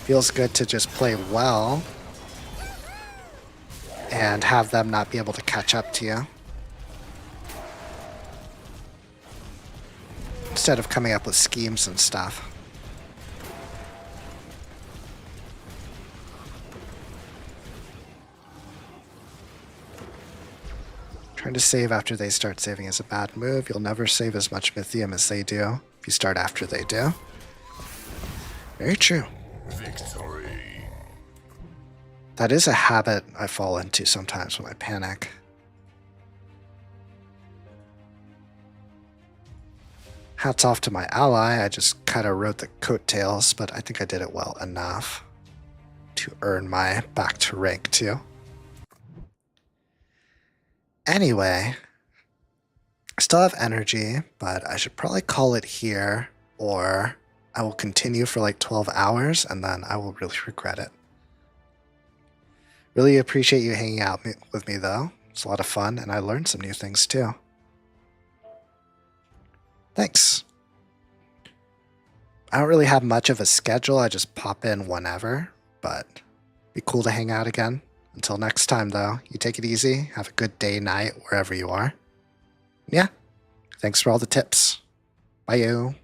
Feels good to just play well and have them not be able to catch up to you. Instead of coming up with schemes and stuff. Trying to save after they start saving is a bad move. You'll never save as much Mythium as they do if you start after they do. Very true. Victory. That is a habit I fall into sometimes when I panic. Hats off to my ally. I just kind of rode the coattails, but I think I did it well enough to earn my back to rank 2. Anyway, I still have energy, but I should probably call it here, or I will continue for like 12 hours and then I will really regret it. Really appreciate you hanging out with me though. It's a lot of fun and I learned some new things too. Thanks. I don't really have much of a schedule. I just pop in whenever, but be cool to hang out again. Until next time though, you take it easy. Have a good day, night, wherever you are. Yeah. Thanks for all the tips. Bye you.